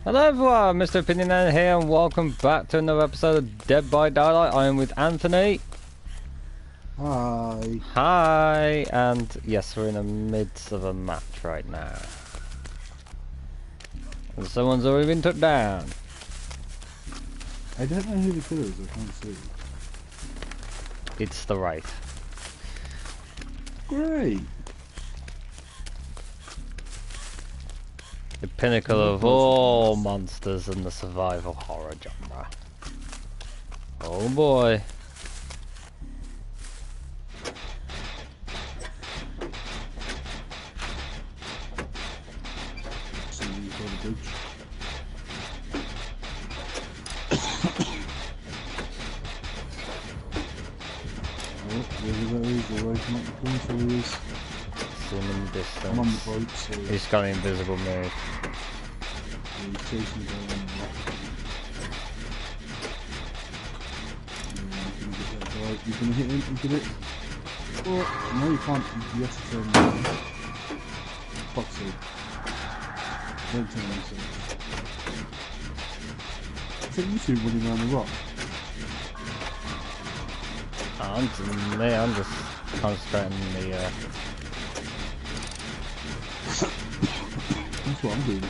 Hello everyone, Mr. Opinionated here and welcome back to another episode of Dead by Daylight. I am with Anthony. Hi. Hi, and yes, we're in the midst of a match right now. And someone's already been took down. I don't know who the killer is, I can't see. It's the Wraith. Great. The pinnacle of all monsters in the survival horror genre. Oh boy. See you for the bridge. Oh, there he goes, they're waiting up the corner, so he is. See him in the distance. I'm on the boat, so He's got an invisible move. he's chasing the guy on the left. You're gonna hit him, you get it. Oh, no you can't, you have to turn him. Fuck's sake. Don't turn him, so. I think you two running around the rock. I'm just concentrating on the That's what I'm doing.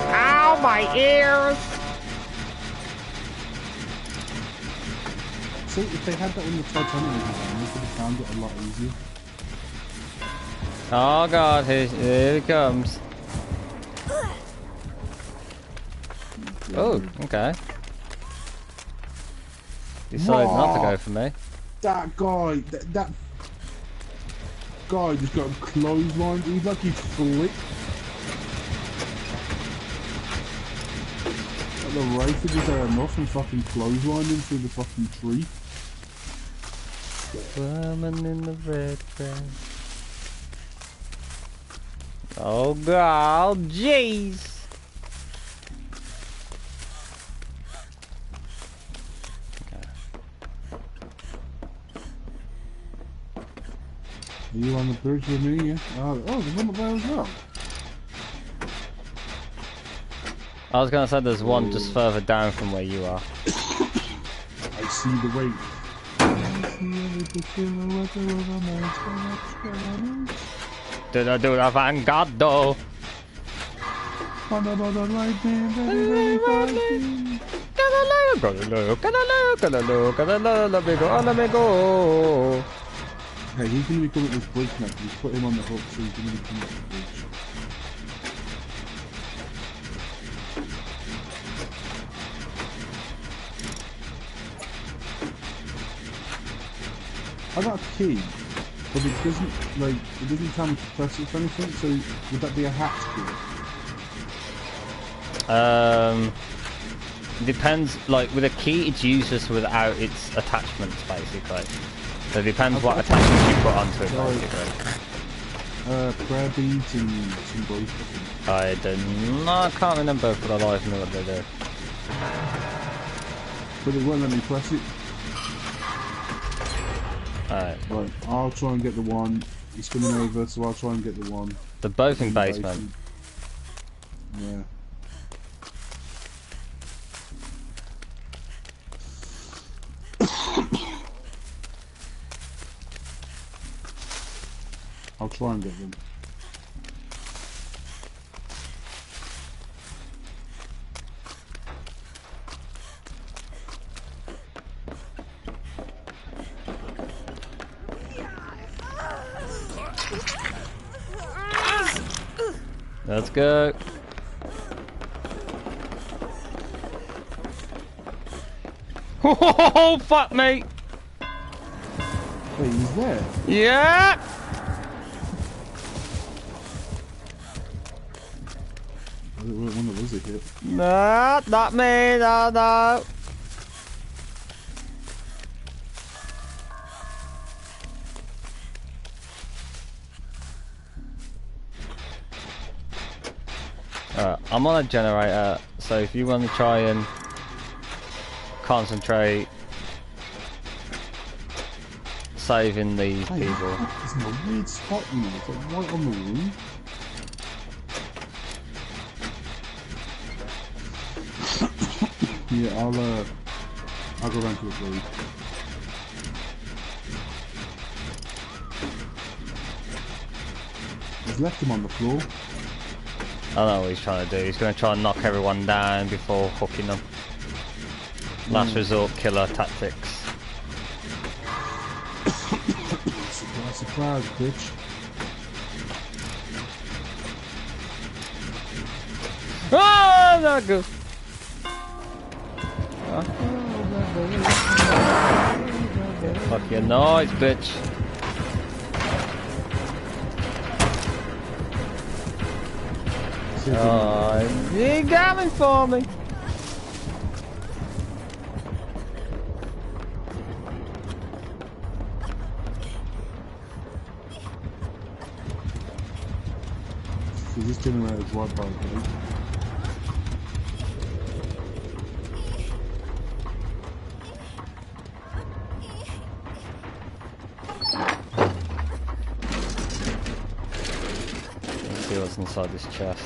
Ow, my ears! See, if they had that on the Titanic design, they could have found it a lot easier. Oh god, here he comes. Oh, okay. Decided not to go for me. That guy, that guy just got clotheslined. He's like he flipped. Like the Wraith just there enough and fucking clotheslined him through the fucking tree. Woman in the red dress. Oh god, jeez. Are you on the bridge with me? Yeah. Oh, there's one up there as well. I was gonna say there's one just further down from where you are. I see the Wraith. Did I do the vanguard though? Hey, he's gonna be coming up this bridge now. He's put him on the hook, so he's gonna be coming up the bridge. I got a key, but it doesn't tell me to press it for anything, so would that be a hatch key? Depends, like with a key it's useless without its attachments basically. So it depends what attachments you put onto it basically. Prayer beads and some bracelets. I can't remember for the life of me what they do. But it won't let me press it. Alright. Right, I'll try and get the one. He's coming over, so I'll try and get the one. They're both in basement. Yeah. I'll try and get them. Let's go. Oh, fuck me! Wait, he's there? Yeah! When was it hit? No, not me, no. I'm on a generator, so if you want to try and concentrate. saving these Hey, people. it's in a weird spot in there. It's like right on the wall. Yeah, I'll go round to the blue. He's left him on the floor. I know what he's trying to do. He's going to try and knock everyone down before hooking them. Last resort killer tactics. Surprise, surprise, bitch. Oh, not good. Fuck your noise, bitch. Oh, you coming for me? So this generator's right by the gate. Let's see what's inside this chest.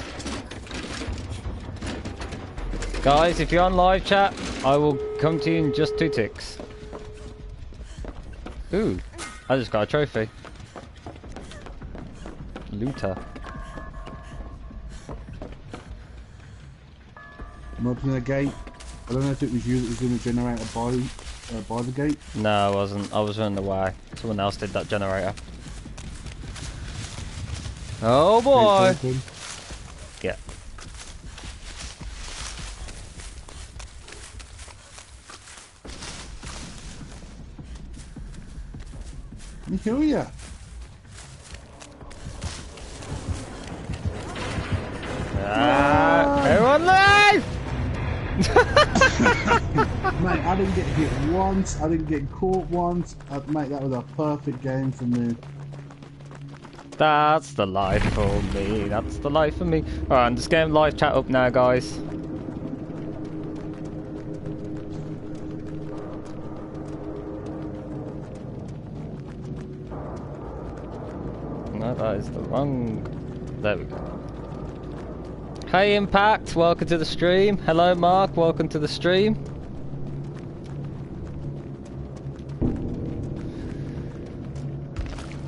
Guys, if you're on live chat, I will come to you in just 2 ticks. Ooh, I just got a trophy. Looter. I'm opening the gate. I don't know if it was you that was doing the generator by the gate. No, I wasn't. I was running away. Someone else did that generator. Oh boy! Yeah. Let me heal ya. Everyone leave! Mate, I didn't get hit once, I didn't get caught once. Mate, that was a perfect game for me. That's the life for me. That's the life for me. Alright, I'm just getting live chat up now, guys. No, that is the wrong... There we go. Hey Impact, welcome to the stream. Hello Mark, welcome to the stream.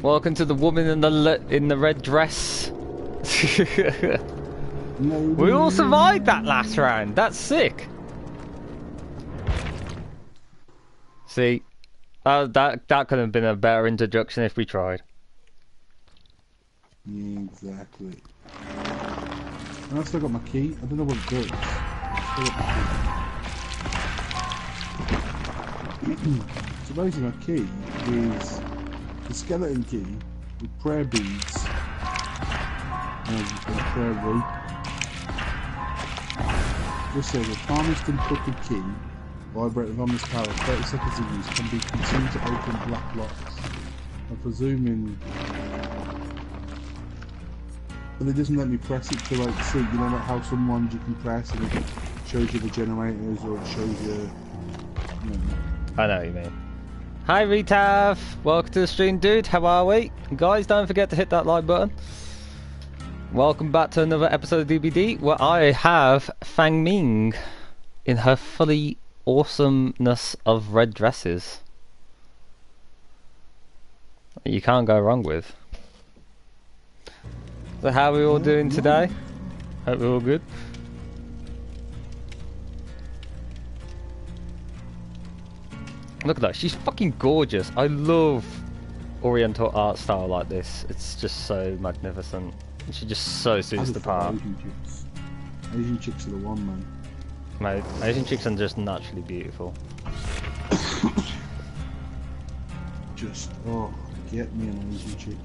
Welcome to the woman in the red dress. We all survived that last round. That's sick. See, that could have been a better introduction if we tried. Yeah, exactly. And I still got my key. I don't know what it does. So basically my key is the skeleton key with prayer beads and a prayer rope. Just says a tarnished and crooked key vibrating on this power 30 seconds of use can be continued to open black locks. I'm presuming. But it doesn't let me press it to like see, you know, like how some ones you can press and it shows you the generators or it shows you, you know. I know what you mean. Hi Retav, welcome to the stream, dude. How are we? Guys, don't forget to hit that like button. Welcome back to another episode of DBD where I have Fang Ming in her fully awesomeness of red dresses. You can't go wrong with. So how are we all doing today? Hope we're all good. Look at that, she's fucking gorgeous. I love Oriental art style like this. It's just so magnificent. And she just so suits the part. Asian chicks are the one, man. Mate, Asian chicks are just naturally beautiful. Just, oh, get me an Asian chick.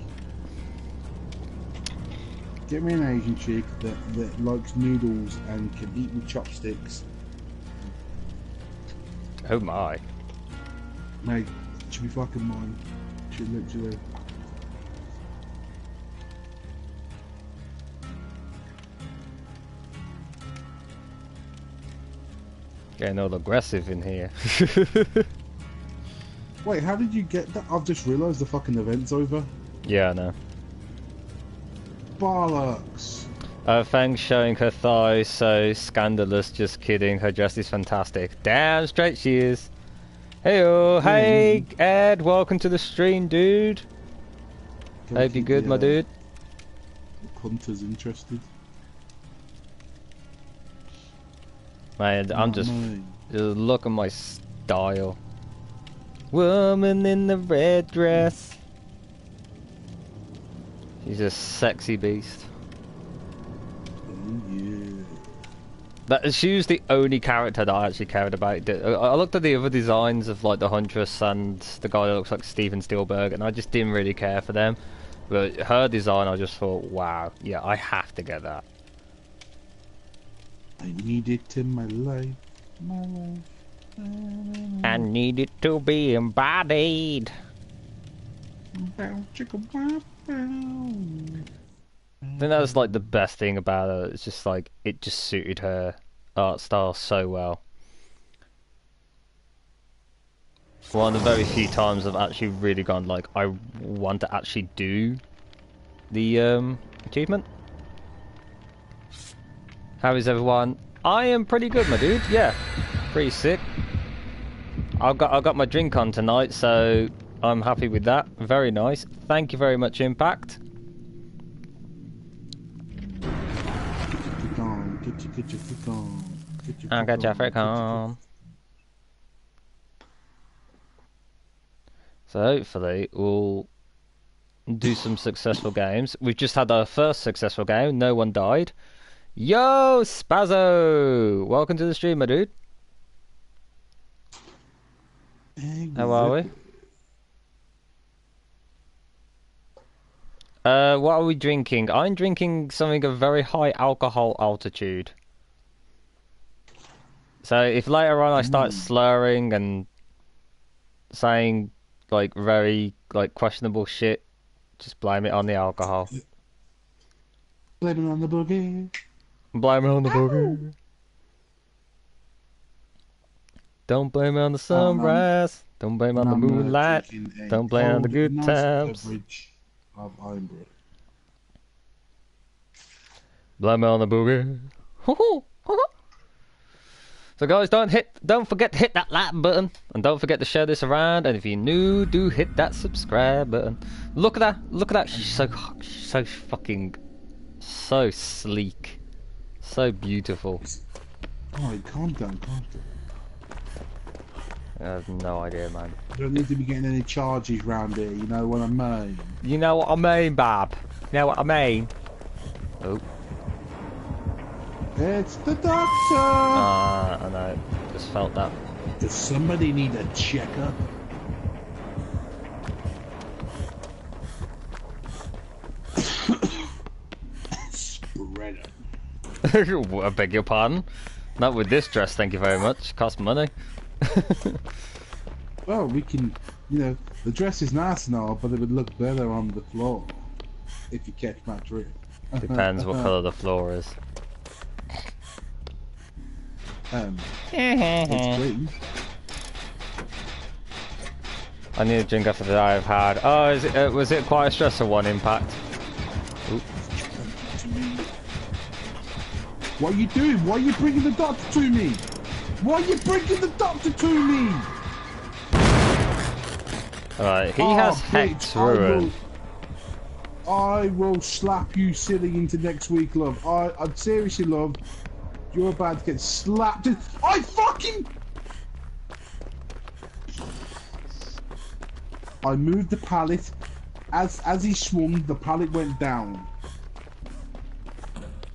Get me an Asian chick that likes noodles and can eat with chopsticks. Oh my. Mate, she'll be fucking mine. She'll literally. Getting all aggressive in here. Wait, how did you get that? I've just realised the fucking event's over. Yeah, I know. Bollocks. Fang's showing her thighs, so scandalous. Just kidding. Her dress is fantastic. Damn straight she is. Heyo, hey Ed, welcome to the stream, dude. Hope you're good, my dude. The punters interested. Man, I'm just look at my style. Woman in the red dress. She's a sexy beast. Oh yeah. She was the only character that I actually cared about. I looked at the other designs of like the Huntress and the guy that looks like Steven Spielberg, and I just didn't really care for them. But her design, I just thought, wow, yeah, I have to get that. I need it in my life, my life. I need it to be embodied. Bow, chicka, bow, bow. I think that was like the best thing about her. It's just like it just suited her art style so well. One of the very few times I've actually really gone like I want to actually do the achievement. How is everyone? I am pretty good, my dude. Yeah, pretty sick. I've got my drink on tonight, so I'm happy with that. Very nice. Thank you very much, Impact. I got Jeffrey Calm. So hopefully we'll do some successful games. We've just had our first successful game. No one died. Yo, Spazzo! Welcome to the stream, my dude. How are we? What are we drinking? I'm drinking something of very high alcohol altitude. So if later on I start slurring and saying like very like questionable shit, just blame it on the alcohol. Blame it on the boogie. Blame it on the boogie. Don't blame it on the sunrise. Don't blame it on the moonlight. Don't blame it on the good times. Of Ironbrook. Blame it on the boogie. So guys, don't forget to hit that like button, and don't forget to share this around. And if you're new, do hit that subscribe button. Look at that. She's so fucking, so sleek, so beautiful. Oh, calm down. I have no idea, man. You don't need to be getting any charges round here, you know what I mean? You know what I mean, Bob? You know what I mean? Oh. It's the doctor! I know. Just felt that. Does somebody need a checkup? Spread it. I beg your pardon. Not with this dress, thank you very much. Cost money. Well, we can, you know, the dress is nice and all, but it would look better on the floor, if you catch my drift. Depends what colour the floor is. It's green. I need a drink after the day I've had. Oh, was it quite a stressful one, Impact? Ooh. What are you doing? Why are you bringing the doctor to me? Why are you bringing the doctor to me? Alright, he has Hex Ruin. I will slap you silly into next week, love. I'd seriously, love. You're about to get slapped. I fucking... I moved the pallet. As he swung, the pallet went down.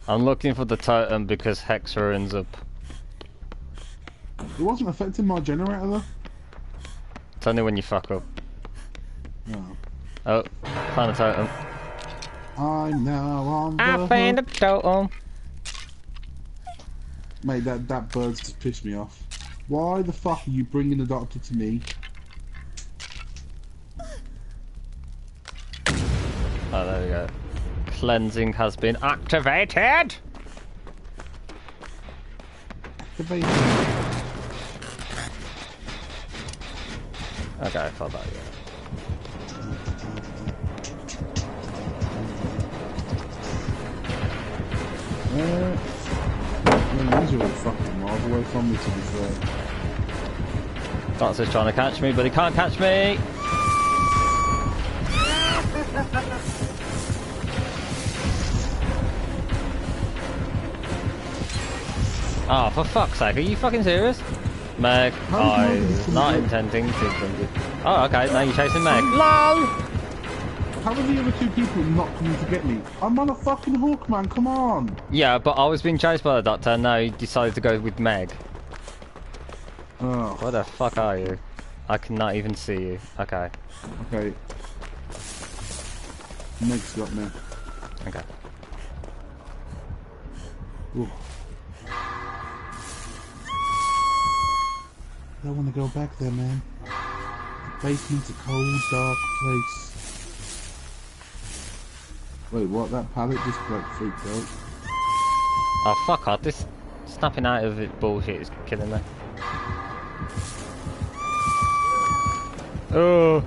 I'm looking for the totem because Hex Ruin's up. It wasn't affecting my generator, though. It's only when you fuck up. No. Oh, found a totem. I'm now on the I found a totem. Mate, that bird's just pissed me off. Why the fuck are you bringing the doctor to me? Oh, there we go. Cleansing has been activated! Okay, fuck that, yeah. These are all fucking miles away from me, to be fair. Doctor's trying to catch me, but he can't catch me! Oh, for fuck's sake, are you fucking serious? Meg, I was not intending to bring you. Oh, okay, now you're chasing Meg. LOL! How are the other two people not coming to get me? I'm on a fucking hook, man, come on! Yeah, but I was being chased by the doctor and now you decided to go with Meg. Oh. Where the fuck are you? I cannot even see you. Okay. Okay. Meg's got me. Okay. Ooh. I don't want to go back there, man. The basement's a cold, dark place. Wait, what? That pallet just like freaked out. Oh, fuck off. This snapping out of it bullshit is killing me. Oh.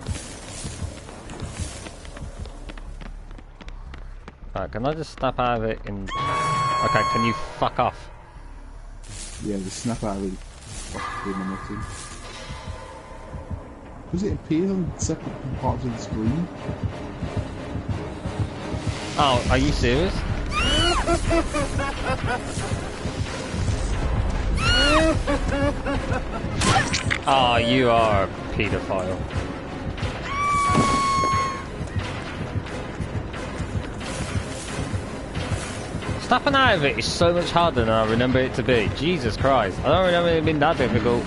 Right, can I just snap out of it in... Okay, can you fuck off? Yeah, just snap out of it. Fucking nothing. Because it appears on separate parts of the screen. Oh, are you serious? Oh, you are a paedophile. Snapping out of it is so much harder than I remember it to be. Jesus Christ. I don't remember it being that difficult.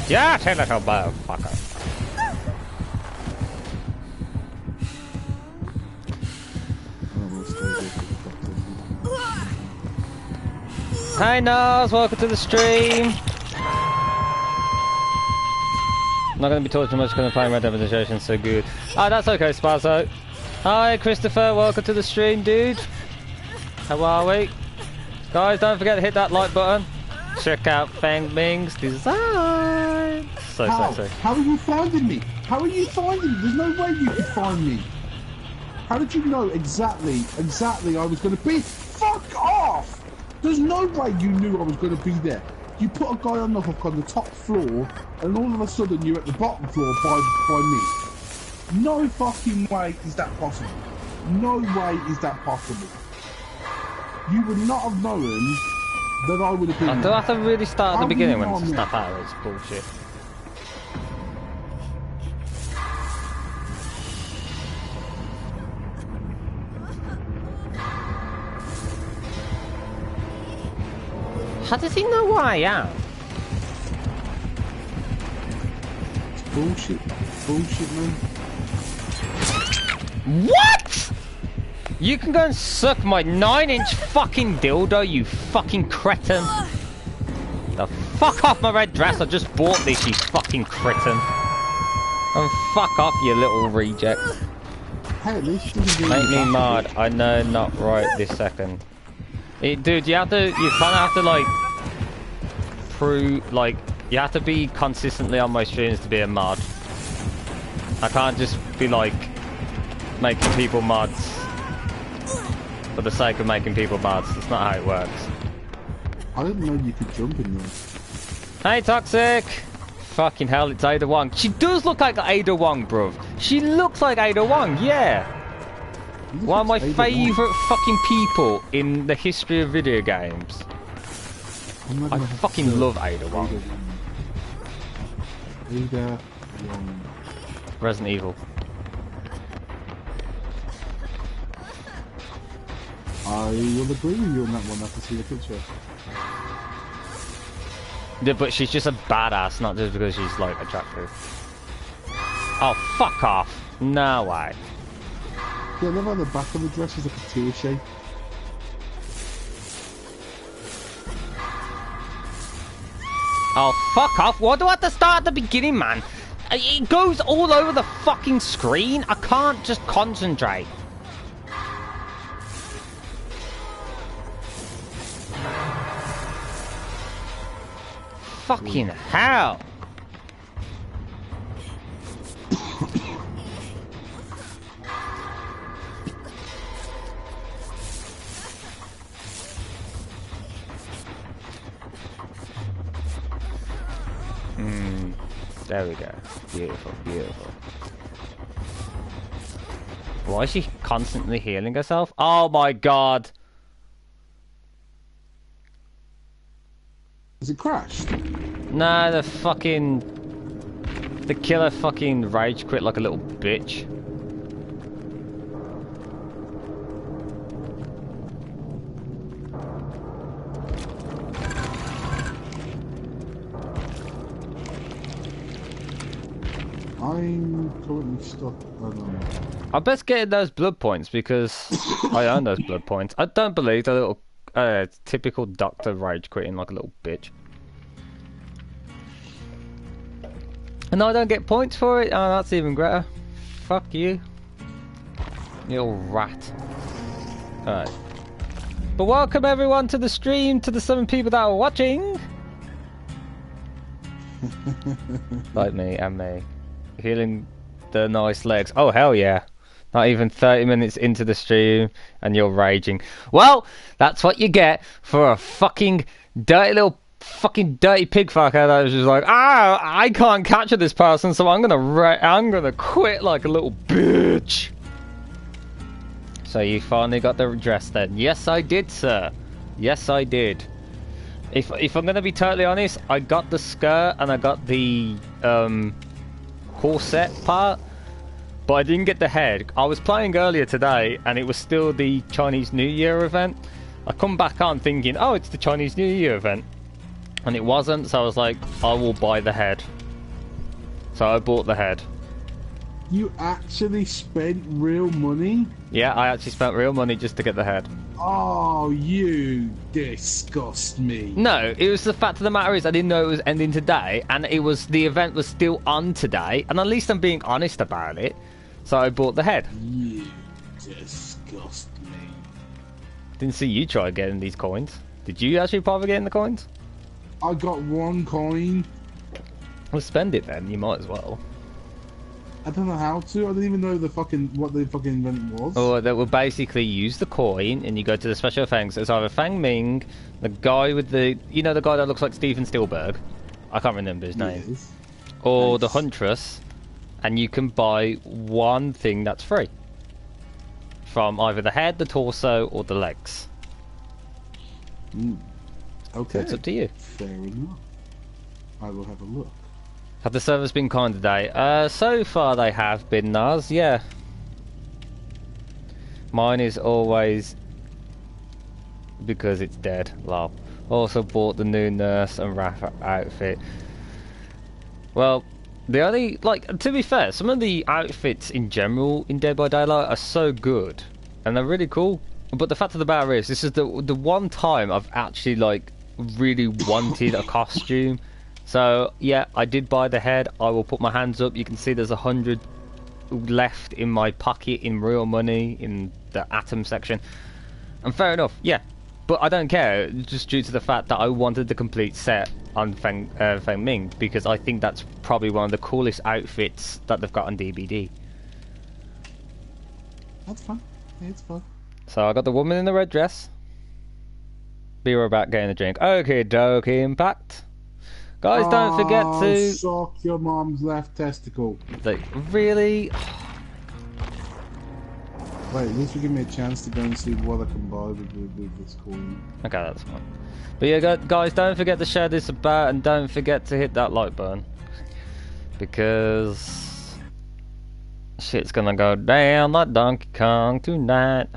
Yeah, take that little motherfucker. Hi Nars, welcome to the stream. I'm not going to be talking much because I'm playing Red Dead Redemption, so good. Oh, that's okay, Spazzo. Hi Christopher, welcome to the stream, dude. How are we? Guys, don't forget to hit that like button. Check out Fang Ming's design. So sexy. How are you finding me? How are you finding me? There's no way you could find me. How did you know exactly I was going to be? Fuck off! There's no way you knew I was going to be there. You put a guy on the top floor, and all of a sudden you're at the bottom floor by me. No fucking way is that possible. No way is that possible. You would not have known that I would have been. I do have to really start at the beginning when it's snap out. It's bullshit. How does he know where I am? It's bullshit. Bullshit, man. What? You can go and suck my 9-inch fucking dildo, you fucking cretin. The fuck off my red dress, I just bought this, you fucking cretin. And fuck off, you little reject. Hey, at least you can Make me mad, I know not right this second. Dude, you kind of have to like prove, like, you have to be consistently on my streams to be a mod. I can't just be like making people mods for the sake of making people mods. That's not how it works. I didn't know you could jump in there. Hey, Toxic! Fucking hell, it's Ada Wong. She does look like Ada Wong, bruv. She looks like Ada Wong, yeah. One of my favourite fucking people in the history of video games. I fucking love Ada Wong. Ada Wong. Resident Evil. I will agree with you on that one after seeing the picture. Yeah, but she's just a badass, not just because she's like attractive. Oh, fuck off. No way. Yeah, I love how the back of the dress is like a tear shape. Oh, fuck off. Why do I have to start at the beginning, man? It goes all over the fucking screen. I can't just concentrate. Fucking hell. There we go. Beautiful, beautiful. Why is she constantly healing herself? Oh my god! Has it crashed? Nah, the killer fucking rage quit like a little bitch. I'm currently stuck. I best get those blood points because I earn those blood points. I don't believe the little typical doctor rage quitting like a little bitch. And I don't get points for it? Oh, that's even greater. Fuck you. You little rat. Alright. But welcome everyone to the stream, to the 7 people that are watching. Like me and me. Healing the nice legs. Oh, hell yeah. Not even 30 minutes into the stream and you're raging. Well, that's what you get for a fucking dirty little fucking dirty pig fucker that was just like, I can't capture this person, so I'm gonna quit like a little bitch. So you finally got the dress then? Yes, I did, sir. Yes, I did. If I'm gonna be totally honest, I got the skirt and I got the corset part, but I didn't get the head. I was playing earlier today and it was still the Chinese New Year event. I come back on thinking, oh, it's the Chinese New Year event, and it wasn't, so I was like, I will buy the head. So I bought the head. You actually spent real money? Yeah, I actually spent real money just to get the head. Oh, you disgust me. No, it was the fact of the matter is I didn't know it was ending today, and the event was still on today, and at least I'm being honest about it. So I bought the head. You disgust me. Didn't see you try getting these coins. Did you actually bother getting the coins? I got 1 coin. Well, spend it then. You might as well. I don't know how to. I didn't even know what the fucking event was. Or that will basically use the coin, and you go to the special things. It's either Fang Ming, the guy with the the guy that looks like Steven Spielberg. I can't remember his name. Yes. Or Nice. the Huntress, and you can buy one thing that's free from either the head, the torso, or the legs. Okay. So it's up to you. Fair enough. I will have a look. Have the servers been kind today? So far they have been, Naz, yeah. Mine is always because it's dead, lol. Also bought the new Nurse and Raph outfit. Well, the only, to be fair, some of the outfits in general in Dead by Daylight are so good. And they're really cool. But the fact of the matter is, this is the one time I've actually, really wanted a costume. So, yeah, I did buy the head. I will put my hands up. You can see there's 100 left in my pocket in real money in the atom section. And fair enough, yeah. But I don't care, just due to the fact that I wanted the complete set on Feng Ming, because I think that's probably one of the coolest outfits that they've got on DBD. That's fun. Yeah, it's fun. So I got the woman in the red dress. Be right back getting a drink. Okay, dokie, Impact. Guys, don't forget to... Suck your mom's left testicle. Really? Wait, at least you give me a chance to go and see what I can buy with this coin. Okay, that's fine. But yeah, guys, don't forget to share this about, and don't forget to hit that like button. Because... shit's gonna go down like Donkey Kong tonight.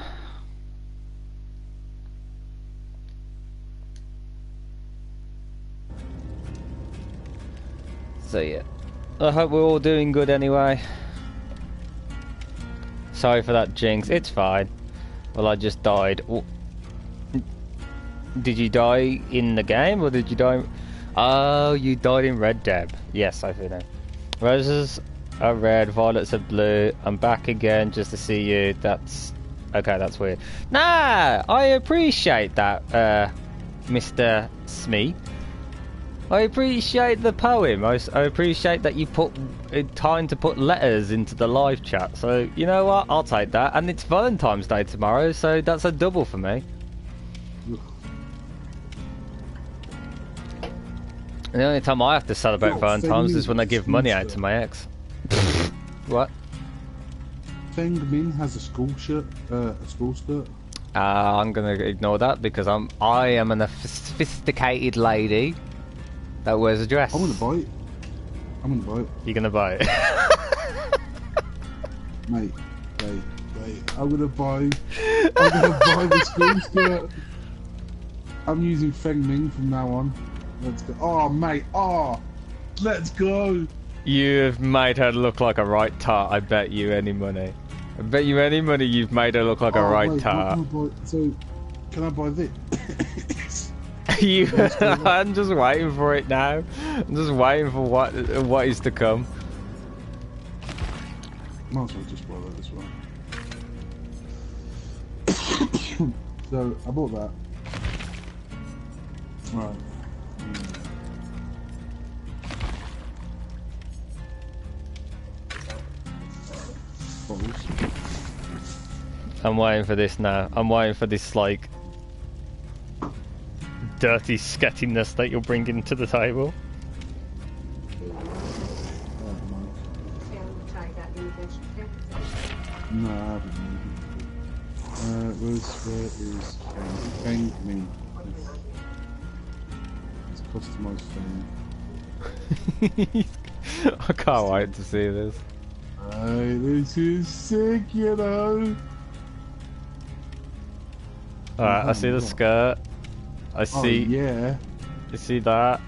So yeah, I hope we're all doing good anyway. Sorry for that jinx, it's fine. Well, I just died. Did you die in the game, or did you die... Oh, you died in Red Dead. Yes, I know. Roses are red, violets are blue. I'm back again just to see you. That's... okay, that's weird. Nah, I appreciate that, Mr. Smee. I appreciate the poem. I appreciate that you put time to put letters into the live chat. So, you know what? I'll take that. And it's Valentine's Day tomorrow, so that's a double for me. The only time I have to celebrate What, Valentine's is when I give money out school to my ex. What? Feng Min has a school shirt, a school skirt. I'm gonna ignore that because I am a sophisticated lady that wears a dress. I'm gonna buy it. I'm gonna buy it. You're gonna buy it. Mate, I'm gonna buy the school skirt. I'm using Feng Ming from now on. Let's go. Oh, mate. Oh, let's go. You've made her look like a right tart. I bet you any money. I bet you any money you've made her look like a right tart. So, can I buy this? I'm just waiting for it now. I'm just waiting for what is to come. Might as well just buy that as well. So, I bought that. Right. I'm waiting for this now. I'm waiting for this, like, dirty sketchiness that you're bringing to the table. No, I haven't. Where is Feng Ming? It's customized Feng. I can't wait to see this. This is sick, you know. Alright, I see the skirt. I see. Oh, yeah. You see that?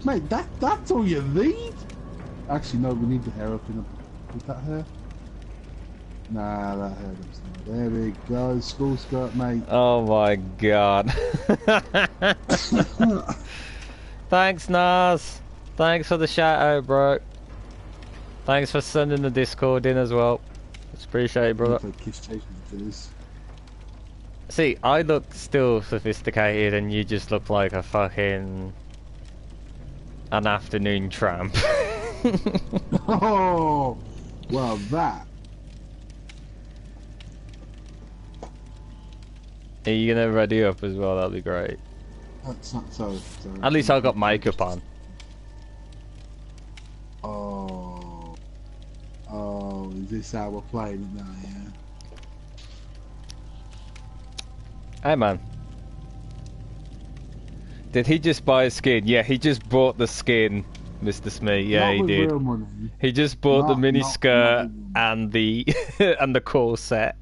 Mate, that's all you need? Actually, no, we need the hair up in the... Is that hair? Nah, that hair looks nice. There we go, school skirt, mate. Oh my god. Thanks, Nas. Thanks for the shout out, bro. Thanks for sending the Discord in as well. It's appreciated, brother. See, I look still sophisticated and you just look like a fucking... an afternoon tramp. Oh, well, that. Are you gonna ready up as well? That'd be great. That's not so. At least I got makeup on. Oh, is this how we're playing it now, yeah? Hey man. Did he just buy a skin? Yeah, he just bought the skin, Mr. Smee. Yeah, not he with did. Real money. He just bought the mini skirt not and the and the corset.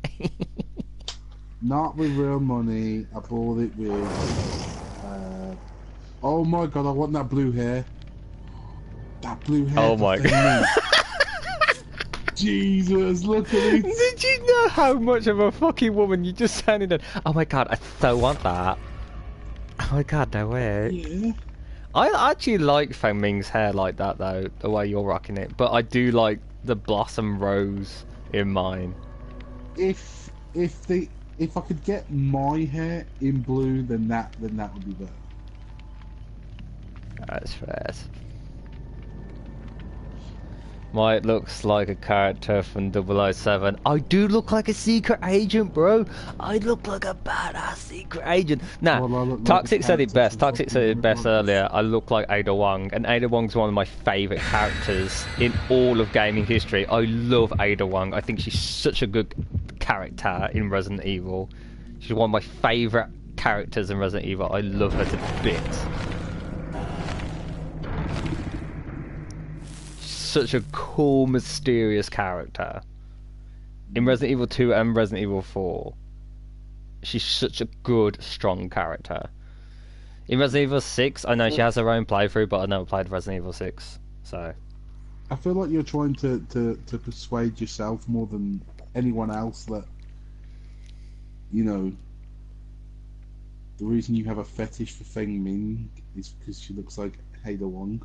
Not with real money. I bought it with. Oh my god! I want that blue hair. That blue hair. Oh my god! Jesus, look at it. Did you know how much of a fucking woman you just sounded? In? Oh my god! I so want that. Oh my god! No way. Yeah. I actually like Feng Ming's hair like that though, the way you're rocking it. But I do like the blossom rose in mine. If I could get my hair in blue, then that would be better. That's fair. Mine looks like a character from 007. I do look like a secret agent, bro. I look like a badass secret agent. Now, Well, Toxic said it best. Toxic said it best earlier. I look like Ada Wong, and Ada Wong's one of my favourite characters in all of gaming history. I love Ada Wong. I think she's such a good character in Resident Evil. She's one of my favourite characters in Resident Evil. I love her to bits. Such a cool, mysterious character. In Resident Evil 2 and Resident Evil 4, she's such a good, strong character. In Resident Evil 6, I know she has her own playthrough, but I never played Resident Evil 6, so... I feel like you're trying to persuade yourself more than anyone else that, you know, the reason you have a fetish for Feng Ming is because she looks like Ada Wong.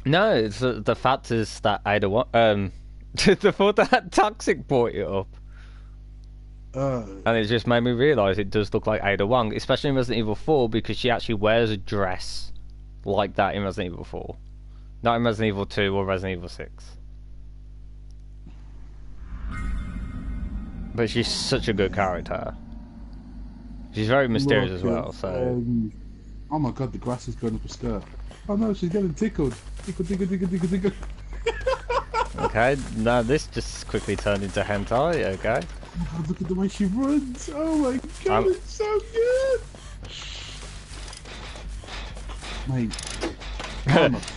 No, it's the fact is that Ada Wong, the thought that Toxic brought it up. And it just made me realise it does look like Ada Wong, especially in Resident Evil 4, because she actually wears a dress like that in Resident Evil 4. Not in Resident Evil 2 or Resident Evil 6. But she's such a good character. She's very mysterious as well, so... Oh my god, the grass is going up a skirt. Oh no, she's getting tickled. Tickle, tickle, tickle, tickle, tickle. Okay, now this just quickly turned into hentai, okay. Oh god, look at the way she runs. Oh my god, it's so good. Mate.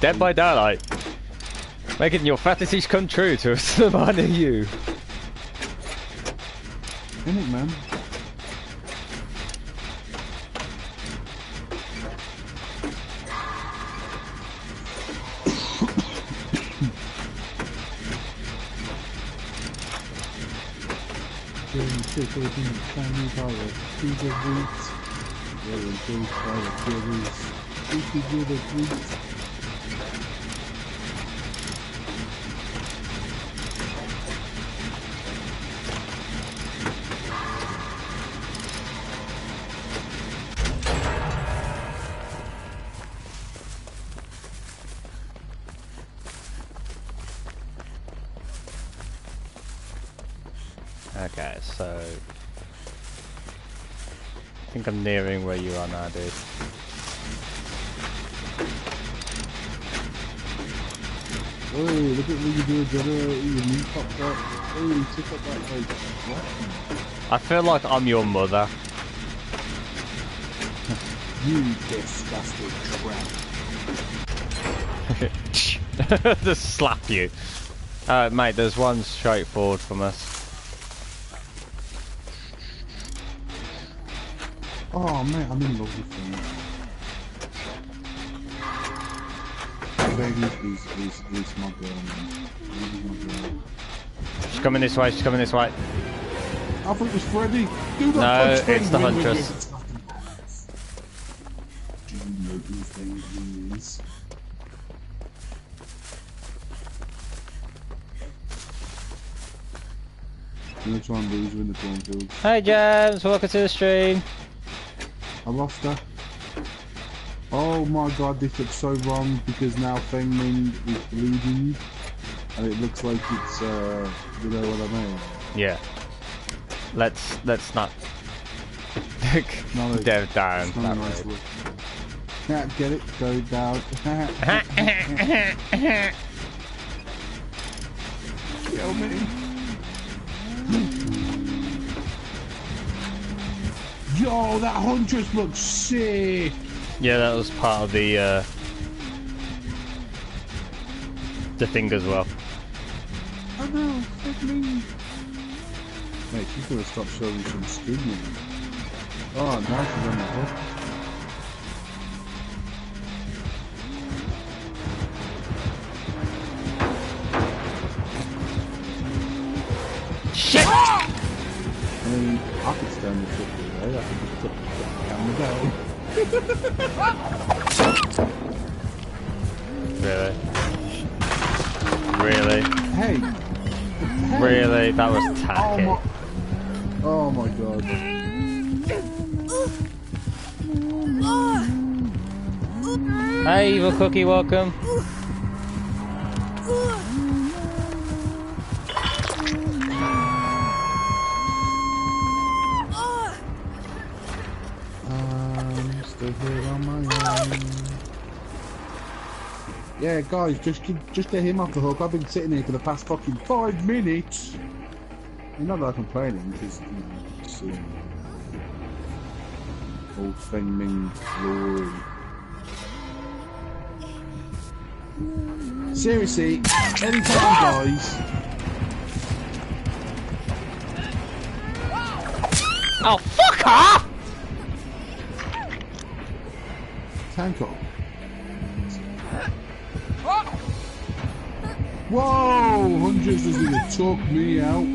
Dead by Daylight. Making your fantasies come true to someone near you. Innit, man? Okay, so I think I'm nearing where you are now, dude. Oh, look at what you do, Jenna. Your knee popped up. Oh, you took up that like what? I feel like I'm your mother. You disgusting tramp. Just slap you. Alright, mate, there's one straight forward from us. Oh man, I'm in love with him. He's my girl, man. He's my girl. She's coming this way, she's coming this way. I thought it was Freddy. Do not No, touch it's the Freddy. Huntress. Do you know who Freddy is? I'm gonna try and lose her in the cornfield. Hey James, welcome to the stream. I lost her. Oh my god, this looks so wrong because now Feng Ming is bleeding. And it looks like it's, you know what I mean? Yeah. Let's not No, dev down. it's not a nice look. Yeah, get it? Go down. Kill me. Yo, that Huntress looks sick! Yeah, that was part of the thing as well. Oh no, fuck me. Mate, she's gonna stop showing some skin, you know. Oh, now she's on the hook. Shit! I mean, I could stand this shit for right? I could just put the camera down. Really? Really? Hey! Really? That was tacky. Oh my god. Hey, Evil Cookie, welcome. Still here on my own. Yeah, guys, just get him off the hook. I've been sitting here for the past fucking 5 minutes. You're not that I'm complaining, because, you know, it's old Feng Ming glory. Seriously, anytime, guys. Oh, fuck off! Tank up. Whoa! Hundreds is gonna talk me out.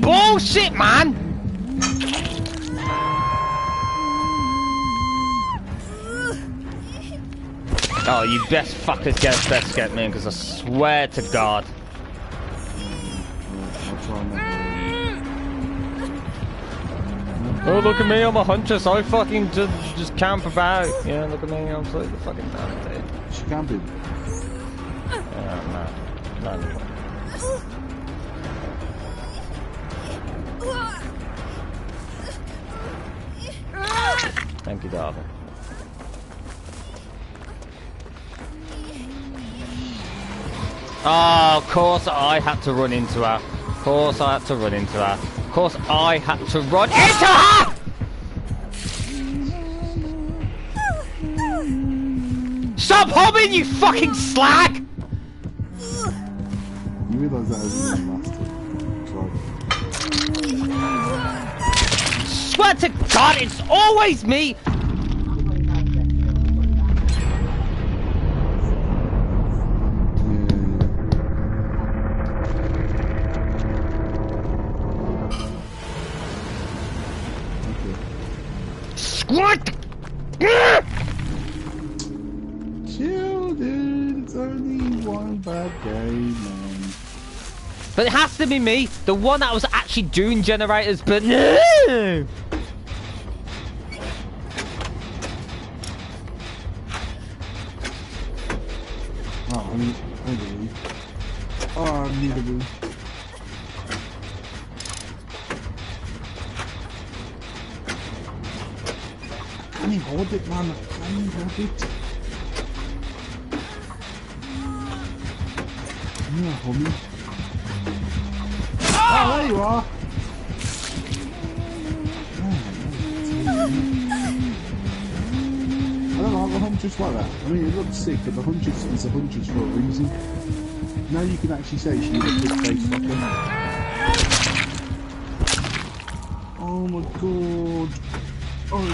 Bullshit, man! Oh, you best fuckers best get me, because I swear to God. I'll try not Oh, look at me, I'm a huntress. I fucking just camp about. Yeah, look at me, I'm completely fucking down, dude. She camping. No. Thank you, darling. Oh, of course I had to run into her. Of course I had to run into her. Of course I had to run into her! Stop hobbing, you fucking slag! You realise that isn't the last one. Swear to God, it's always me! Squat! Chill, dude. It's only one bad game, man. But it has to be me, the one that was actually doing generators, but no! Oh, I need a leave. Oh, I need a leave. Can he hold it, man? Can he hold it? Yeah, homie. Oh, there you are! I don't like the huntress like that. I mean, it looks sick, but the huntress is a huntress for a reason. Now you can actually say she's a big face fucker. Oh my god. Oh,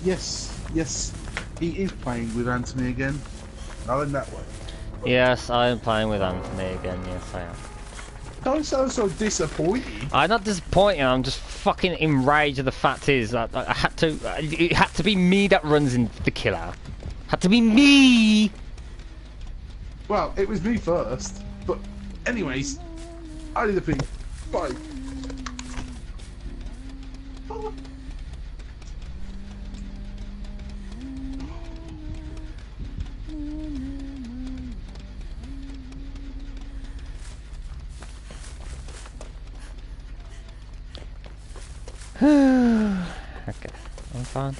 yes, yes. He is playing with Anthony again. Not in that way. Yes, I am playing with Anthony again, yes I am. Don't sound so disappointed. I'm not disappointed, I'm just fucking enraged. The fact is that it had to be me that runs into the killer. Had to be me! Well, it was me first. But, anyways, I did a pee. Bye. Okay, I'm fine.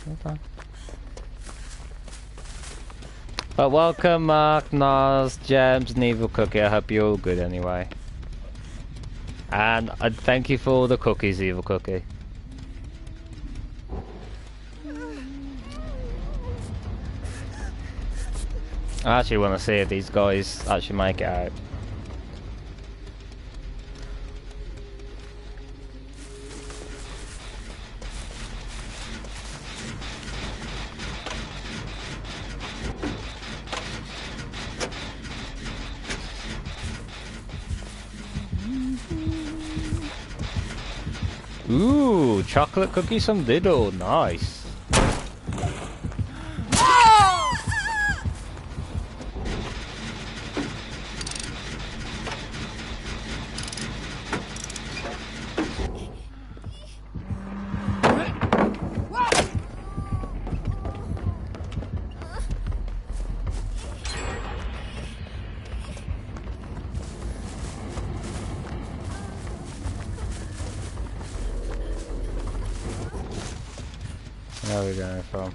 But welcome Mark, Nas, James, and Evil Cookie. I hope you're all good anyway. And I thank you for all the cookies, Evil Cookie. I actually want to see if these guys actually make it out. Ooh, chocolate cookie, some diddle, nice. Where are we going from?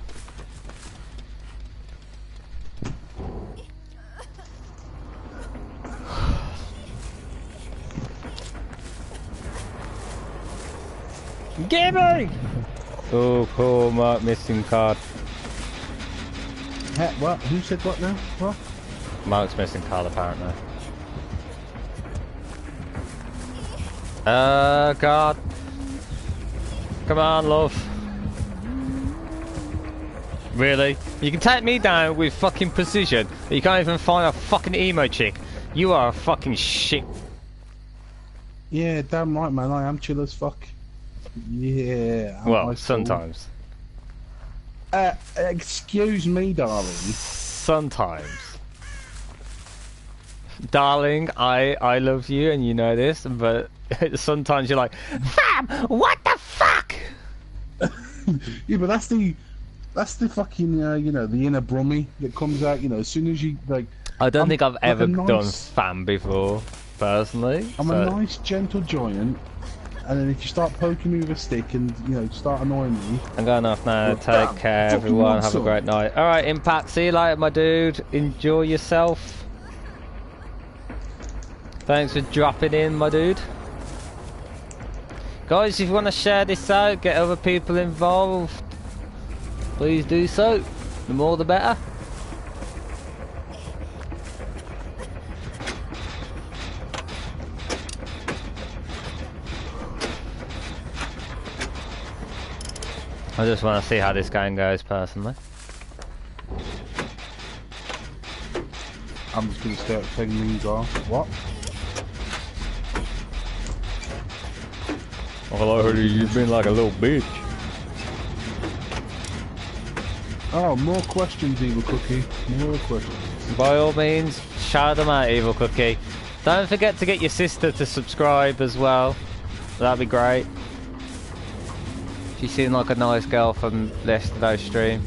Gaming! Oh, cool, Mark, missing card. What? Who said what now? What? Mark's missing card, apparently. God. Come on, love. Really? You can take me down with fucking precision, but you can't even find a fucking emo chick. You are a fucking shit. Yeah, damn right, man. I am chill as fuck. Yeah. Well, sometimes. Excuse me, darling. Sometimes. Darling, I love you and you know this, but sometimes you're like, fam, what the fuck? Yeah, but that's the fucking, you know, the inner Brummy that comes out, you know, as soon as you, like... I don't think I've ever nice, done fam before, personally. I'm a nice, gentle giant, and then if you start poking me with a stick and, you know, start annoying me... I'm going off now. Take Damn, care, fucking everyone. want Have a some. great night. Alright, Impact. See you later, my dude. Enjoy yourself. Thanks for dropping in, my dude. Guys, if you want to share this out, get other people involved, please do so. The more the better. I just want to see how this game goes, personally. I'm just going to start taking these off. What? Well, I heard you've been like a little bitch. Oh, more questions, Evil Cookie. More questions. By all means, shout them out, Evil Cookie. Don't forget to get your sister to subscribe as well. That'd be great. She seemed like a nice girl from yesterday's stream.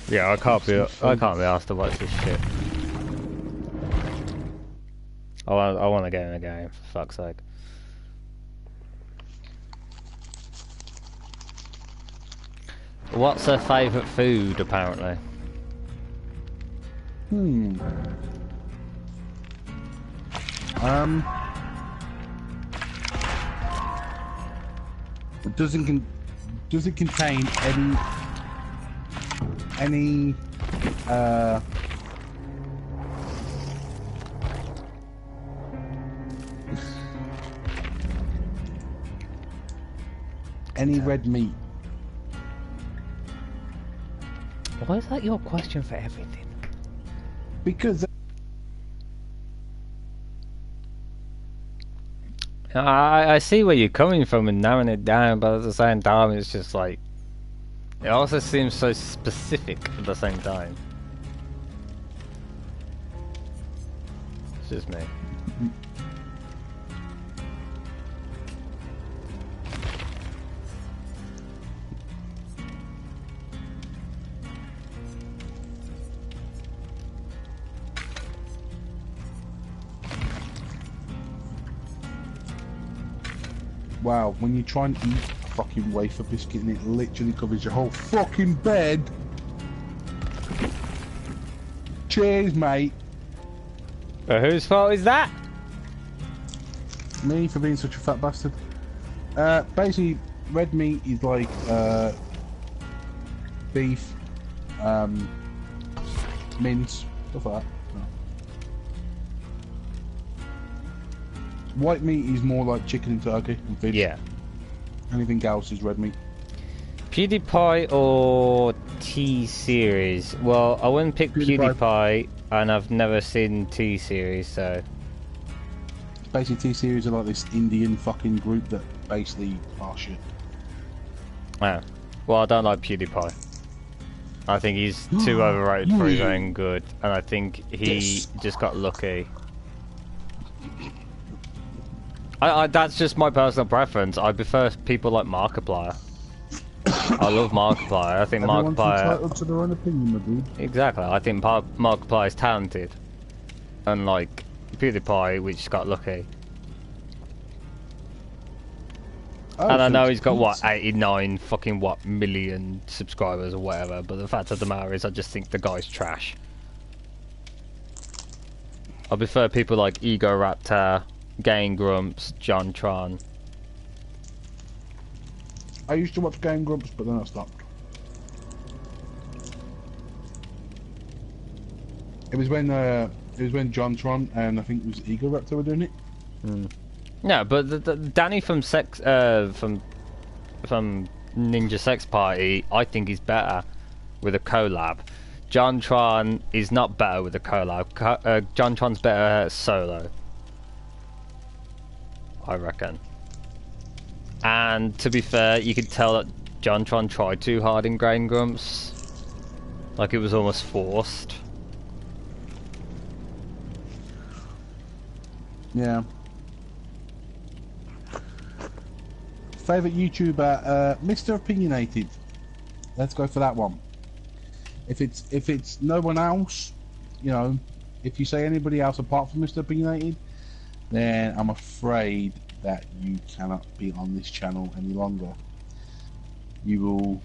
Yeah, I can't be asked to watch this shit. I want to get in a game, for fuck's sake. What's her favourite food, apparently? It doesn't contain any red meat. Why is that your question for everything? Because I see where you're coming from and narrowing it down, but at the same time it's just like, it also seems so specific at the same time. It's just me. wow, when you try and eat a fucking wafer biscuit and it literally covers your whole fucking bed. Cheers, mate. Whose fault is that? Me for being such a fat bastard. Basically, red meat is like beef, mince, stuff like that. White meat is more like chicken and turkey and fish. Yeah. Anything else is red meat. PewDiePie or T-Series? Well, I wouldn't pick PewDiePie, and I've never seen T-Series, so... Basically, T-Series are like this Indian fucking group that basically are shit. Oh. Well, I don't like PewDiePie. I think he's too overrated for his own good, and I think he just got lucky. That's just my personal preference. I prefer people like Markiplier. I love Markiplier. I think Everyone's Markiplier... entitled to their own opinion, my dude. Exactly. I think Markiplier is talented. Unlike PewDiePie, which got lucky. And I know he's got, what, 89 fucking, what, million subscribers or whatever, but the fact of the matter is I just think the guy's trash. I prefer people like Ego Raptor, Game Grumps, John Tron. I used to watch Game Grumps, but then I stopped. It was when John Tron and I think it was Ego Raptor were doing it. No, but the Danny from from Ninja Sex Party, I think is better with a collab. John Tron is not better with a collab. John Tron's better solo, I reckon. And to be fair, you could tell that John Tron tried too hard in Game Grumps. Like it was almost forced. Yeah. Favorite YouTuber, Mr. Opinionated. Let's go for that one. If it's no one else, you know, if you say anybody else apart from Mr. Opinionated, then I'm afraid that you cannot be on this channel any longer. You will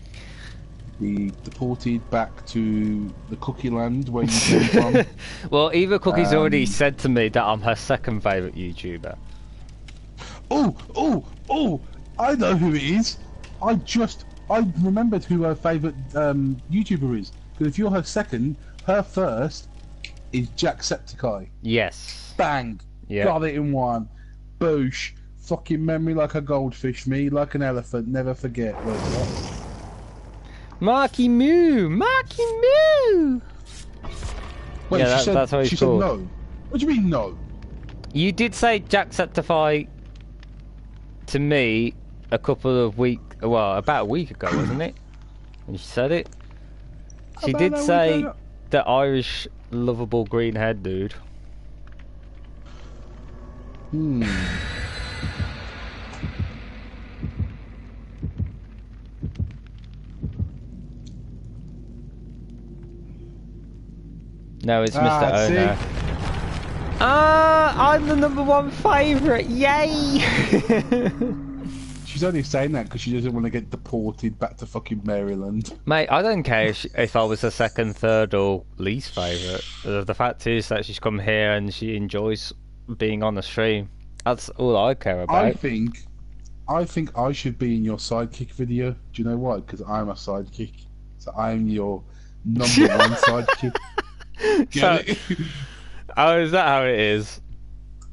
be deported back to the Cookie Land where you came from. Well, Eva Cookie's already said to me that I'm her second favourite YouTuber. Oh! I know who it is. I remembered who her favourite YouTuber is. Because if you're her second, her first is Jacksepticeye. Yes. Bang! Yeah. Got it in one. Boosh! Fucking memory like a goldfish, me like an elephant. Never forget. Marky Moo! Marky Moo! Wait, yeah, that's how he's she called. said no. What do you mean no? You did say Jacksepticeye to me about a week ago, wasn't it? When she said it. She did say the Irish lovable green head dude. No, it's Mr. Owner. I'm the #1 favourite. Yay! She's only saying that because she doesn't want to get deported back to fucking Maryland. Mate, I don't care if I was the second, third, or least favourite. The fact is that she's come here and she enjoys being on the stream. That's all I care about. I think I should be in your sidekick video. Do you know why? Because I'm a sidekick. So I'm your #1 sidekick. Get it? Oh, is that how it is?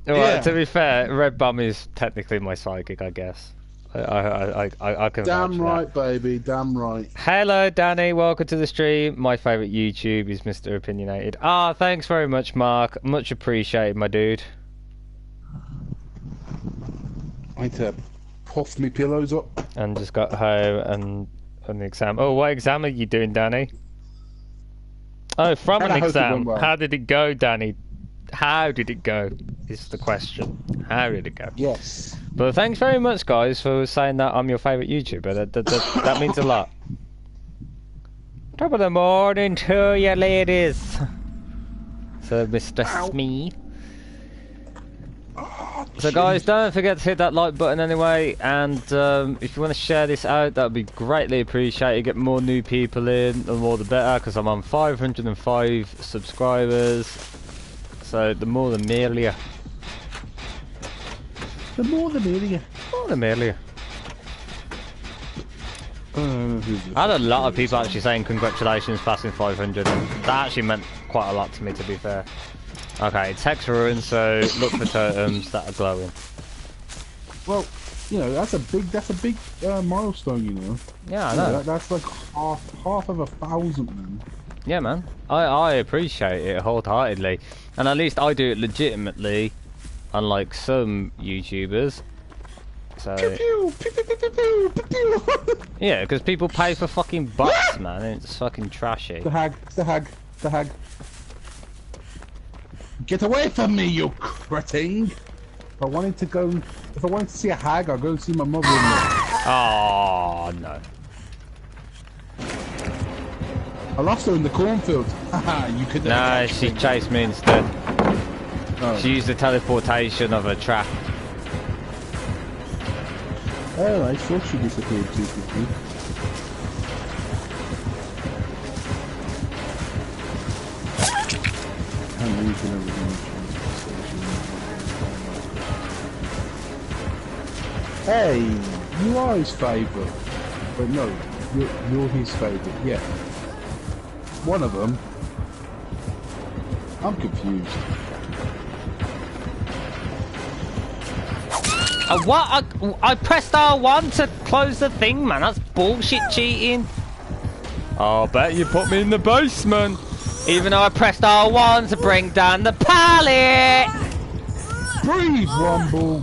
Well, yeah. To be fair, Red Bum is technically my sidekick, I guess. I can. Damn right, baby. Damn right. Hello, Danny. Welcome to the stream. My favourite YouTube is Mr. Opinionated. Thanks very much, Mark. Much appreciated, my dude. I need to puff me pillows up. And just got home and an exam. Oh, what exam are you doing, Danny? Oh, from an exam. Well. How did it go, Danny? How did it go? Is the question. How did it go? Yes. But thanks very much, guys, for saying that I'm your favourite YouTuber. That means a lot. Top of the morning to you, ladies. So, Mr. Smee. Oh, so, guys, don't forget to hit that like button anyway. And if you want to share this out, that would be greatly appreciated. Get more new people in, the more the better, because I'm on 505 subscribers. So, the more the merrier. The more the merrier. More the merrier. I had a lot of people actually saying congratulations passing 500, and that actually meant quite a lot to me, to be fair. Okay, text ruined, so look for totems that are glowing. Well, you know, that's a big milestone, you know. Yeah, I know. That's like half of 1,000, man. Yeah, man. I appreciate it wholeheartedly, and at least I do it legitimately, unlike some YouTubers. So yeah, because people pay for fucking bots, man. And it's fucking trashy. The hag. Get away from me, you cretin! If I wanted to see a hag, I'd go and see my mother-in-law. Oh no. I lost her in the cornfield. Haha, you could. No, she chased me instead. Oh. She used the teleportation of a trap. Oh, I thought she disappeared too quickly. Hey, you are his favourite. But no, you're his favourite, yeah. One of them. I'm confused. What? I pressed R1 to close the thing, man. That's bullshit cheating. Oh, I bet you put me in the basement. Even though I pressed R1 to bring down the pallet. Breathe, Rumble.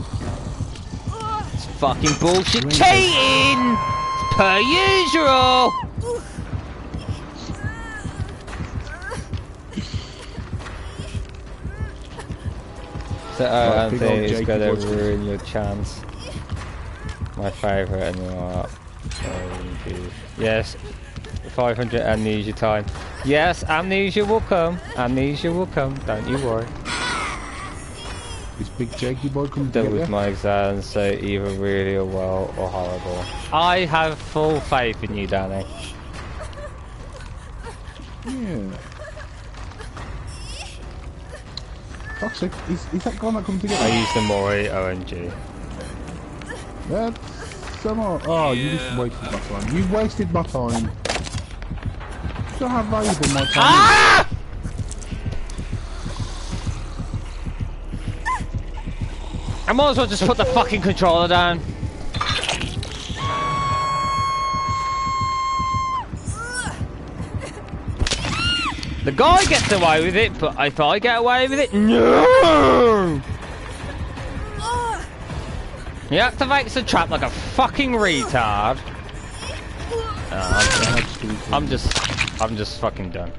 It's fucking bullshit cheating. It's per usual. So Right, big old Anthony is Jakey gonna voice. ruin your chance. My favourite and what? Yes, 500 amnesia time. Yes, amnesia will come. Amnesia will come. Don't you worry. Is Big Jakey boy coming to That get was you? my exam, so either really well or horrible. I have full faith in you, Danny. Yeah. Toxic. Is that gone that coming to get I you? used the Mori OMG. That's some more. Oh, you just wasted my time. You wasted my time. So how valuable my time Ah! I might as well just put the fucking controller down. The guy gets away with it, but if I get away with it, no! He activates the trap like a fucking retard. I'm just fucking done.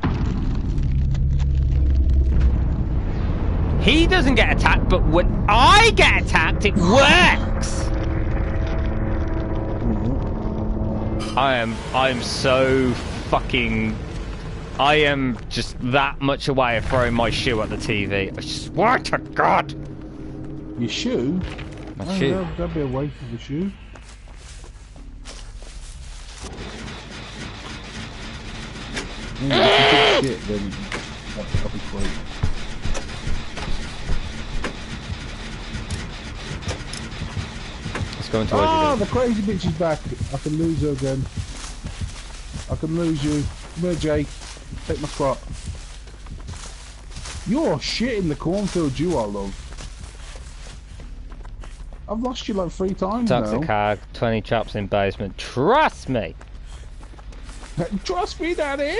He doesn't get attacked, but when I get attacked, it works! I am so fucking... I am just that much away of throwing my shoe at the TV. I swear to God! Your shoe? My shoe. That'd be a waste of the shoe. Yeah, if you did shit, then that'll be great. Let's go into Ah, the crazy bitch is back. I can lose her again. I can lose you. Come here, Jake. Take my spot. You're shit in the cornfield, you are, love. I've lost you like 3 times Toxic now. hag, 20 traps in basement. Trust me! Trust me, Daddy!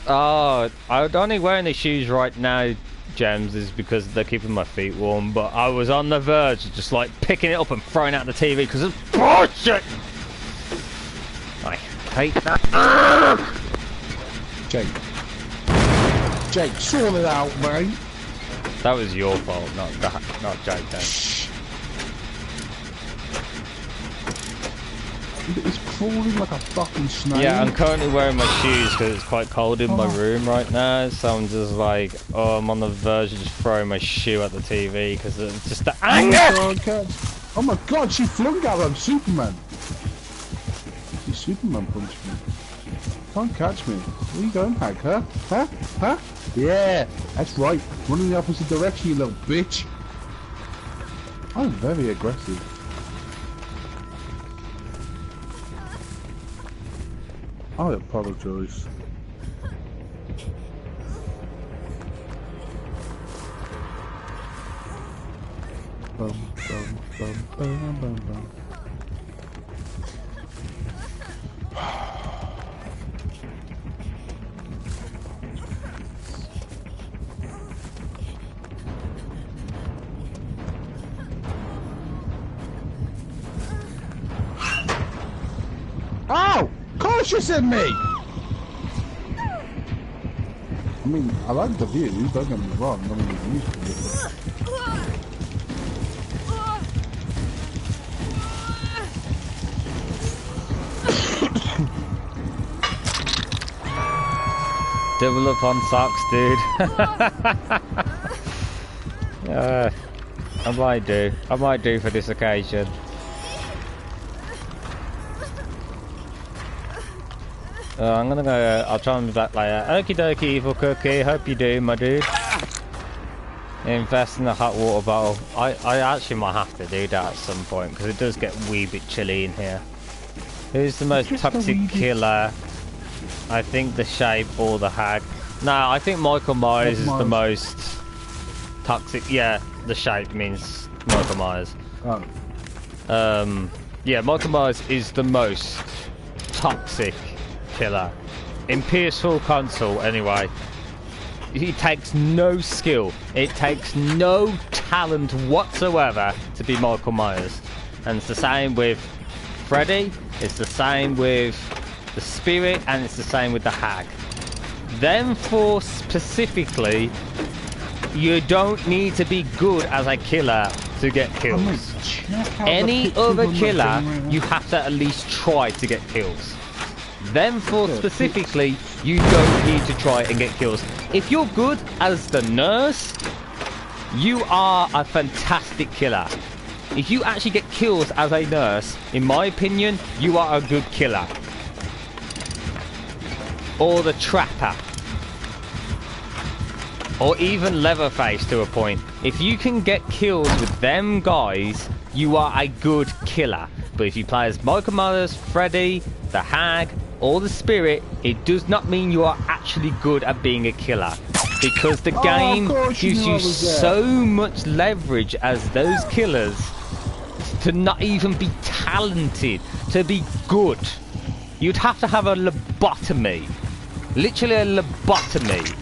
Oh, I'm only wearing these shoes right now, Gems, is because they're keeping my feet warm, but I was on the verge of just like picking it up and throwing it at the TV because it's bullshit! I hate that. Jake. Jake, sort it out, mate. That was your fault, not Jake then. It's crawling like a fucking snake. Yeah, I'm currently wearing my shoes because it's quite cold in my room right now, so I'm just like, oh, I'm on the verge of just throwing my shoe at the TV because it's just the anger! Oh my god, she flung out on Superman. She Superman punched me. Can't catch me. Where you going, Hag? Huh? Huh? Huh? Yeah, that's right. Run in the opposite direction, you little bitch. I'm very aggressive. I apologise. Bum, bum, bum, bum, bum, bum. Oh! Cautious in me! I mean, I like the view, don't get me wrong. I mean, the view's beautiful. Double up on socks, dude. I might do for this occasion. I'm gonna go, I'll try and be back later. Okie dokie, evil cookie, hope you do, my dude. Invest in the hot water bottle. I actually might have to do that at some point, because it does get a wee bit chilly in here. Who's the most toxic killer? I think the Shape or the Hag. No, I think Michael Myers is the most toxic. Yeah, the Shape means Michael Myers. Oh. Yeah, Michael Myers is the most toxic killer in PS4 console anyway. He takes no skill, it takes no talent whatsoever to be Michael Myers, and it's the same with Freddy, it's the same with the Spirit, and it's the same with the Hag. Them four specifically, You don't need to be good as a killer to get kills. Any other killer, you have to at least try to get kills. Them four specifically, you don't need to try and get kills. If you're good as the nurse, you are a fantastic killer. If you actually get kills as a nurse, in my opinion, you are a good killer. Or the trapper. Or even Leatherface to a point. If you can get kills with them guys, you are a good killer. But if you play as Michael Myers, Freddy, the Hag, or the Spirit, it does not mean you are actually good at being a killer. Because the game gives you so much leverage as those killers to not even be talented, to be good. You'd have to have a lobotomy. Literally a lobotomy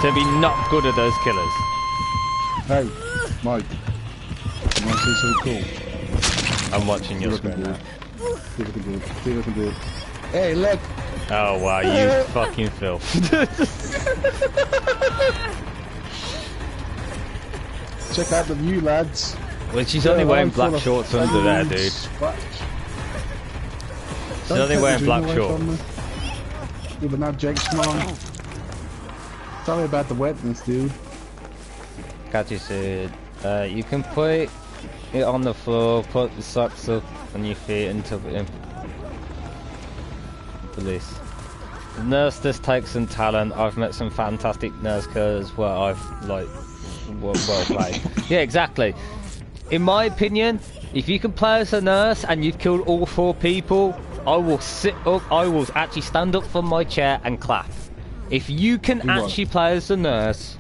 to be not good at those killers. Hey, Mike. You want to see something cool? I'm watching your screen now. See if I can do it. See if I can do it. Hey, look! Oh wow, you fucking filth. Check out the view, lads. Well, she's only wearing black shorts under there, dude. She's only wearing black shorts. Yeah, but now Jake's on. Tell me about the wetness, dude. Got you, Sid. You can put it on the floor, put the socks up on your feet until police. Nurse, this takes some talent. I've met some fantastic nurse killers where I've like well played. Yeah, exactly. In my opinion, if you can play as a nurse and you've killed all 4 people, I will sit up, I will actually stand up from my chair and clap. If you can actually play as a nurse,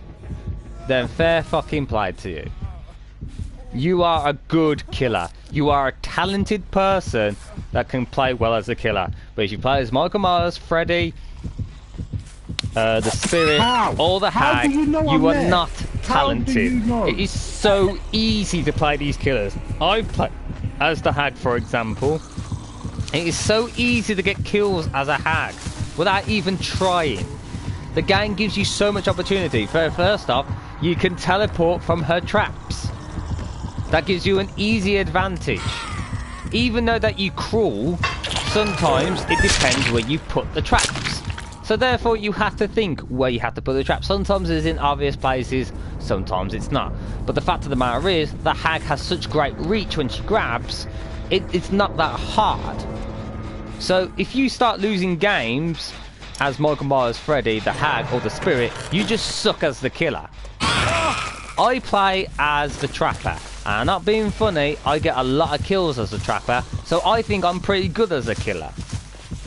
then fair fucking play to you. You are a good killer. You are a talented person that can play well as a killer. But if you play as Michael Myers, Freddy, the Spirit, or the Hag, you are not talented. It is so easy to play these killers. I play as the Hag, for example. It is so easy to get kills as a Hag without even trying. The game gives you so much opportunity. First off, you can teleport from her traps. That gives you an easy advantage. Even though that you crawl, sometimes it depends where you put the traps. So therefore you have to think where you have to put the traps. Sometimes it's in obvious places, sometimes it's not. But the fact of the matter is, the Hag has such great reach when she grabs, it's not that hard. So if you start losing games as Michael Myers, Freddy, the Hag, or the Spirit, you just suck as the killer. I play as the Trapper, and not being funny, I get a lot of kills as a Trapper, so I think I'm pretty good as a killer.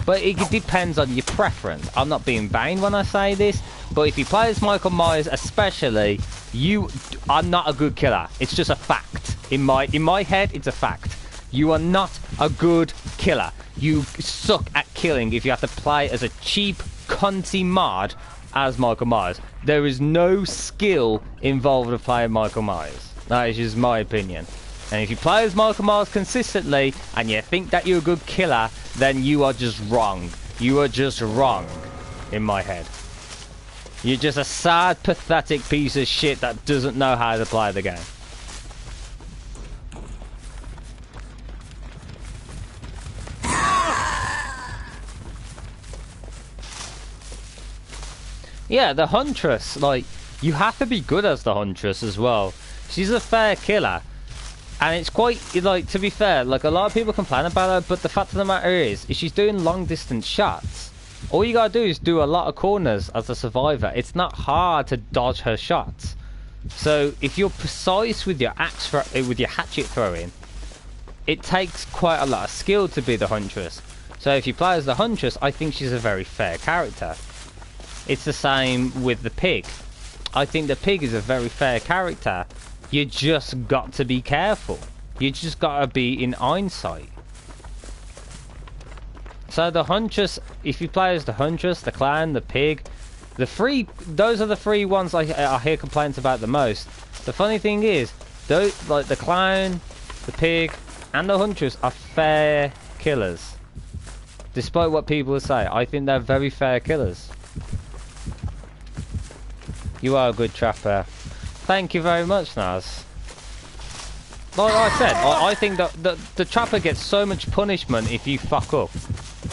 But it depends on your preference. I'm not being vain when I say this, but if you play as Michael Myers especially, you are not a good killer. It's just a fact. In my head, it's a fact. You are not a good killer. You suck at killing if you have to play as a cheap, cunty mod as Michael Myers. There is no skill involved with playing Michael Myers. That is just my opinion. And if you play as Michael Myers consistently and you think that you're a good killer, then you are just wrong. You are just wrong in my head. You're just a sad, pathetic piece of shit that doesn't know how to play the game. Yeah, the Huntress, like, you have to be good as the Huntress as well. She's a fair killer. And it's quite, like, to be fair, like, a lot of people complain about her, but the fact of the matter is, if she's doing long distance shots, all you gotta do is do a lot of corners as a survivor. It's not hard to dodge her shots. So, if you're precise with your with your hatchet throwing, it takes quite a lot of skill to be the Huntress. So if you play as the Huntress, I think she's a very fair character. It's the same with the Pig. I think the Pig is a very fair character. You just got to be careful. You just got to be in hindsight. So the Huntress, if you play as the Huntress, the Clown, the Pig, those are the 3 ones I hear complaints about the most. The funny thing is, those, like the Clown, the Pig, and the Huntress are fair killers. Despite what people say, I think they're very fair killers. You are a good trapper. Thank you very much, Naz. Like I said, I think that the trapper gets so much punishment if you fuck up.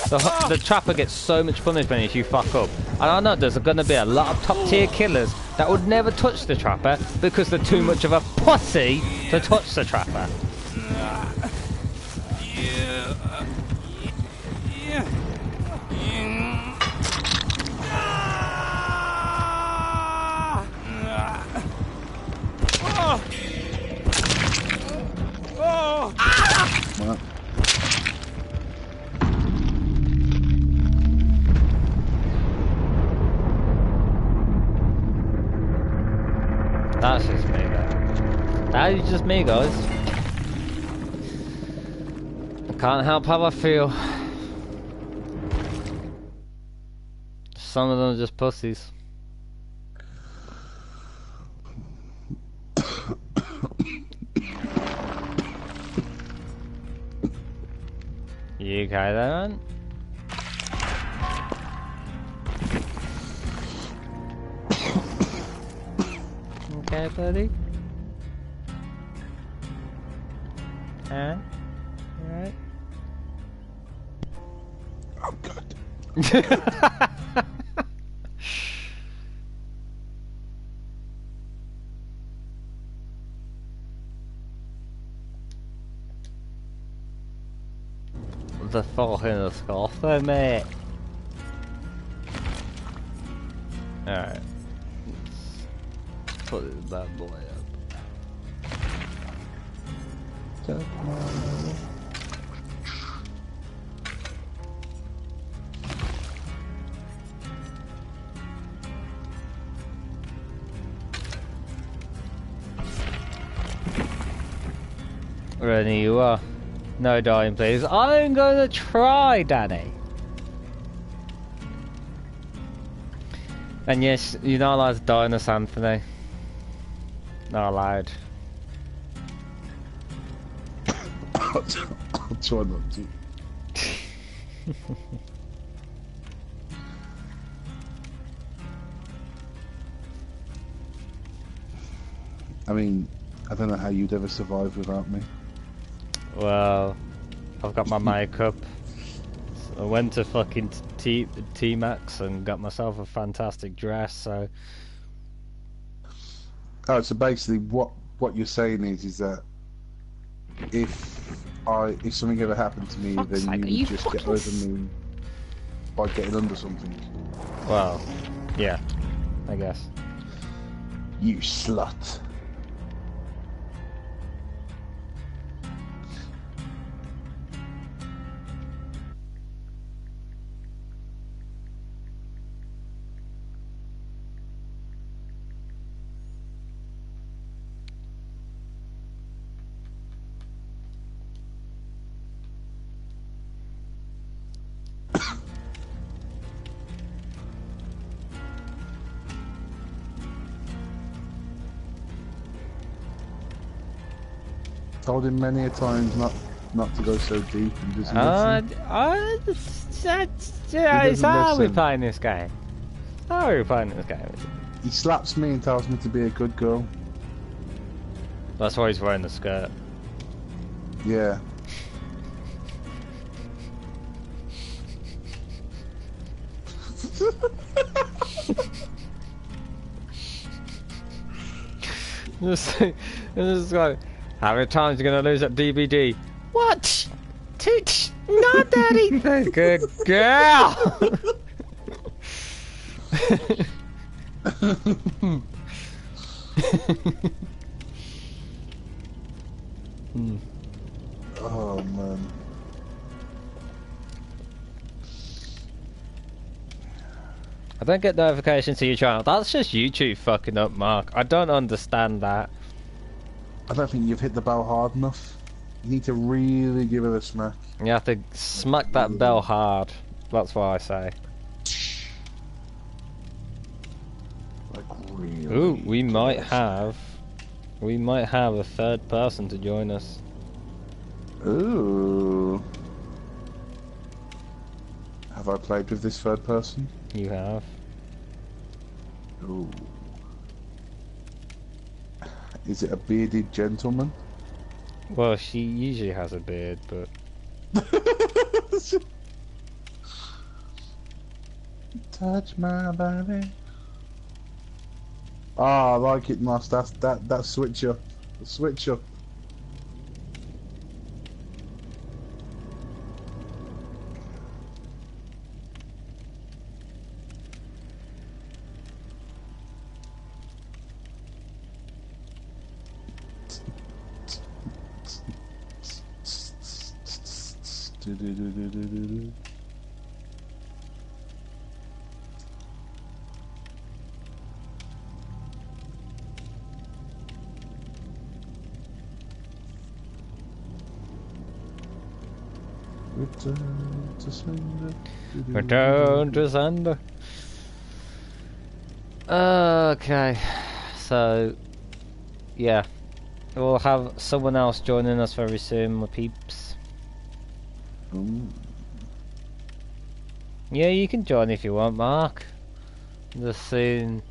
The trapper gets so much punishment if you fuck up. And I know there's going to be a lot of top tier killers that would never touch the trapper because they're too much of a pussy to touch the trapper. That's just me, guys. That is just me, guys. I can't help how I feel. Some of them are just pussies. You okay there, man? Okay, buddy? And? Alright? I'm good. The fuck in the scarf there, mate. Alright. Let's put this bad boy up. Ready you are. No dying, please. I'm gonna try, Danny. And yes, you're not allowed to die in this, Anthony. Not allowed. I'll try not to. I mean, I don't know how you'd ever survive without me. Well, I've got my makeup. I went to fucking T-Max and got myself a fantastic dress, so... Oh, so basically what you're saying is that if something ever happened to me, then you would just get over me by getting under something. Well, yeah, I guess. You slut. Told him many a times not to go so deep and just it's how we playing this game. How are we playing this game? He slaps me and tells me to be a good girl. That's why he's wearing the skirt. Yeah. Just like, how many times are you gonna lose that DVD? What? Not that either. Good girl. Oh man. I don't get notifications to your channel. That's just YouTube fucking up, Mark. I don't understand that. I don't think you've hit the bell hard enough. You need to really give it a smack. You have to smack that bell hard. That's what I say. Like really. Ooh, we might have a third person to join us. Ooh. Have I played with this third person? You have. Ooh. Is it a bearded gentleman? Well, she usually has a beard, but... Touch my body. Ah, I like it, Moss. That switcher. The switcher. Return to sender. Return to sender. Okay, so yeah, we'll have someone else joining us very soon, my peeps. Ooh. Yeah, you can join if you want, Mark. Just seeing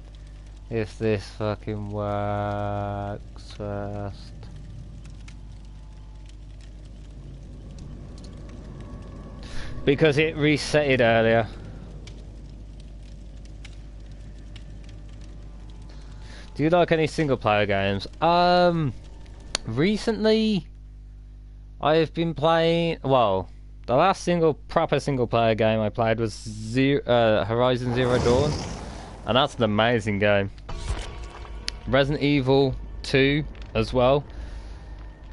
if this fucking works first. Because it reset it earlier. Do you like any single player games? Recently I've been playing, well, the last proper single player game I played was Horizon Zero Dawn, and that's an amazing game. Resident Evil 2 as well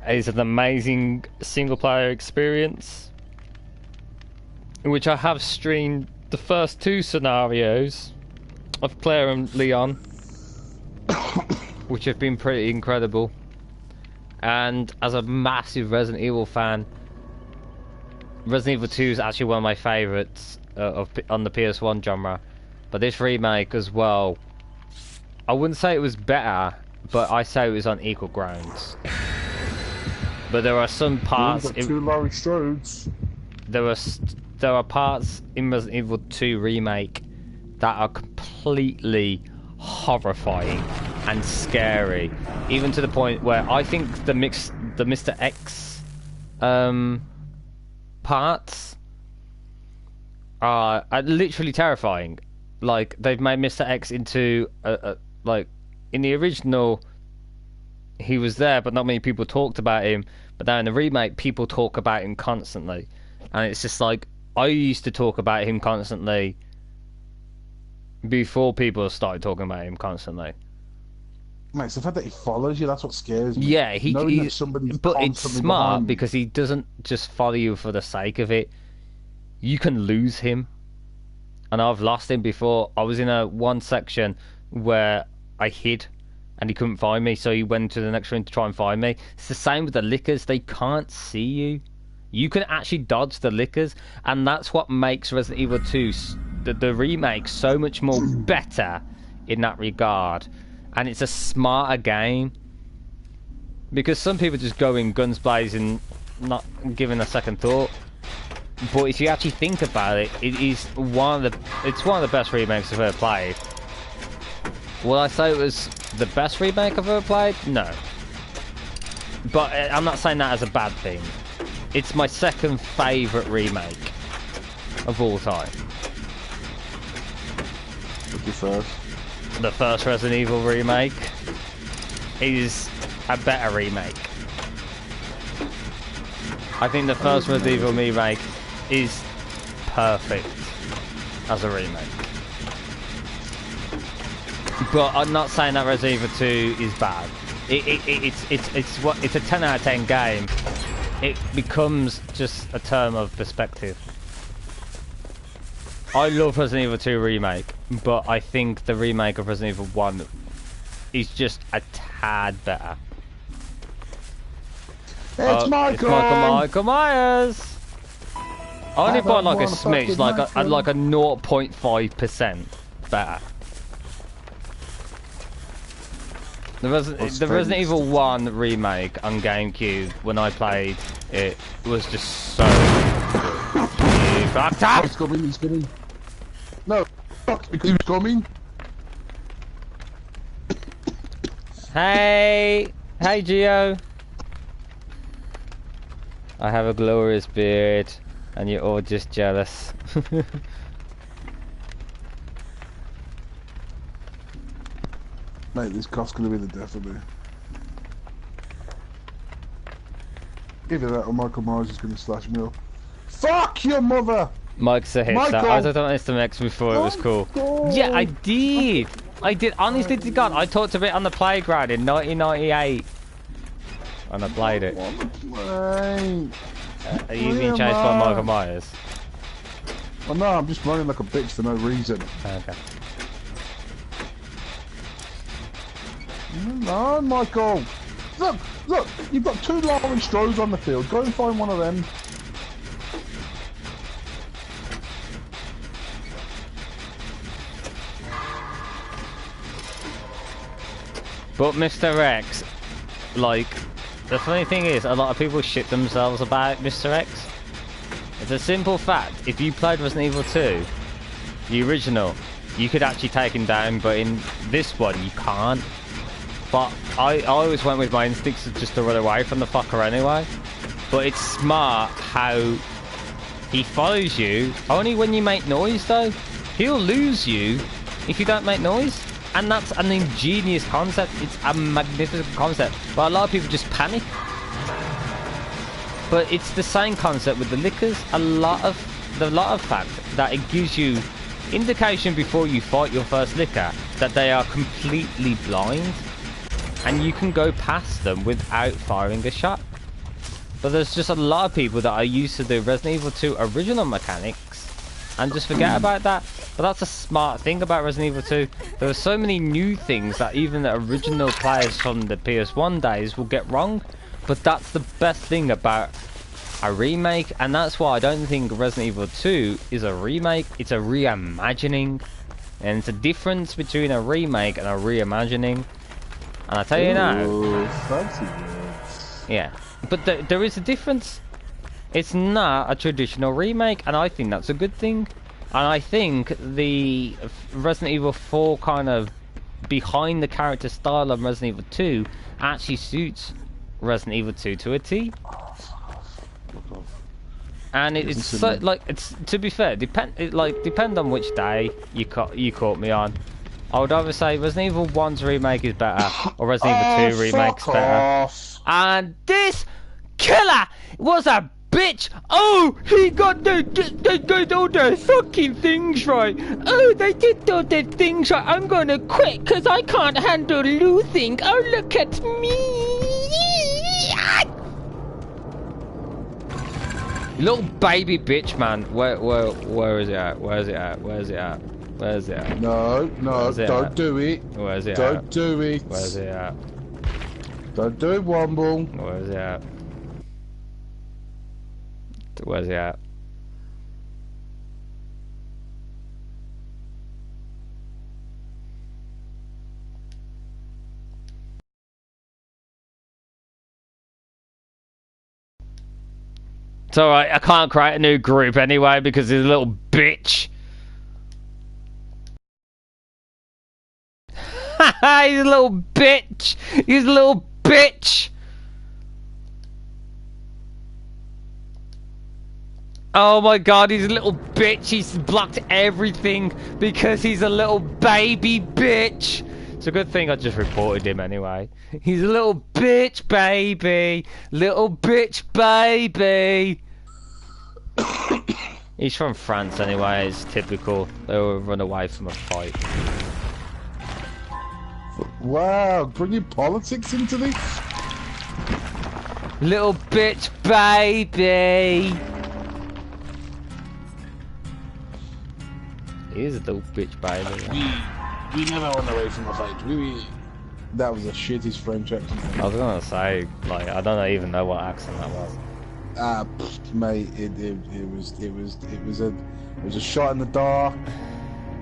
is an amazing single player experience, which I have streamed the first 2 scenarios of Claire and Leon, which have been pretty incredible. And as a massive Resident Evil fan, Resident Evil 2 is actually one of my favourites on the PS1 genre. But this remake as well, I wouldn't say it was better, but I say it was on equal grounds. But there are some parts... Two Laurie Strodes. There are parts in Resident Evil 2 remake that are completely horrifying and scary, even to the point where I think the Mr. X parts are literally terrifying. Like, they've made Mr. X into like, in the original he was there but not many people talked about him, but now in the remake people talk about him constantly, and it's just like, I used to talk about him constantly before people started talking about him constantly. Mate, it's the fact that he follows you, that's what scares me. Yeah, but it's smart because he doesn't just follow you for the sake of it. You can lose him. And I've lost him before. I was in one section where I hid and he couldn't find me, so he went to the next room to try and find me. It's the same with the lickers. They can't see you. You can actually dodge the lickers, and that's what makes Resident Evil 2, the remake, so much more better in that regard. And it's a smarter game, because some people just go in guns blazing, not giving a second thought. But if you actually think about it, it's one of the best remakes I've ever played. Will I say it was the best remake I've ever played? No. But I'm not saying that as a bad thing. It's my second favourite remake of all time. What's your first? The first Resident Evil remake is a better remake. I think the first Resident Evil remake is perfect as a remake. But I'm not saying that Resident Evil 2 is bad. It's a 10 out of 10 game. It becomes just a term of perspective. I love Resident Evil 2 remake, but I think the remake of Resident Evil 1 is just a tad better. It's Michael! It's Michael Myers! I only by like a smidge, like a 0.5% better. The Resident Evil 1 remake on GameCube, when I played it, was just so good. You fucked up! He's coming, he's coming. No, fuck, because he's coming. Hey! Hey, Gio! I have a glorious beard, and you're all just jealous. Mate, this cough's gonna be the death of me. Either that or Michael Myers is gonna slash me up. Fuck your mother! Mike's a hipster. Michael! I was on Mr. X before it was cool. Yeah, I did! I did, honestly to God, I talked a bit on the playground in 1998. And I played it. Are you being chased by Michael Myers? Oh no, I'm just running like a bitch for no reason. Okay. No, Michael! Look, look, you've got 2 Lauren Strohs on the field. Go and find one of them. But Mr. X, like, the funny thing is, a lot of people shit themselves about Mr. X. It's a simple fact. If you played Resident Evil 2, the original, you could actually take him down, but in this one, you can't. But I always went with my instincts just to run away from the fucker anyway. But it's smart how he follows you only when you make noise, though. He'll lose you if you don't make noise. And that's an ingenious concept. It's a magnificent concept. But a lot of people just panic. But it's the same concept with the lickers. A lot of fact that it gives you indication before you fight your first licker that they are completely blind. And you can go past them without firing a shot. But there's just a lot of people that are used to the Resident Evil 2 original mechanics and just forget about that. But that's a smart thing about Resident Evil 2. There are so many new things that even the original players from the PS1 days will get wrong. But that's the best thing about a remake. And that's why I don't think Resident Evil 2 is a remake. It's a reimagining. And it's a difference between a remake and a reimagining. And I tell you now, fancy words. Yeah, but there is a difference. It's not a traditional remake, and I think that's a good thing. And I think the Resident Evil 4 kind of behind the character style of Resident Evil 2 actually suits Resident Evil 2 to a T. And it's so, like, it's, to be fair, depend on which day you caught me on. I would either say Resident Evil 1's remake is better, or Resident Evil 2 remake's better. And this killer was a bitch! Oh, he got they did all their fucking things right. Oh, they did all their things right. I'm gonna quit because I can't handle losing. Oh, look at me! Little baby bitch, man. Where is it at? Where is it at? Where is it at? Where's it at? No, don't do it. Where's it at? Don't do it. Where's it at? Don't do it, Womble. Where's it at? Where's it at? It's alright, I can't create a new group anyway because he's a little bitch. He's a little bitch! He's a little bitch! Oh my god, he's a little bitch. He's blocked everything because he's a little baby bitch. It's a good thing I just reported him anyway. He's a little bitch baby. Little bitch baby. He's from France anyway, it's typical. They will run away from a fight. Wow, bringing politics into this? Little bitch baby. He is a little bitch baby. We never went away from a fight. That was the shittiest French accent. I was gonna say, like, I don't even know what accent that was. Mate, it was a shot in the dark.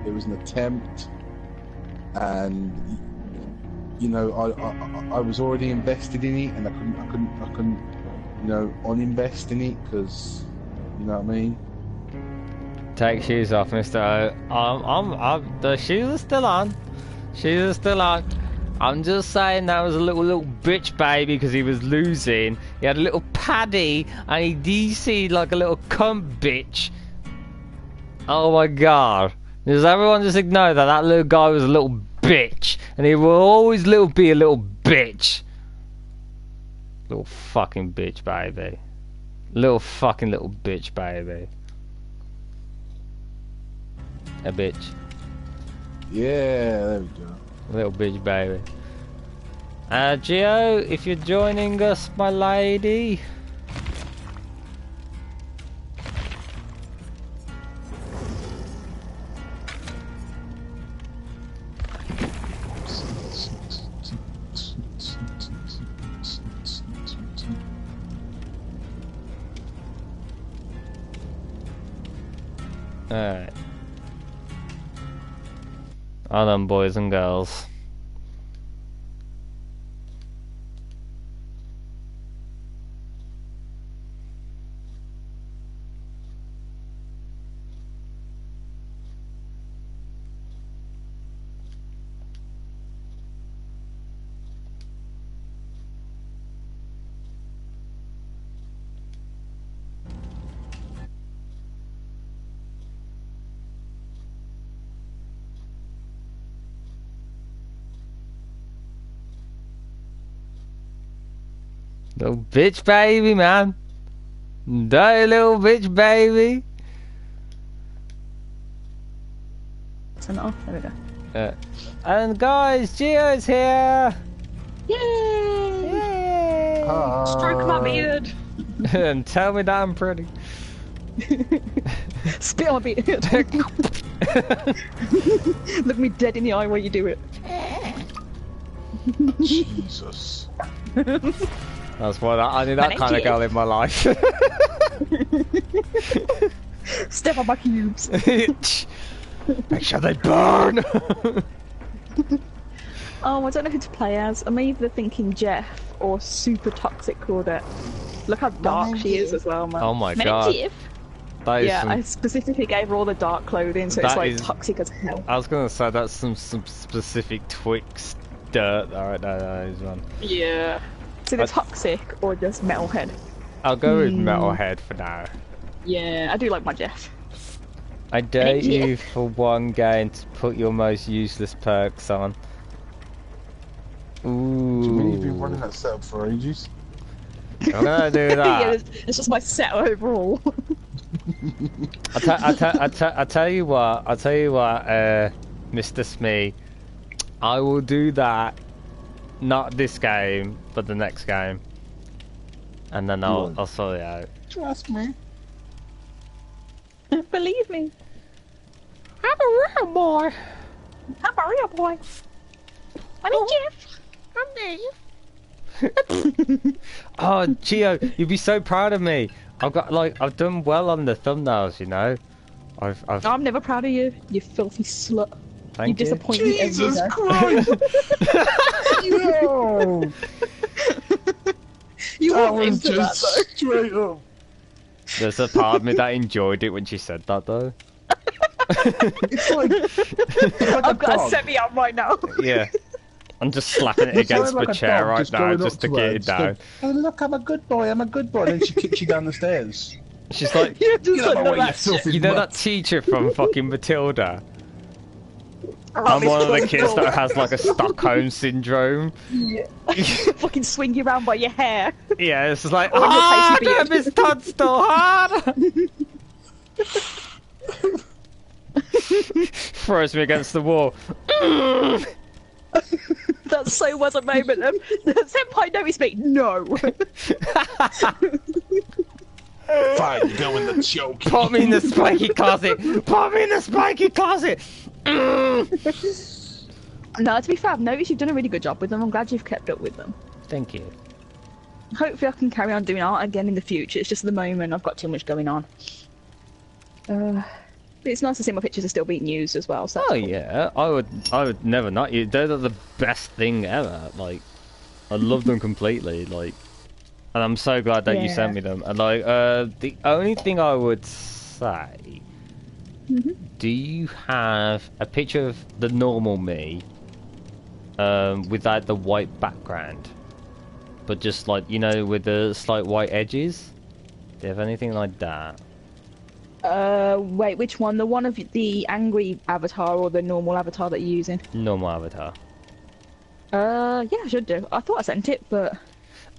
It was an attempt, and you know, I was already invested in it, and I couldn't, you know, uninvest in it because, you know what I mean. Take shoes off, Mr. O. The shoes are still on. Shoes are still on. I'm just saying that was a little bitch baby because he was losing. He had a little paddy and he DC'd like a little cunt bitch. Oh my god. Does everyone just ignore that that little guy was a little bitch and he will always be a little bitch. Little fucking bitch baby. Little bitch baby. A bitch. Yeah, there we go. Little bitch baby. Gio, if you're joining us, my lady. Alright. All them boys and girls. Little bitch baby, man. Dirty little bitch baby. Turn it off. There we go. And guys, Gio's here. Yay! Yay! Stroke my beard. And tell me that I'm pretty. Spit on my beard. Look me dead in the eye while you do it. Jesus. That's why I need that kind of girl in my life. Step on my cubes. Make sure they burn. Oh, I don't know who to play as. I'm either thinking Jeff or Super Toxic Claudette. Look how dark she is as well, man. Oh my god. That is Yeah, some... I specifically gave her all the dark clothing, so it's That like is- toxic as hell. I was gonna say that's some specific Twix dirt. Alright, that is one. Yeah. It's either toxic or just metalhead. I'll go with Metalhead for now. Yeah, I do like my Jeff. I dare Thank you. you for one game to put your most useless perks on. Ooh. Jimmy, you've been running that setup for ages. I'm gonna do Yeah, that. it's just my set overall. I tell you what, Mr. Smee, I will do that. Not this game, but the next game, and then I'll sort it out. Trust me. Believe me. I'm a real boy. I'm a real boy. I'm Jeff. I'm Dave. Oh, Gio, you'd be so proud of me. I've done well on the thumbnails, you know. I'm never proud of you, you filthy slut. Thank You disappoint me every Jesus day. Christ! Yo! You That walked was into that just though. straight up. There's a part of me that enjoyed it when she said that, though. It's like I've got a dog. set me up right now. Yeah. I'm just slapping it It's against like the a chair dog right just now, going just up to to get her it and down. Oh look, I'm a good boy, I'm a good boy. Then she kicks you down the stairs. She's like, You just Get out don't of my know way, you that shit. filthy you know mutt. that teacher from fucking Matilda? Oh, I'm this one of the filthy kids bull. that has like a Stockholm syndrome. Fucking swing you around by your hair. Yeah, it's just like, Or your ah, tasty beard." Miss Tunstall, hard! Throws me against the wall. That so was a moment of Senpai noticed me. No. Fine, you go in the choke. Put me in the spiky closet! Put me in the spiky closet! No, to be fair, I've noticed you've done a really good job with them. I'm glad you've kept up with them. Thank you. Hopefully I can carry on doing art again in the future. It's just at the moment I've got too much going on. But it's nice to see my pictures are still being used as well. So Oh yeah, I would never not use. They're the best thing ever. Like, I love them completely. Like, and I'm so glad that you Yeah. sent me them. And like, the only thing I would say, do you have a picture of the normal me, without the white background, but just like, you know, with the slight white edges. Do you have anything like that? Wait, which one? The one of the angry avatar or the normal avatar that you're using? Normal avatar. Yeah, I should do. I thought I sent it, but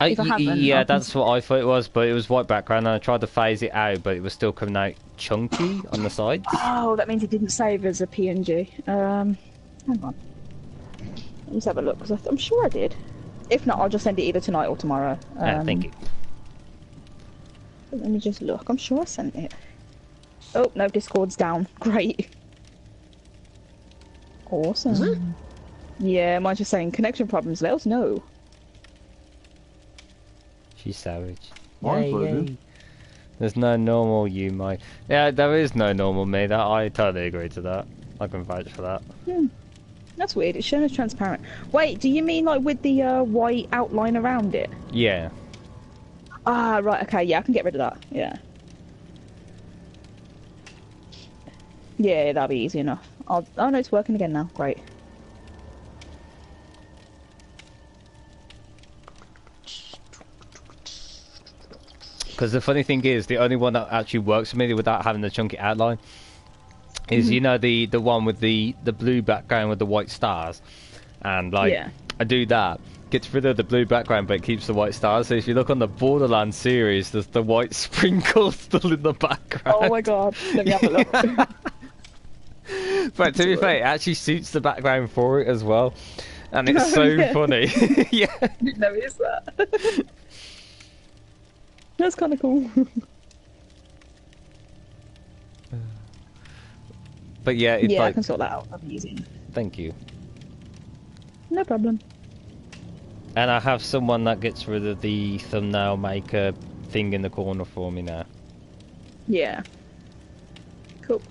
if I haven't, yeah, that's what I thought it was, but it was white background, and I tried to phase it out, but it was still coming out chunky on the sides. Oh, that means it didn't save as a PNG. Hang on. Let's have a look, because I'm sure I did. If not, I'll just send it either tonight or tomorrow. Thank you. Let me just look. I'm sure I sent it. Oh, no, Discord's down. Great. Awesome. Is it? Yeah, mine's just saying connection problems. Let us know. She's savage. Mine's Yay, working. yay. There's no normal you, mate. Yeah, there is no normal me. That I totally agree to that. I can vouch for that. That's weird. It's shown as transparent. Wait, do you mean like with the white outline around it? Yeah. Ah, right. Okay, yeah, I can get rid of that. Yeah. Yeah, that'll be easy enough. Oh no, it's working again now. Great. Because the funny thing is, the only one that actually works for me without having the chunky outline is, you know, the one with the blue background with the white stars, and like Yeah. I do that, gets rid of the blue background but it keeps the white stars. So if you look on the Borderlands series, there's the white sprinkles still in the background. Oh my god. Let me have a look. But to be fair, it actually suits the background for it as well, and it's so Yeah. funny. Yeah. I didn't notice that. That's kind of cool. But yeah, it's Yeah, I like, can sort that out. That'll be easy. thank you. No problem. And I have someone that gets rid of the thumbnail maker thing in the corner for me now. Yeah. Cool.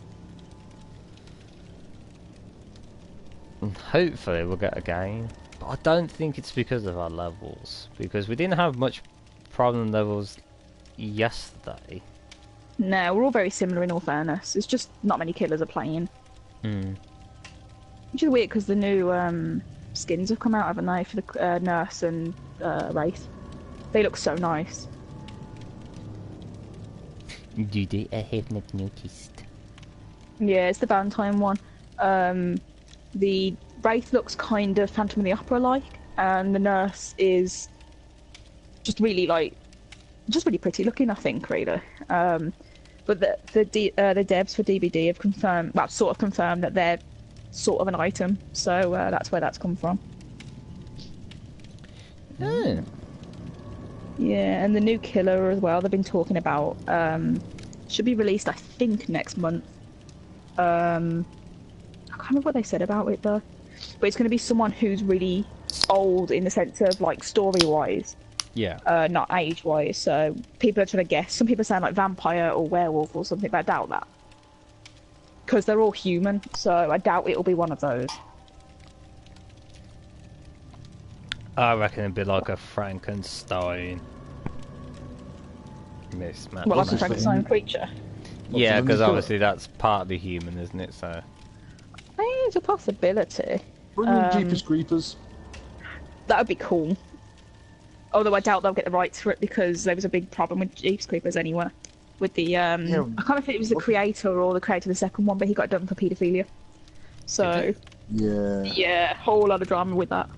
And hopefully we'll get a game. But I don't think it's because of our levels, because we didn't have much problem levels yesterday. No, we're all very similar in all fairness. It's just not many killers are playing. Which is weird because the new skins have come out, haven't they, for the nurse and Wraith. They look so nice. Did I have not noticed? Yeah, it's the Valentine one. The Wraith looks kind of Phantom of the Opera like, and the nurse is just really just really pretty looking, I think, really. But the devs for DBD have confirmed, well, sort of confirmed that they're sort of an item, so that's where that's come from. Oh. Yeah, and the new killer as well, they've been talking about, should be released, I think, next month. I can't remember what they said about it, though. But it's going to be someone who's really old in the sense of, like, story-wise. Yeah. Not age-wise, so people are trying to guess. Some people are saying, like, vampire or werewolf or something, but I doubt that. Because they're all human, so I doubt it'll be one of those. I reckon it'd be like a Frankenstein mismatch. Well, like a Frankenstein creature. Yeah, What's because the name? obviously that's partly human, isn't it? So. It's a possibility. Bring in Jeepers Creepers. That would be cool. Although I doubt they'll get the rights for it because there was a big problem with Jeepers Creepers anyway. With the, I can't remember if it was the creator or the creator of the second one, but he got done for paedophilia. So, Yeah. yeah, whole lot of drama with that.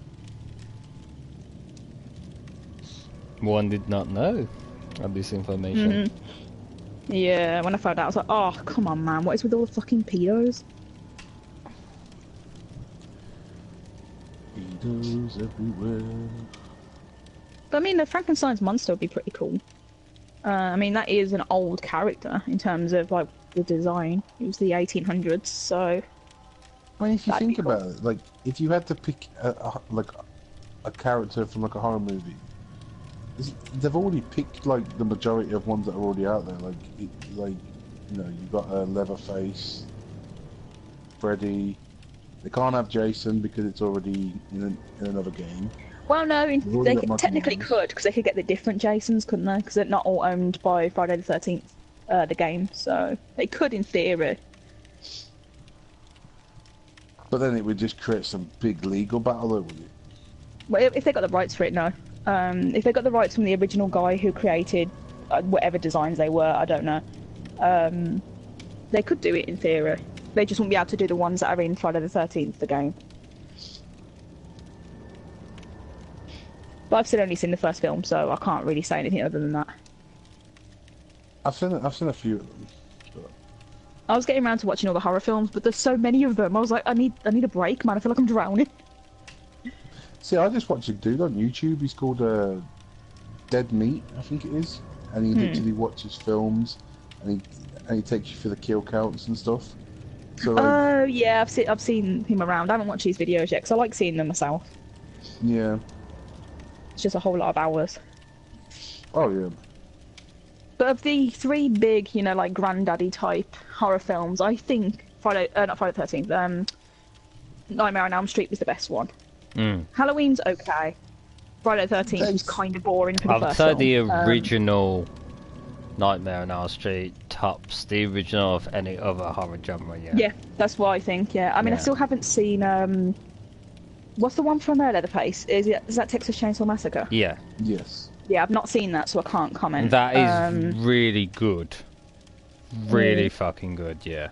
One did not know of this information. Yeah, when I found out, I was like, oh, come on, man, what is with all the fucking pedos? Pedos everywhere. But I mean, the Frankenstein's monster would be pretty cool. I mean, that is an old character in terms of, like, the design. It was the 1800s, so... I mean, if you That'd think be cool. about it, like, if you had to pick a character from like a horror movie, they've already picked like the majority of ones that are already out there. Like you know, you've got Leatherface, Freddy. They can't have Jason because it's already in another game. Well, no, already they got Michael technically Myers. could, because they could get the different Jasons, couldn't they? Because they're not all owned by Friday the 13th, the game, so they could in theory. But then it would just create some big legal battle, though, would it? Well, if they got the rights for it, no. If they got the rights from the original guy who created whatever designs they were, I don't know. They could do it in theory. They just wouldn't be able to do the ones that are in Friday the 13th, the game. But I've still only seen the first film, so I can't really say anything other than that. I've seen a few of them. But... I was getting around to watching all the horror films, but there's so many of them. I was like, I need a break, man. I feel like I'm drowning. See, I just watch a dude on YouTube. He's called Dead Meat, I think it is, and he literally watches films, and he takes you through the kill counts and stuff. So, like, oh yeah, I've seen him around. I haven't watched his videos yet because I like seeing them myself. Yeah. It's just a whole lot of hours. Oh yeah. But of the three big, like granddaddy type horror films, I think not Friday the 13th. Nightmare on Elm Street was the best one. Halloween's okay. Friday the 13th was kind of boring for the first film. I'd say the original Nightmare on Elm Street tops the original of any other horror genre. Yeah, that's what I think. Yeah, I mean, I still haven't seen. What's the one from Leatherface? Is that Texas Chainsaw Massacre? Yeah. Yes. Yeah, I've not seen that, so I can't comment. That is really good. Really fucking good, yeah.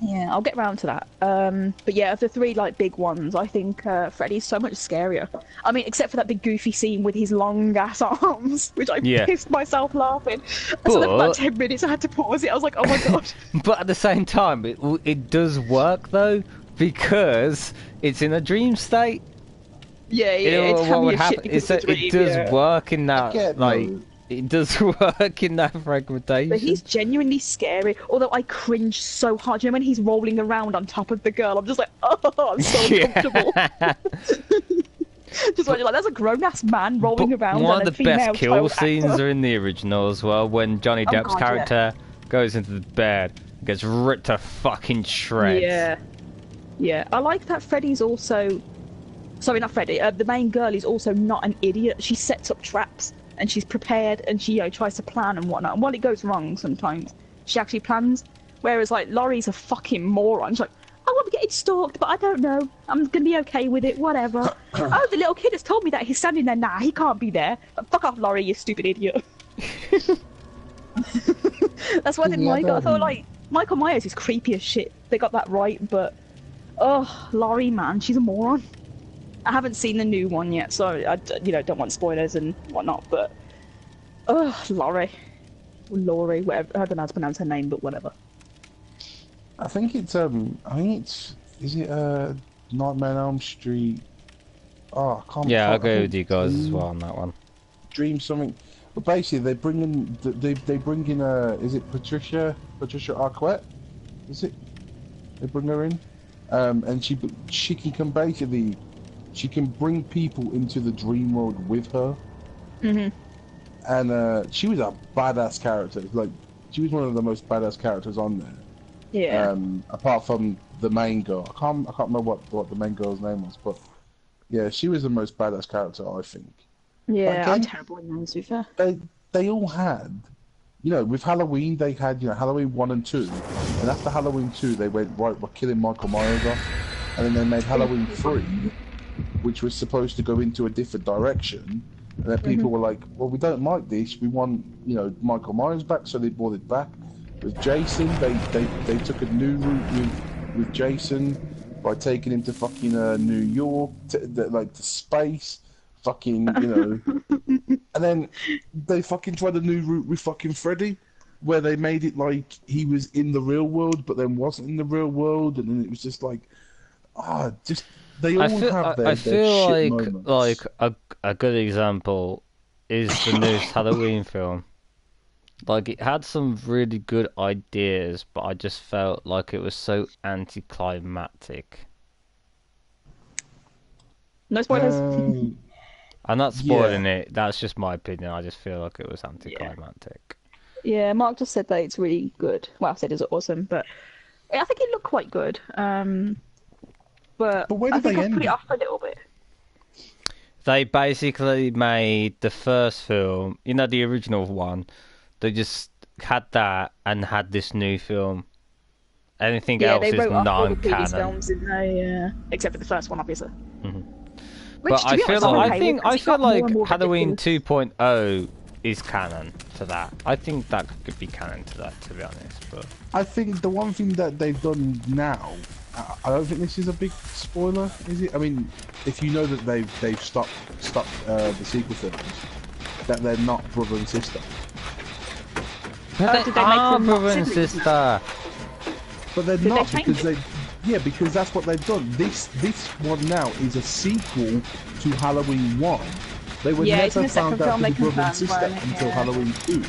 Yeah, I'll get round to that. But yeah, of the three like big ones, I think Freddy's so much scarier. I mean, except for that big goofy scene with his long ass arms, which I pissed myself laughing. So after about 10 minutes, I had to pause it. I was like, oh my god. But at the same time, it does work though, because it's in a dream state. Yeah, it's what would happen? It does work in that, like. It does work in that fragmentation. But he's genuinely scary. Although I cringe so hard. You know when he's rolling around on top of the girl? I'm just like, oh, I'm so uncomfortable. Just like, that's a grown-ass man rolling around. One of the best kill actor. scenes are in the original as well, when Johnny Depp's character goes into the bed and gets ripped to fucking shreds. Yeah. I like that Freddy's also... Sorry, not Freddy. The main girl is also not an idiot. She sets up traps. And she's prepared, and she tries to plan and whatnot. And while it goes wrong sometimes, she actually plans. Whereas like Laurie's a fucking moron. She's like, oh, I'm getting stalked, but I don't know. I'm gonna be okay with it. Whatever. Oh, the little kid has told me that he's standing there. Nah, he can't be there. Fuck off, Laurie, you stupid idiot. That's why I didn't like it. I thought like Michael Myers is creepy as shit. They got that right, but Laurie, man, she's a moron. I haven't seen the new one yet, so I don't want spoilers and whatnot. But Laurie, whatever, I don't know how to pronounce her name, but whatever. I think it's is it Nightmare on Elm Street? Oh, I can't. Yeah, I'll go with you guys as well on that one. Dream something, but basically they bring in is it Patricia Arquette? Is it? They bring her in, and she can come basically. She can bring people into the dream world with her. And she was a badass character. Like, she was one of the most badass characters on there. Yeah. Apart from the main girl. I can't remember what the main girl's name was, but yeah, she was the most badass character, I think. Yeah, again, I'm terrible in names, to be fair. They all had, with Halloween, they had, Halloween 1 and 2. And after Halloween 2, they went, right, we're killing Michael Myers off. And then they made Halloween 3, which was supposed to go into a different direction, and then people were like, well, we don't like this, we want, Michael Myers back, so they brought it back. With Jason, they took a new route with Jason by taking him to fucking New York, to space, fucking, and then they fucking tried a new route with fucking Freddy, where they made it like he was in the real world, but then wasn't in the real world, and then it was just like, they all have their feel shit like moments. a good example is the newest Halloween film. Like, it had some really good ideas, but I just felt like it was so anticlimactic. No spoilers. I'm not spoiling it. That's just my opinion. I just feel like it was anticlimactic. Yeah, Mark just said that it's really good. Well, I said it's awesome, but I think it looked quite good. But where I did think they I put end it off a little bit. They basically made the first film, the original one. They just had that and had this new film, Anything Yeah, else they is wrote up all the previous non-canon. films, didn't they? Yeah, except for the first one, obviously. Which, But to I be feel honest, I'm like okay with, 'cause I it feel got more like and more Halloween ridiculous. 2.0 is canon to that. I think that could be canon to that, to be honest. But I think the one thing that they've done now, I don't think this is a big spoiler, is it? I mean, if you know that they've stopped the sequel films, that they're not brother and sister. but Did they they make are them not brother and siblings? sister. But they're Did they not change because it? because that's what they've done. This one now is a sequel to Halloween 1. They were Yeah, it's in never the second found out film to they be brother and confirmed, sister weren't it? until Yeah. Halloween 2.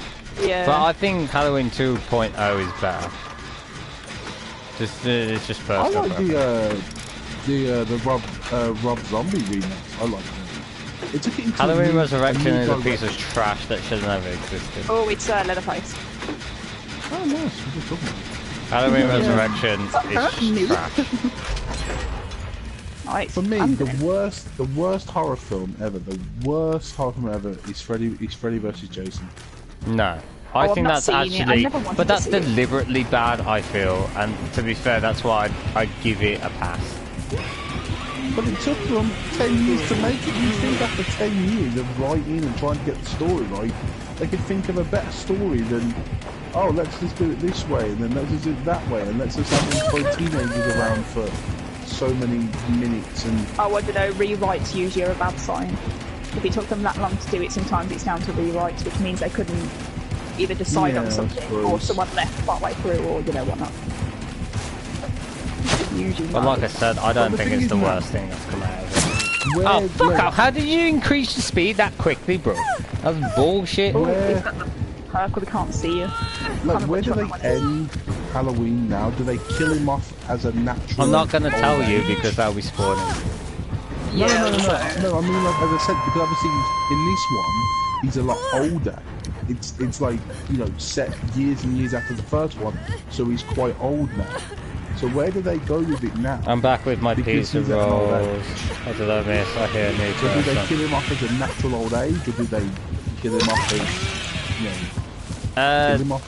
Yeah. But I think Halloween 2.0 is better. It's just I personal. like the Rob Zombie remix. I like it. It took it into Halloween a new Resurrection is a piece direction. of trash that should have never existed. Oh, it's Leatherface. Oh, nice. What are you talking about? Halloween Resurrection Me. is trash. Nice. For me, I'm the good. worst horror film ever, is Freddy versus Jason. No. I I've think not that's seen it. I've actually, never wanted but to that's see it. deliberately bad, I feel, and to be fair, that's why I'd give it a pass. But it took them 10 years to make it. You think after 10 years of writing and trying to get the story right, they could think of a better story than, oh, let's just do it this way, and then let's just do it that way, and let's just have them throw teenagers around for so many minutes and... Oh, I don't know, rewrites usually are a bad sign. If it took them that long to do it, sometimes it's down to rewrites, which means they couldn't either decide Yeah, on I something, suppose. or someone left partway through, or you know whatnot. Usually But like I said, I don't the think thing it's is the now- worst thing that's come out of it. Where, Oh, fuck where, off! How did you increase the speed that quickly, bro? That's bullshit. Oh, Where- it's got the perk where they can't see you. like, Can't where do remember they which one that one end Halloween now? Do they kill him off as a natural... I'm not gonna tell old you age? because that'll be spoiling. No, Yeah, no, no, no, I mean, like, as I said, because obviously in this one, he's a lot older. It's like, you know, set years and years after the first one, so he's quite old now. So where do they go with it now? I'm back with my Because pizza he's at an old rolls. I did I miss? I hear a new So do they person. kill him off as a natural old age, or do they kill him off as, you know, kill him off?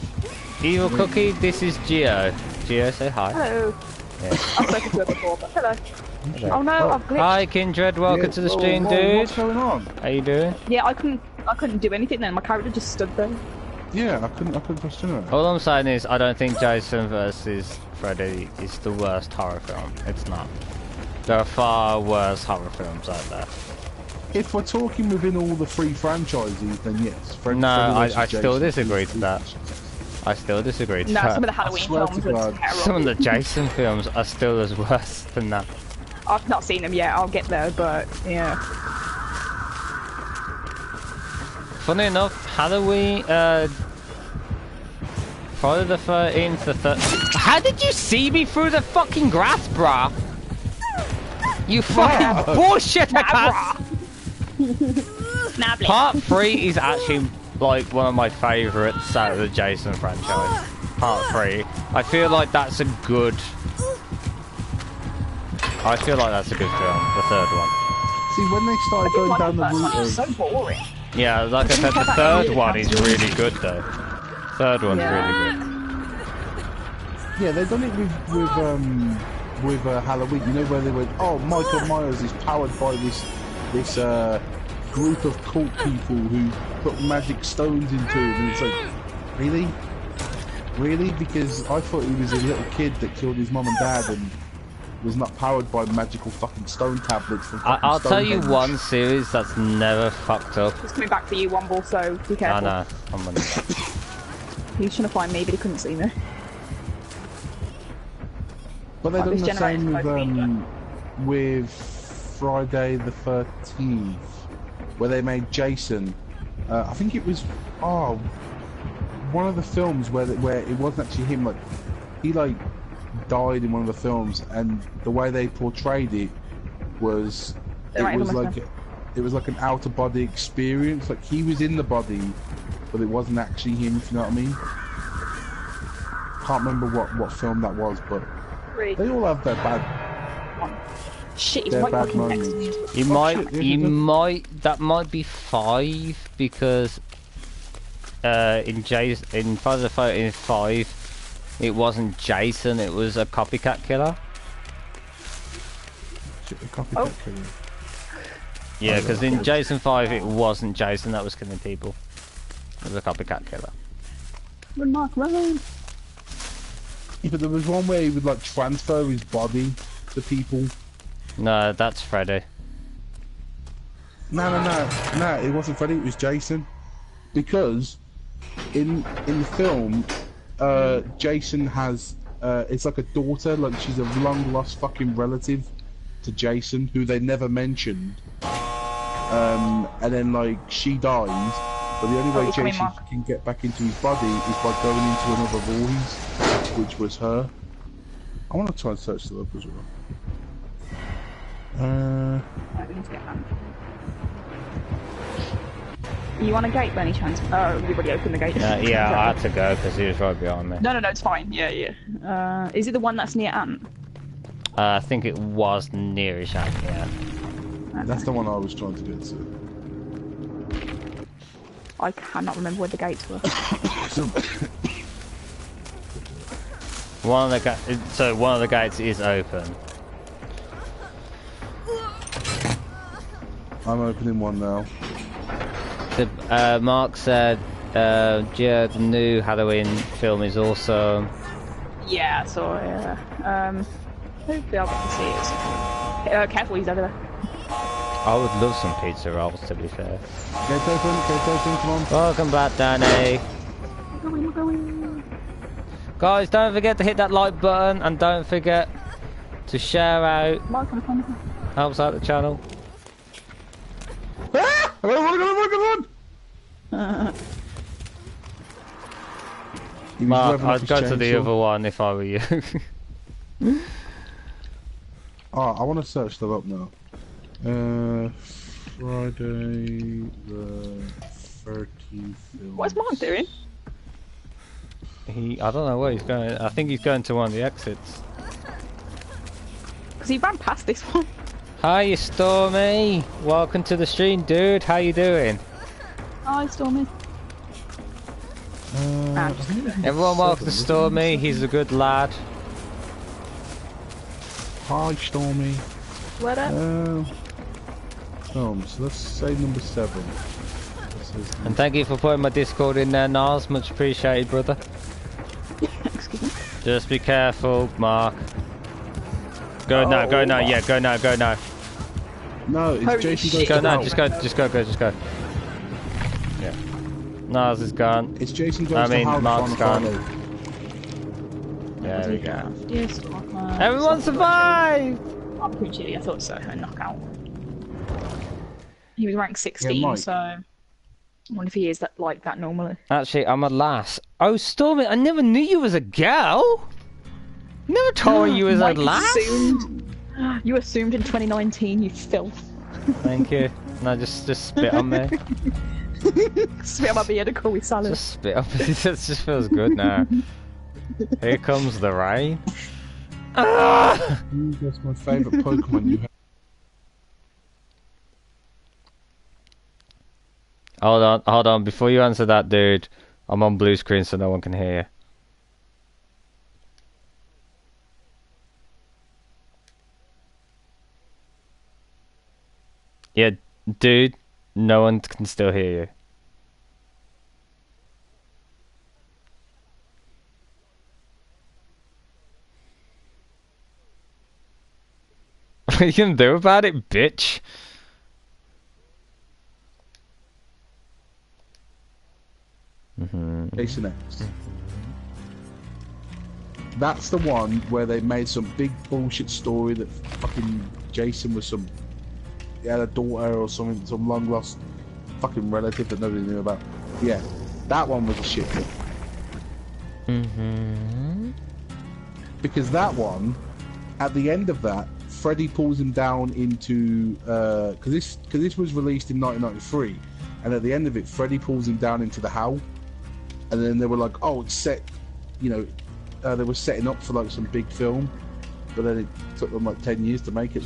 Evil Cookie, this is Geo. Geo, say hi. Hello. Yeah. I've spoken to her before, but hello. Hello. Oh no, I've glitched. Hi Kindred, welcome Yeah, to the whoa, stream, whoa, dude. What's going on? How you doing? Yeah, I couldn't do anything then. My character just stood there. Yeah, I couldn't trust him. All I'm saying is, I don't think Jason versus Freddy is the worst horror film. It's not. There are far worse horror films out there. If we're talking within all the three franchises, then yes. Freddy I versus still Jason disagree is- to that. I still disagree to No, that. some of the Halloween swear to films were God. terrible. Some of the Jason films are still as worse than that. I've not seen them yet. I'll get there, but yeah. Funny enough, Halloween, Friday the 13th, the 3rd. How did you see me through the fucking grass, brah? You fucking bullshit, I Nah, blink. Part 3 is actually like one of my favourites out of the Jason franchise. Part 3. I feel like that's a good... I feel like that's a good film, the third one. See, when they started I didn't going like down the the first one. It route was of... so boring. Yeah, like I said, care the about third any of one the is characters. really good though. Third one's Yeah. really good. Yeah, they've done it with Halloween. You know where they went, oh, Michael Myers is powered by this group of cult people who put magic stones into him, and it's like, really? Really? Because I thought he was a little kid that killed his mum and dad and was not powered by magical fucking stone tablets from fucking I'll tell you Stonehenge. one series that's never fucked up. He's coming back for you, Womble, so be I careful. know, I'm gonna... He was trying to find me, but he couldn't see me. But they've Like, done this the same generation's with Friday the 13th, where they made Jason. I think it was one of the films where it wasn't actually him. Like he died in one of the films, and the way they portrayed it was Right, it was like an outer body experience. Like he was in the body, but it wasn't actually him. If you know what I mean. Can't remember what film that was, but they all have their bad. Shit, he's They're right bad fucking next to moments. me. That might be 5 because in Friday the 13th 5 it wasn't Jason, it was a copycat killer. Shit, the copycat killer. Yeah, because in Jason 5 it wasn't Jason that was killing people. It was a copycat killer. Run, Mark, run! Yeah, but there was one where he would like transfer his body to people. No, that's Freddy. No, it wasn't Freddy, it was Jason. Because in the film, Jason has it's like a daughter, like she's a long lost fucking relative to Jason who they never mentioned. And then like she dies, but the only way Jason can get back into his body is by going into another voice, which was her. I want to try and search the up as well. Right, we need to get that. You want a gate by any chance? Oh, you already opened the gate. Yeah, I had to go because he was right behind me. No, it's fine. Yeah. Is it the one that's near Ant? I think it was nearish Ant, yeah. That's the one I was trying to get to. I cannot remember where the gates were. One of the gates is open. I'm opening one now. Mark said, yeah, the new Halloween film is awesome. Yeah, I saw it. Hopefully I'll get to see it. Careful, he's over there. I would love some pizza rolls, to be fair. Get open, come on. Welcome back, Danny. We're going. Guys, don't forget to hit that like button and don't forget to share out. Helps out the channel. Ah! Run! Mark, I'd go to the other one if I were you. Oh, I want to search them up now. Friday the 13th. What's Mark doing? I don't know where he's going. I think he's going to one of the exits. Because he ran past this one. Hi, Stormy. Welcome to the stream, dude. How you doing? Hi, Stormy. Everyone welcome to Stormy. He's a good lad. Hi, Stormy. What up? So let's say number 7. And thank you for putting my Discord in there, Nars. Much appreciated, brother. Excuse me. Just be careful, Mark. Go now, go now, yeah, go now, go now. No, it's Jason goes Go to now, hell. just go. Yeah. Nars is gone. It's Jason goes to hell. Mark's gone. Friday. There we go. Yes, Everyone survived! I'm pretty chilly, I thought so. A knockout. He was ranked 16, Yeah, Mike. so I wonder if he is like that normally. Actually, I'm a lass. Oh, Stormy, I never knew you was a girl. Never told me you was a lass. You assumed in 2019, you filth. Thank you. No, just spit on me. Spit on my beard and call me salad. Just spit on me. It just feels good now. Here comes the rain. Ah! That's my favourite Pokemon you have. Hold on. Before you answer that, dude, I'm on blue screen so no one can hear you. Yeah, dude, no one can still hear you. What are you gonna do about it, bitch? Jason X. That's the one where they made some big bullshit story that fucking Jason was he had a daughter or something, some long lost fucking relative that nobody knew about. Yeah, that one was a shit thing. Because that one, at the end of that, Freddy pulls him down into because this was released in 1993, and at the end of it, Freddy pulls him down into the howl, and then they were like, oh, it's set, you know, they were setting up for like some big film, but then it took them like 10 years to make it,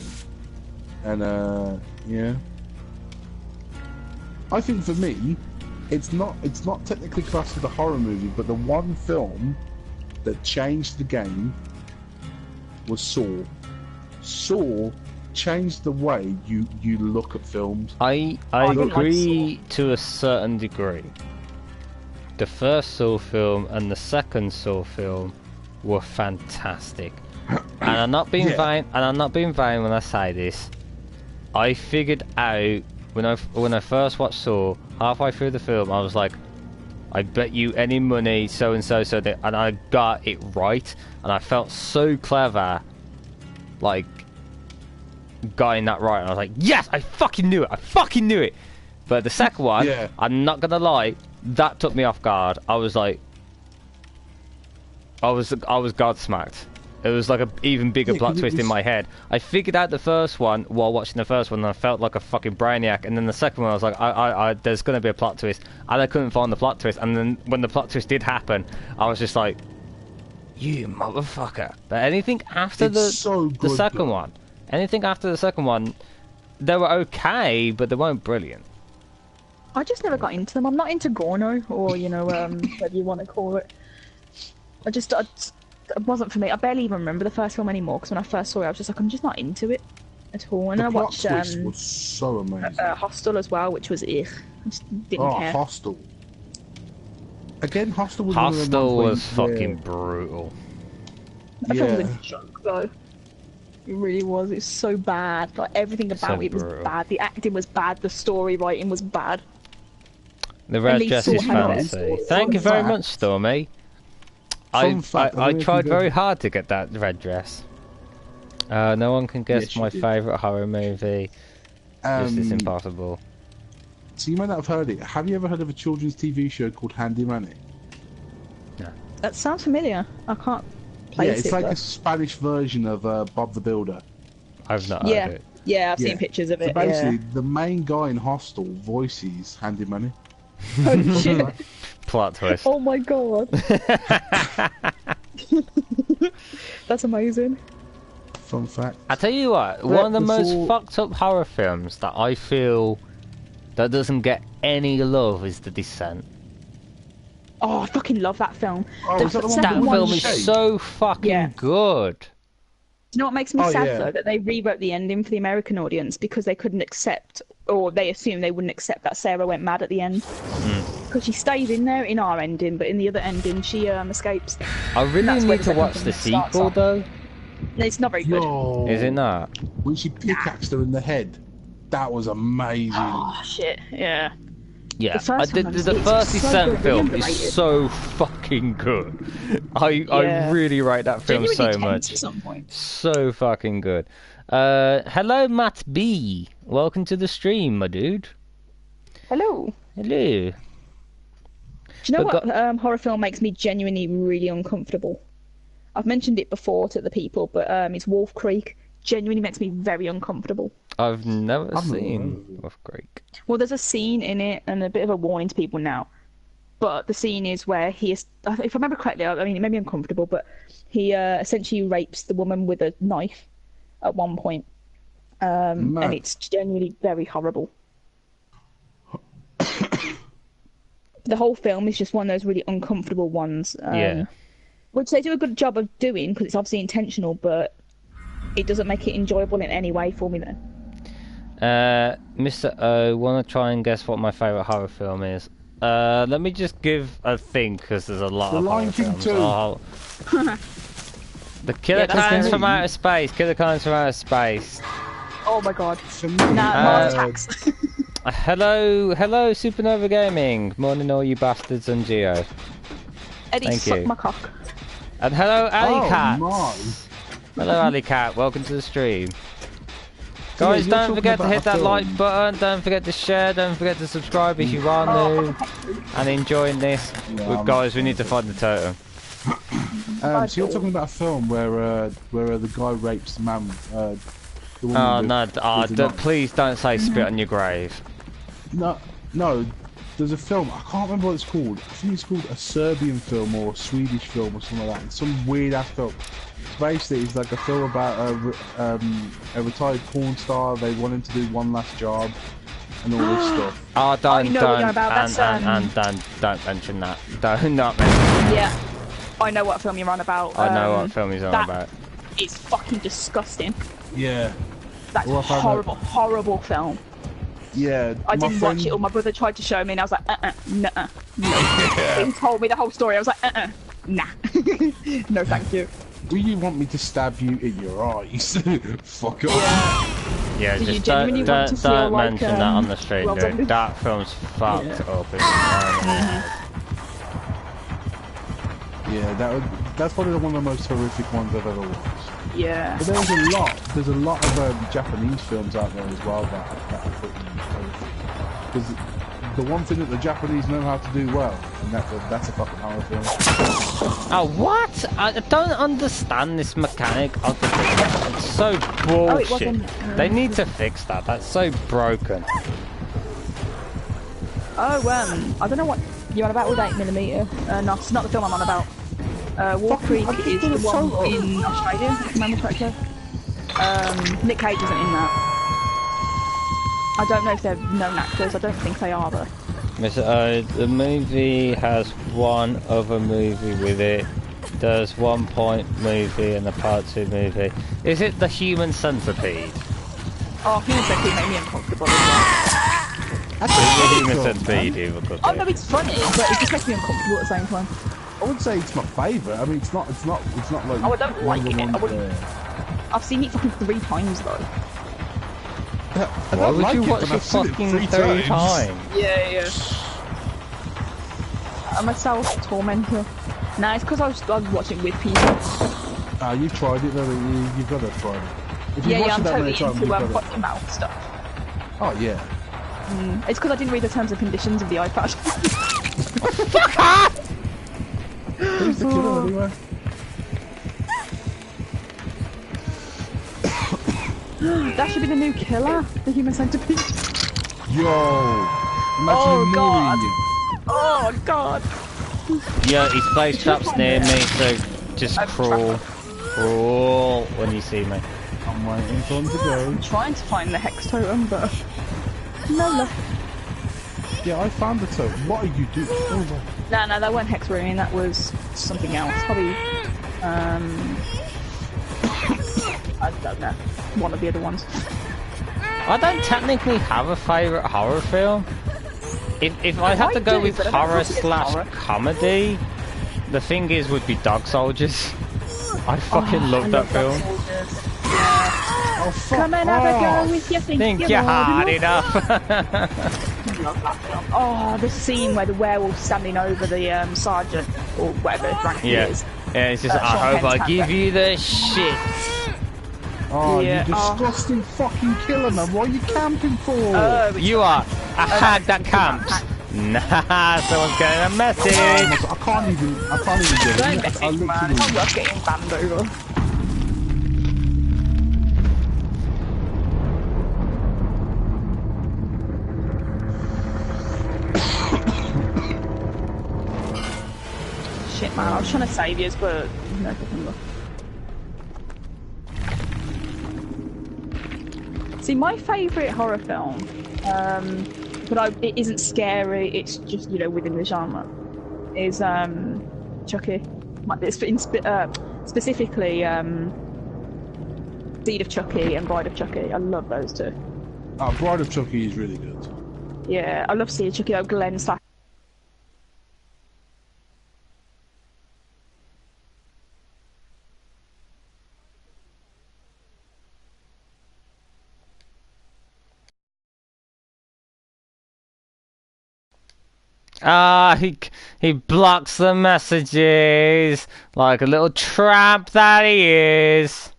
and yeah. I think for me, it's not technically classed as a horror movie, but the one film that changed the game was Saw. Saw changed the way you look at films. I agree to a certain degree. The first Saw film and the second Saw film were fantastic. And I'm not being vain. And I'm not being vain when I say this. I figured out when I first watched Saw, halfway through the film, I was like, I bet you any money, so and so, and I got it right, and I felt so clever, like getting that right. And I was like, yes, I fucking knew it. But the second one, I'm not gonna lie, that took me off guard. I was like, I was godsmacked. It was like an even bigger plot twist in my head. I figured out the first one while watching the first one, and I felt like a fucking brainiac. And then the second one, I was like, there's going to be a plot twist. And I couldn't find the plot twist. And then when the plot twist did happen, I was just like, you motherfucker. But anything after the second one, they were okay, but they weren't brilliant. I just never got into them. I'm not into Gorno, or, you know, whatever you want to call it. It wasn't for me. I barely even remember the first film anymore, because when I first saw it, I was just like, I'm just not into it at all. And I watched was so amazing. Hostel as well, which was I just didn't care. Hostel. Again, Hostel was fucking brutal. That film was a joke, though. It really was. It's so bad. Like, everything about it was bad. The acting was bad. The story writing was bad. The red dress is fancy. Thank you very much, Stormy. I tried very hard to get that red dress. No one can guess my favourite horror movie. This is impossible. So you might not have heard it. Have you ever heard of a children's TV show called Handy Manny? No. That sounds familiar. I can't place it. Yeah, it's like a Spanish version of Bob the Builder. I've not heard it. Yeah, I've seen pictures of it. So basically, the main guy in Hostel voices Handy Manny. Holy shit. Plot twist. Oh my god. That's amazing. Fun fact. I tell you what, one of the most fucked up horror films that I feel that doesn't get any love is The Descent. Oh, I fucking love that film. That film is so fucking good. Do you know what makes me sad though? That they rewrote the ending for the American audience because they couldn't accept, or they assumed they wouldn't accept that Sarah went mad at the end. Because she stays in there in our ending, but in the other ending she escapes. I really need to watch the sequel though. No, it's not very good. Is it not? When she pickaxed her in the head, that was amazing. Oh shit, yeah. Yeah, the first Descent film is so fucking good. I really rate that film so much. At some point. So fucking good. Hello, Matt B. Welcome to the stream, my dude. Hello. Hello. Do you know what horror film makes me genuinely really uncomfortable? I've mentioned it before to the people, but it's Wolf Creek. Genuinely makes me very uncomfortable. I've never seen Wolf Creek. Well, there's a scene in it, and a bit of a warning to people now. But the scene is where he is, if I remember correctly, I mean, it made me uncomfortable, but he essentially rapes the woman with a knife at one point. And it's genuinely very horrible. The whole film is just one of those really uncomfortable ones. Which they do a good job of doing, because it's obviously intentional, but it doesn't make it enjoyable in any way for me then. Mr. O, want to try and guess what my favourite horror film is? Let me just give a thing, because there's a lot of horror films. The Killer Clowns from Outer Space. Killer Clowns from Outer Space. Oh my god. Mars Attacks. Hello, Supernova Gaming. Morning, all you bastards and Geo. Eddie, suck my cock. And hello, Alley Cat. My. Hello, Alley Cat. Welcome to the stream. Guys, don't forget to hit that like button. Don't forget to share. Don't forget to subscribe if you are new and enjoying this. Guys, we need to find the totem. So you're talking about a film where the guy rapes the man. The woman please don't say spit on your grave. No. There's a film, I can't remember what it's called. I think it's called a Serbian film or a Swedish film or something like that. It's some weird ass film. Basically, it's like a film about a retired porn star. They want him to do one last job and all this stuff. Oh, don't mention that. Do not mention that. Yeah. I know what film you're on about. I know what film he's on about. It's fucking disgusting. Yeah. That's a horrible, horrible film. Yeah. I didn't watch it, or my brother tried to show me, and I was like, nah. He told me the whole story. I was like, nah. No, thank you. Do you want me to stab you in your eyes? Fuck off. Yeah, Do you just genuinely want to feel don't like, mention that on the stream, well dude. done. That film's fucked up. Yeah, that's probably one of the most horrific ones I've ever watched. Yeah. But there's a lot of Japanese films out there as well that are pretty horrific. Because the one thing that the Japanese know how to do well, and that's a fucking horror film. Oh, what? I don't understand this mechanic of the thing. It's so bullshit. They need to fix that. That's so broken. Oh, I don't know what you're on about with 8mm. No, it's not the film I'm on about. War Creek is the one in Australia, if I remember correctly. Nick Cage isn't in that. I don't know if they're known actors. I don't think they are, though. The movie has one other movie with it. There's 1 point movie and the part 2 movie. Is it the Human Centipede? Oh, Human Centipede made me uncomfortable as well. That's the Human Centipede either good. Oh no, it's funny, but it just makes me uncomfortable at the same time. I would say it's my favourite. I mean, it's not like. Oh, I don't like it. I've seen it fucking 3 times though. Why would you watch it fucking 3 times? Yeah. I'm a self-tormentor. Nah, it's because I was watching with people. You've tried it though, you've got to try it. If you I'm totally times, into watching mouth stuff. Oh yeah. It's because I didn't read the terms and conditions of the iPad. Who's the killer anyway? That should be the new killer, the Human Centipede. Yo! Imagine God! Oh god! Yeah, he plays traps near me, so just crawl when you see me. I'm waiting for him to go. I'm trying to find the hex totem, but no luck. Yeah, I found the totem. What are you doing? No, that wasn't hex ruining. That was something else. Probably, I don't know. One of the other ones. I don't technically have a favourite horror film. If I had to go with horror / comedy, the thing is would be Dog Soldiers. I fucking love that film. Yeah. Oh, fuck. Come and have a go with your Think you're hard enough. Oh, the scene where the werewolf's standing over the sergeant or whatever his rank is. Yeah, it's just I hope I give you the shit. Oh, you disgusting fucking killer, man. What are you camping for? You are a hag that camps. Nah, someone's getting a message. I can't even get Don't it. message, man. I'm not getting banned over. Shit, man. I was trying to save you, but no fucking luck. See, my favourite horror film, but it isn't scary, it's just, within the genre, is Chucky. Specifically, Seed of Chucky and Bride of Chucky. I love those two. Oh, Bride of Chucky is really good. Yeah, I love Seed of Chucky. Glenn / He blocks the messages like a little tramp that he is.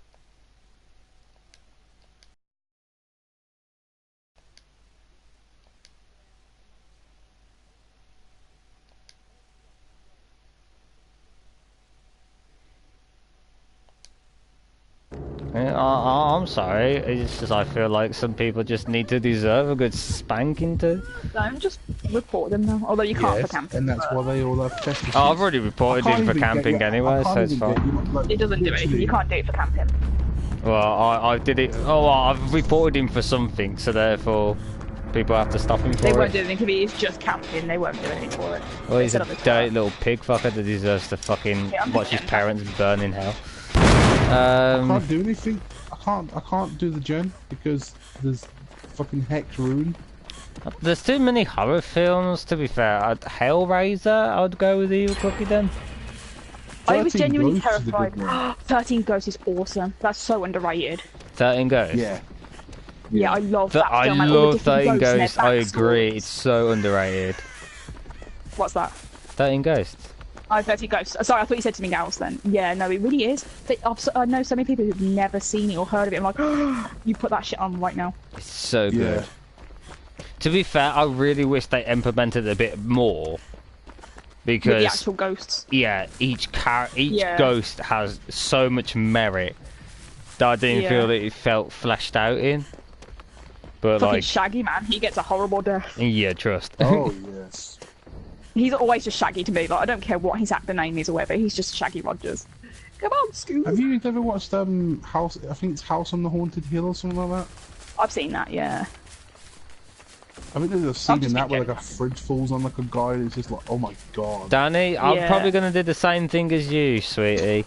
I'm sorry, it's just I feel like some people just need to deserve a good spanking too. Don't just report them now, although you can't for camping. And that's why they all have testicles. Oh, I've already reported him for camping anyway, so it's fine. It doesn't do anything, you can't do it for camping. Well, I did it, I've reported him for something, so therefore People have to stop him for They it. won't do anything if he is just camping. They won't do anything for it. Well, he's a They set up the dirty trap. little pig fucker that deserves to fucking Yeah, I'm watch his just parents burn in hell. I can't do anything. I can't do the gen because there's fucking Hex Rune. There's too many horror films, to be fair. Hellraiser, I would go with Evil Cookie then. I was 13 genuinely Ghosts is a good terrified. one. 13 Ghosts is awesome. That's so underrated. 13 Ghosts. Yeah. Yeah, I love that I film. and all the love different 13 ghosts and Ghosts, their I agree. backstories. It's so underrated. What's that? 13 Ghosts. Oh, 13 Ghosts. Sorry, I thought you said something else then. Yeah, no, it really is. I know so many people who've never seen it or heard of it. I'm like, you put that shit on right now. It's so good. Yeah. To be fair, I really wish they implemented a bit more. With Because, the actual ghosts. yeah, each Yeah. ghost has so much merit that I didn't Yeah. feel that it felt fleshed out in. But Fucking like, Shaggy, man. He gets a horrible death. yeah, trust. Oh yes. He's always just Shaggy to me. Like, I don't care what his actor name is or whatever. He's just Shaggy Rogers. Come on, Scooby. Have you ever watched House? I think it's House on the Haunted Hill or something like that. I've seen that, yeah. I think there's a scene just in that where thinking- like a fridge falls on like a guy and it's just like, oh my god. Danny, I'm Yeah. probably going to do the same thing as you, sweetie.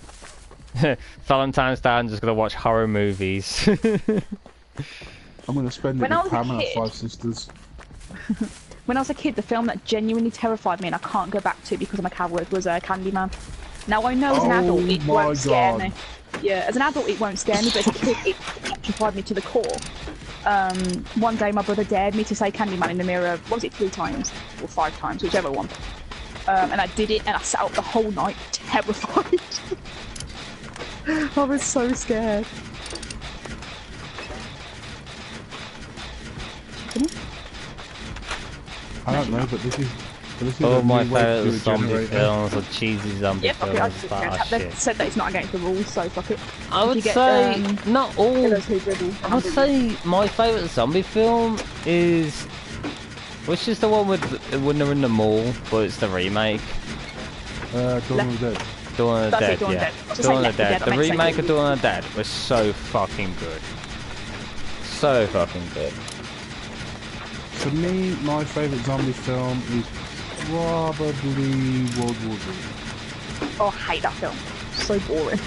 Valentine's Day, I'm just going to watch horror movies. I'm gonna spend it When I with was a Pam and her kid- 5 sisters. When I was a kid, the film that genuinely terrified me and I can't go back to because I'm a coward was Candyman. Now I know as an adult it Oh my won't scare God. me. Yeah, as an adult it won't scare me, but as a kid it petrified me to the core. One day my brother dared me to say Candyman in the mirror, what was it, 3 times? Or 5 times, whichever one. And I did it and I sat up the whole night terrified. I was so scared. I don't know, but this is. All a my new way to do favourite a zombie generator. films are cheesy zombie Yeah, fuck it, I films. just That they've shit. said that it's not against the rules, so fuck it. I would you get, say not all. Those who dribble. I would say my favourite zombie film is, which is the one with when they're in the mall, but it's the remake. Dawn of the Dead. Dawn of the That's it, Dead, Dawn of the yeah. Dead. I was Dawn gonna of say the Left 4 Dead. Dead, The that makes remake sense. of Dawn of the Dead was so fucking good. So fucking good. For me, my favourite zombie film is probably World War Z. Oh, I hate that film. So boring.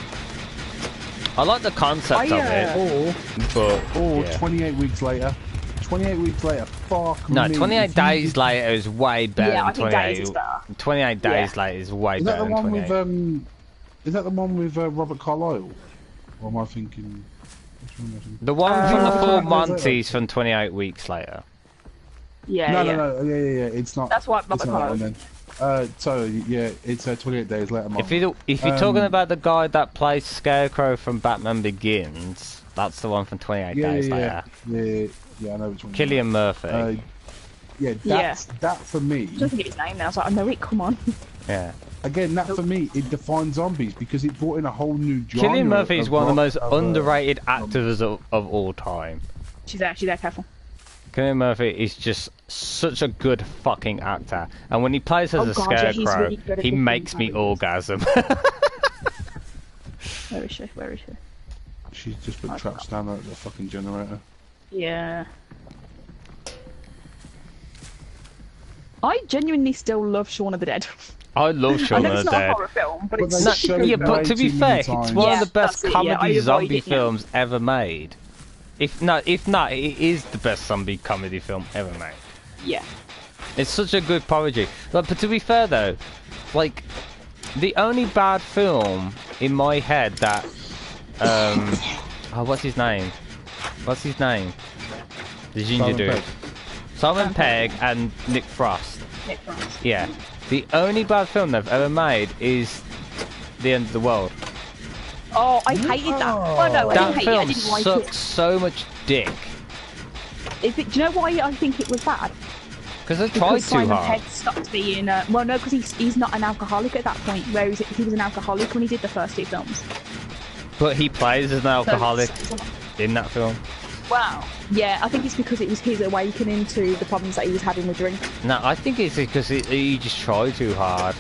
I like the concept of it, Or but yeah. 28 weeks later. 28 weeks later, fuck No, me. 28 if you days just- later is way better Yeah, I than think Days 28. is better. 28 days later is way Is that better the than one 28. with Is that the one with Robert Carlyle? Or am I thinking? Which one am I thinking? The one from the 4 Uh, Monties from 28 weeks later. Yeah, No, yeah. no, no, yeah, it's not. That's what It's Robert not that Carlyle. one then. So yeah, it's 28 days later. If you're Um, talking about the guy that plays Scarecrow from Batman Begins, that's the one from 28 days later. yeah, I know which one. Cillian Murphy. Yeah, that's that for me. I don't think it's his name now. I was like, I know it, come on. Yeah. Again, that for me, it defines zombies because it brought in a whole new genre. Cillian Murphy is one of the most of, underrated actors of all time. She's there, careful. Cillian Murphy is just such a good fucking actor, and when he plays as Oh a God, yeah, he's Scarecrow, really good at he different makes me characters. orgasm. Where is she? Where is she? She's just put traps down at the fucking generator. Yeah. I genuinely still love Shaun of the Dead. I love I Shaun know of it's the not a Dead. horror film, but But it's they No, such a show good yeah, it film. but to be way too fair, many it's times. one of Yeah, the best that's it, yeah, I comedy avoid zombie it, yeah. films ever made. If not, it is the best zombie comedy film ever made. Yeah. It's such a good parody. But to be fair though, like the only bad film in my head that oh, what's his name? What's his name? The ginger Simon dude. Pegg. Simon Pegg and Nick Frost. Nick Frost. Yeah. The only bad film they've ever made is The End of the World. Oh, I hated that. Well, no, I That didn't hate it. I film didn't like sucks it. so much dick. Do you know why I think it was bad? Because they tried Because too Simon hard. Pegg stopped being. Well, no, because he's not an alcoholic at that point. Where he was an alcoholic when he did the first 2 films. But he plays as an alcoholic in that film. Wow. Yeah, I think it's because it was his awakening to the problems that he was having with drink. No, I think it's because he just tried too hard.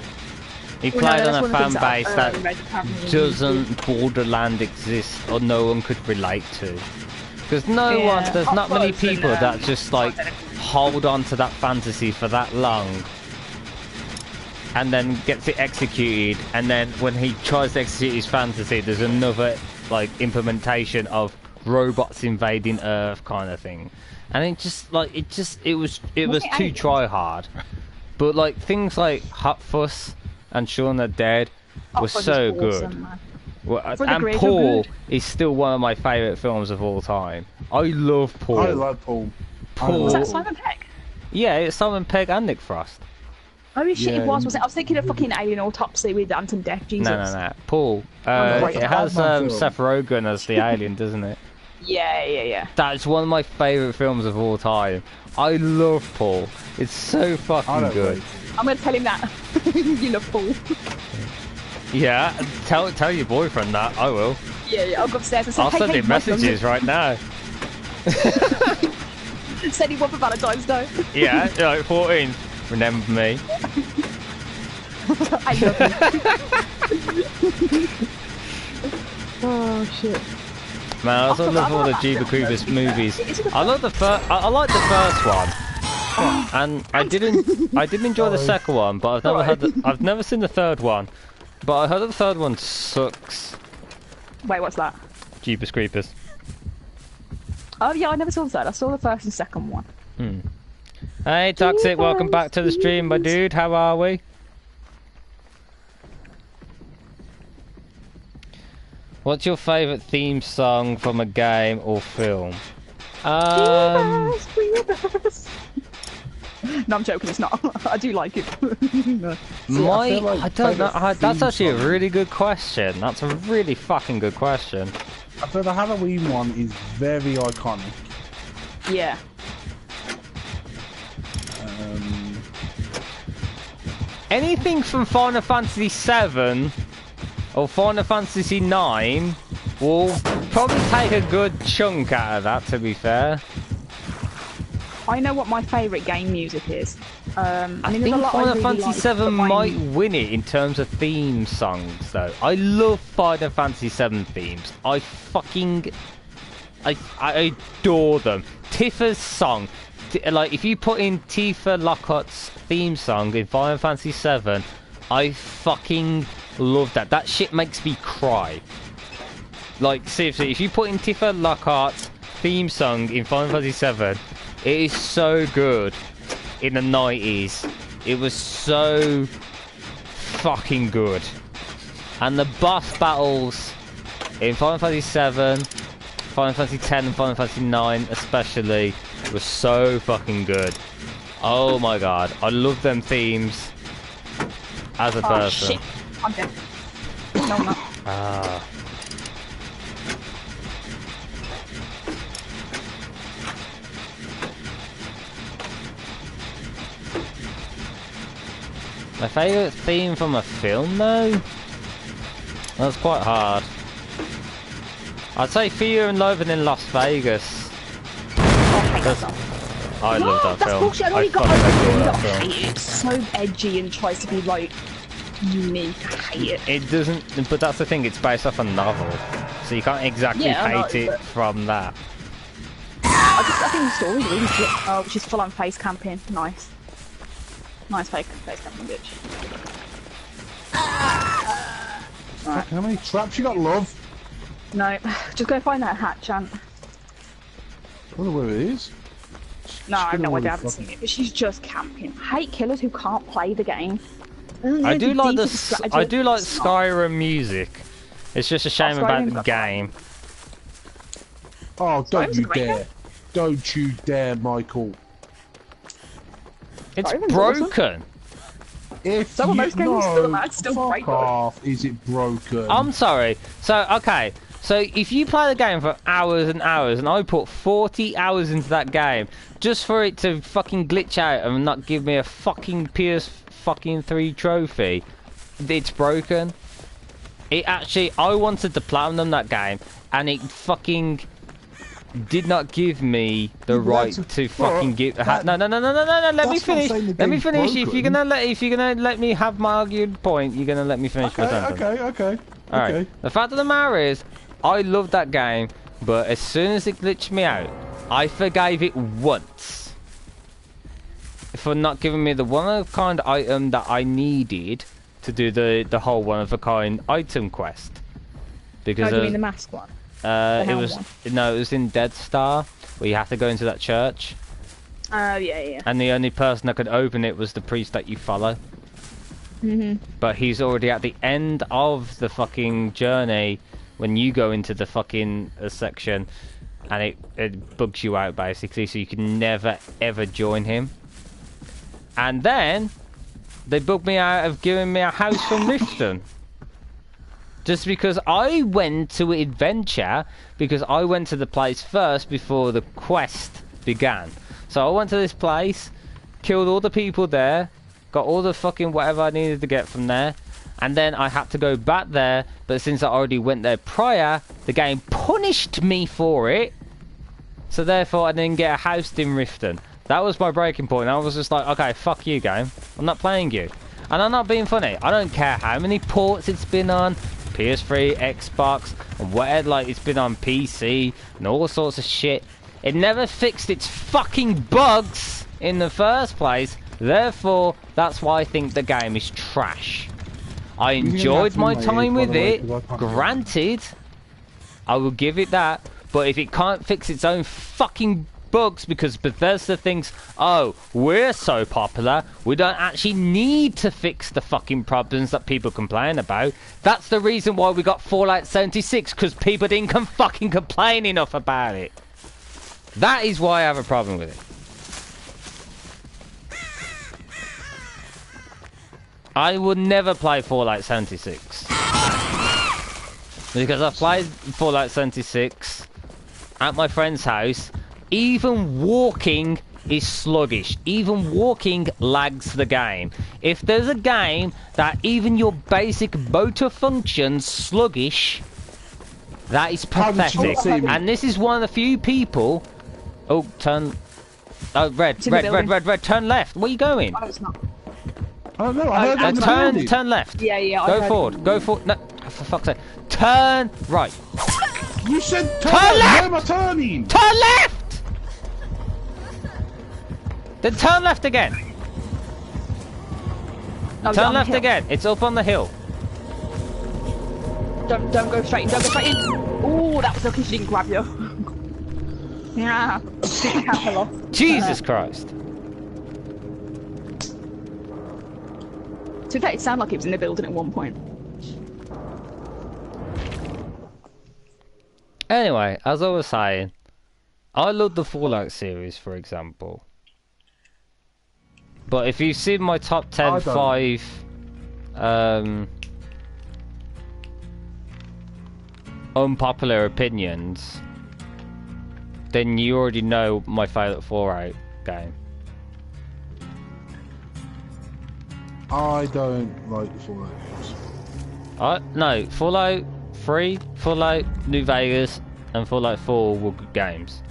He Well, no, played that's on one a of the fan things base that, that read apparently. doesn't borderland exist or no one could relate to. Because Yeah, there's Hot not many Fuzz and, people that just like, hold on to that fantasy for that long and then gets it executed, and then when he tries to execute his fantasy, there's another like implementation of robots invading Earth kind of thing, and it was too try hard. But like things like Hot Fuss and Shaun the Dead were so good. Well, and Paul is still one of my favourite films of all time. I love Paul. I like Paul. Was that Simon Pegg? Yeah, it's Simon Pegg and Nick Frost. Oh shit, it was it? I was thinking of fucking Alien Autopsy with Anton Deck, Jesus. No. Paul. It has Seth Rogen as the alien, doesn't it? Yeah. That's one of my favourite films of all time. I love Paul. It's so fucking good. I'm gonna tell him that. You love Paul. Yeah, tell your boyfriend that. I will. Yeah, I'll go upstairs and say, I'll send him messages right now. Send him one for Valentine's Day. Yeah, like 14. Remember me. I love you. Oh shit. Man, I also love all the Jeeba Creepers movies. I love the first. I like the first one, and I did enjoy the second one, but I've never seen the third one. But I heard the third one sucks. Wait, what's that? Jeepers Creepers. Oh yeah, I never saw the third. I saw the first and second one. Hey Toxic, welcome back to the stream, my dude. How are we? What's your favourite theme song from a game or film? No, I'm joking, it's not. I do like it. I don't know. That's actually a really good question. That's a really fucking good question. I feel the Halloween one is very iconic. Yeah. Anything from Final Fantasy VII or Final Fantasy IX will probably take a good chunk out of that, to be fair. I know what my favourite game music is. I think Final Fantasy VII might win it in terms of theme songs, though. I love Final Fantasy VII themes. I adore them. Tifa's song, like if you put in Tifa Lockhart's theme song in Final Fantasy VII, I fucking love that. That shit makes me cry. Like seriously, if you put in Tifa Lockhart's theme song in Final Fantasy VII, it is so good. In the 90s, it was so fucking good. And the boss battles in Final Fantasy VII, Final Fantasy X and Final Fantasy IX especially were so fucking good. Oh my god, I love them themes as a person. Shit. I'm dead. No, I'm not. My favourite theme from a film, though? That's quite hard. I'd say Fear and Loathing in Las Vegas. I love that That's film. bullshit. I already got that I film. hate it. It's so edgy and tries to be like unique. I hate it. It doesn't, but that's the thing, it's based off a novel. So you can't exactly hate it from that. I think the story's really good. Oh, she's full on face camping. Nice. Nice face camping, bitch. Right. How many traps you got, love? No, just go find that hat, Chant. I wonder where it is. No, I have no idea, I haven't seen it, but she's just camping. I hate killers who can't play the game. I do like Skyrim music. It's just a shame about the game. Oh, don't you dare. Don't you dare, Michael. It's broken. If you most games still fuck break off, is it broken? I'm sorry. So, okay. So, if you play the game for hours and hours, and I put 40 hours into that game, just for it to fucking glitch out and not give me a fucking PS3 trophy, it's broken. It actually, I wanted to platinum that game, and it fucking did not give me the right to fucking give. No. Let me finish. Let me finish. If you're gonna let me have my argued point, you're gonna let me finish my sentence. Okay. All right. The fact of the matter is, I loved that game, but as soon as it glitched me out, I forgave it once. for not giving me the one-of-a-kind item that I needed to do the whole one-of-a-kind item quest. Because do you mean the mask one? it was no, it was in Dead Star where you have to go into that church. Oh yeah. And the only person that could open it was the priest that you follow. But he's already at the end of the fucking journey when you go into the fucking section, and it bugs you out basically, so you can never ever join him. And then they bugged me out of giving me a house from Riften. Just because I went to adventure, because I went to the place first before the quest began. So I went to this place, killed all the people there, got all the fucking whatever I needed to get from there, and then I had to go back there, but since I already went there prior, the game punished me for it, so therefore I didn't get a house in Riften. That was my breaking point. I was just like, okay, fuck you game, I'm not playing you. And I'm not being funny, I don't care how many ports it's been on, PS3, Xbox, and whatever, like it's been on PC, and all sorts of shit. It never fixed its fucking bugs in the first place. Therefore, that's why I think the game is trash. I enjoyed my time with it. Granted, I will give it that. But if it can't fix its own fucking bugs because Bethesda thinks, oh, we're so popular, we don't actually need to fix the fucking problems that people complain about. That's the reason why we got Fallout 76, because people didn't fucking complain enough about it. That is why I have a problem with it. I would never play Fallout 76. Because I've played Fallout 76 at my friend's house. Even walking is sluggish. Even walking lags the game. If there's a game that even your basic motor functions sluggish, that is pathetic. And this is one of the few people... Oh, turn... Oh, red, turn left. Where are you going? Oh, it's not. Oh no, I heard that. Turn left. Yeah. Go forward. Go forward. No, for fuck's sake. Turn right. You said turn left. Where am I turning? Turn left. Then turn left again. Oh, turn left again. It's up on the hill. Don't go straight in. Don't go straight in. Oh, that was lucky she didn't grab you. Yeah. Jesus Christ. To be fair, it sounded like it was in the building at one point. Anyway, as I was saying, I love the Fallout series, for example. But if you see my top 10 unpopular opinions, then you already know my favourite Fallout game. I don't like the Fallout games. No, Fallout 3, Fallout New Vegas, and Fallout 4 were good games.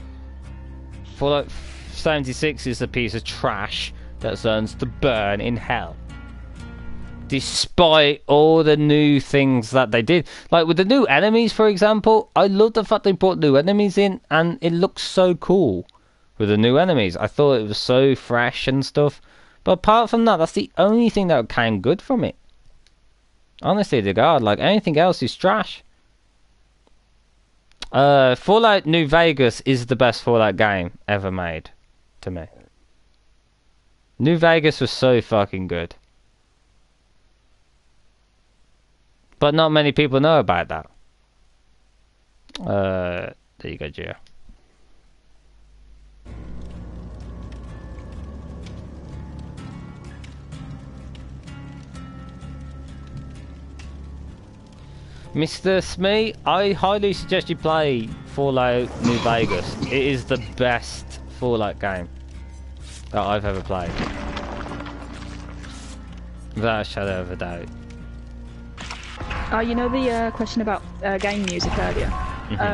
Fallout 76 is a piece of trash that deserves to burn in hell. Despite all the new things that they did. Like with the new enemies, for example, I love the fact they brought new enemies in, and it looks so cool with the new enemies. I thought it was so fresh and stuff. But apart from that, that's the only thing that came good from it. Honestly to God, like anything else is trash. Fallout New Vegas is the best Fallout game ever made, to me. New Vegas was so fucking good. But not many people know about that. There you go, Gio. Mr. Smee, I highly suggest you play Fallout New Vegas. It is the best Fallout game that I've ever played. Without a shadow of a doubt. You know the question about game music earlier?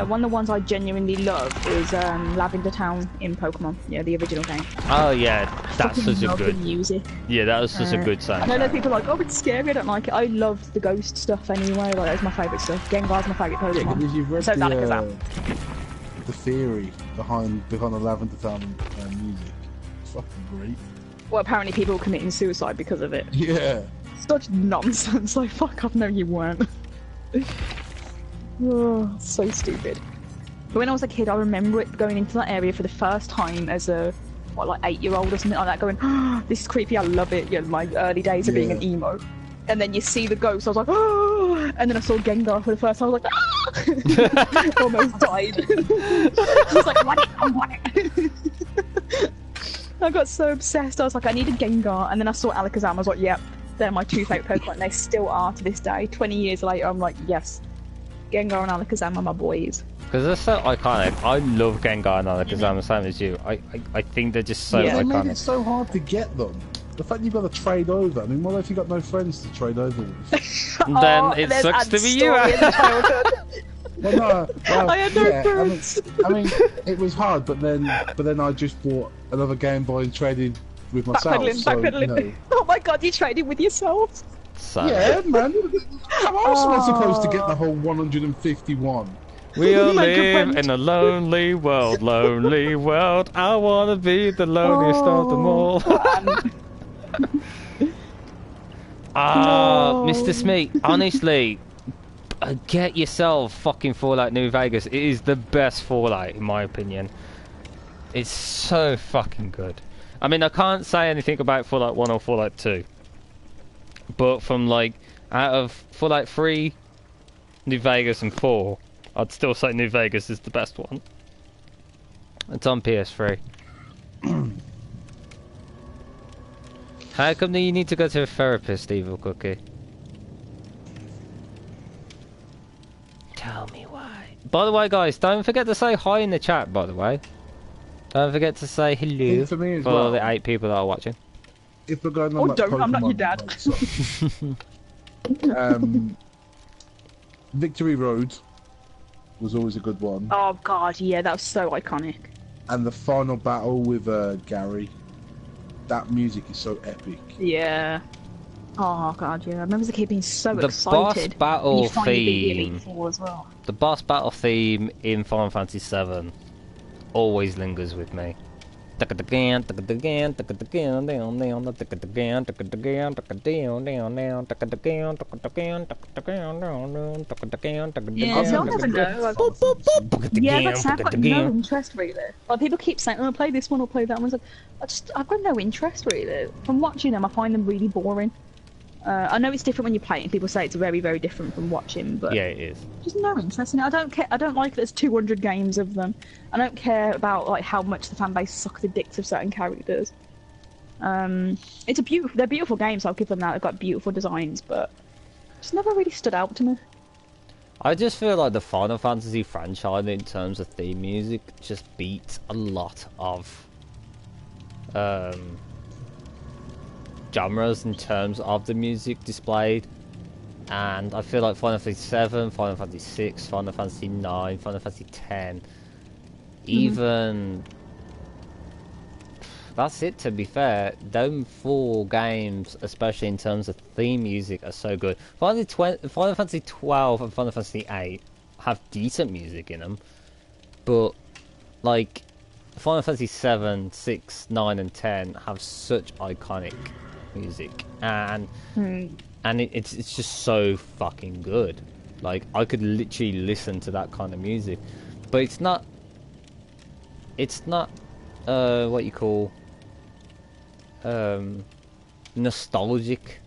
One of the ones I genuinely love is Lavender Town in Pokemon, the original game. Oh yeah, that's such a good music. Yeah, that was such a good soundtrack. I know people are like, oh, it's scary, I don't like it. I love the ghost stuff anyway, like that's my favourite stuff. Gengar's my favourite Pokemon. Because you've read so the theory behind the Lavender Town music. It's fucking great. Well, apparently people were committing suicide because of it. Yeah. Such nonsense. Like, fuck off, no you weren't. Oh, so stupid. But when I was a kid, I remember it going into that area for the first time as a, what, like 8-year-old or something like that, going, oh, this is creepy, I love it, you know, my early days of being an emo. And then you see the ghost, I was like, oh! And then I saw Gengar for the first time, I was like, ah! Almost died. I was like, I want it. I got so obsessed, I was like, I need a Gengar. And then I saw Alakazam, I was like, yep, they're my two favourite Pokemon, and they still are to this day. 20 years later, I'm like, yes, Gengar and Alakazam are my boys. Because they're so iconic. I love Gengar and Alakazam the same as you. I think they're just so They iconic. made it so hard to get them. The fact you've got to trade over. I mean, what if you got no friends to trade over with? Then it sucks to be you. Well, no, well, I had no yeah, friends. I mean, it was hard, but then I just bought another Game Boy and traded with myself. Backpedaling. You know. Oh my god, you traded with yourself? So, Yeah, man. How else am I supposed to get the whole 151? we all Like a live friend. in a lonely world, lonely world. I wanna be the loneliest of them all. Mr. Smee, honestly, get yourself fucking Fallout New Vegas. It is the best Fallout, in my opinion. It's so fucking good. I mean, I can't say anything about Fallout 1 or Fallout 2. But from, like, out of Fallout 3, New Vegas, and 4, I'd still say New Vegas is the best one. It's on PS3. How come that you need to go to a therapist, Evil Cookie? Tell me why. By the way, guys, don't forget to say hi in the chat, by the way. Don't forget to say hello For me as for well. the 8 people that are watching. If we're going on Oh, that don't, I'm not your Pokemon dad. like, Victory Road was always a good one. Oh god, yeah, that was so iconic. And the final battle with Gary. That music is so epic. Yeah. Oh god, yeah. I remember as a kid being so The excited. boss battle when you finally beat the theme. Elite Four as well. The boss battle theme in Final Fantasy VII always lingers with me. Yeah, see, I'll never know. Yeah, that's I've got no interest really. Like people keep saying, "Oh, play this one or play that one." I was like, I've got no interest really. From watching them, I find them really boring. I know it's different when you play it, and people say it's very, very different from watching, but Yeah, it is. just no interest in it. I don't care. I don't like that there's 200 games of them. I don't care about like how much the fan base suck the dicks of certain characters. It's a beautiful. They're beautiful games. I'll give them that. They've got beautiful designs, but it's never really stood out to me. I just feel like the Final Fantasy franchise in terms of theme music just beats a lot of genres in terms of the music displayed, and I feel like Final Fantasy 7, Final Fantasy 6, Final Fantasy 9, Final Fantasy 10, even that's it, to be fair. Them 4 games, especially in terms of theme music, are so good. Final Fantasy 12 and Final Fantasy 8 have decent music in them, but like Final Fantasy 7, 6, 9 and 10 have such iconic music, and it's just so fucking good. Like, I could literally listen to that kind of music, but it's not what you call nostalgic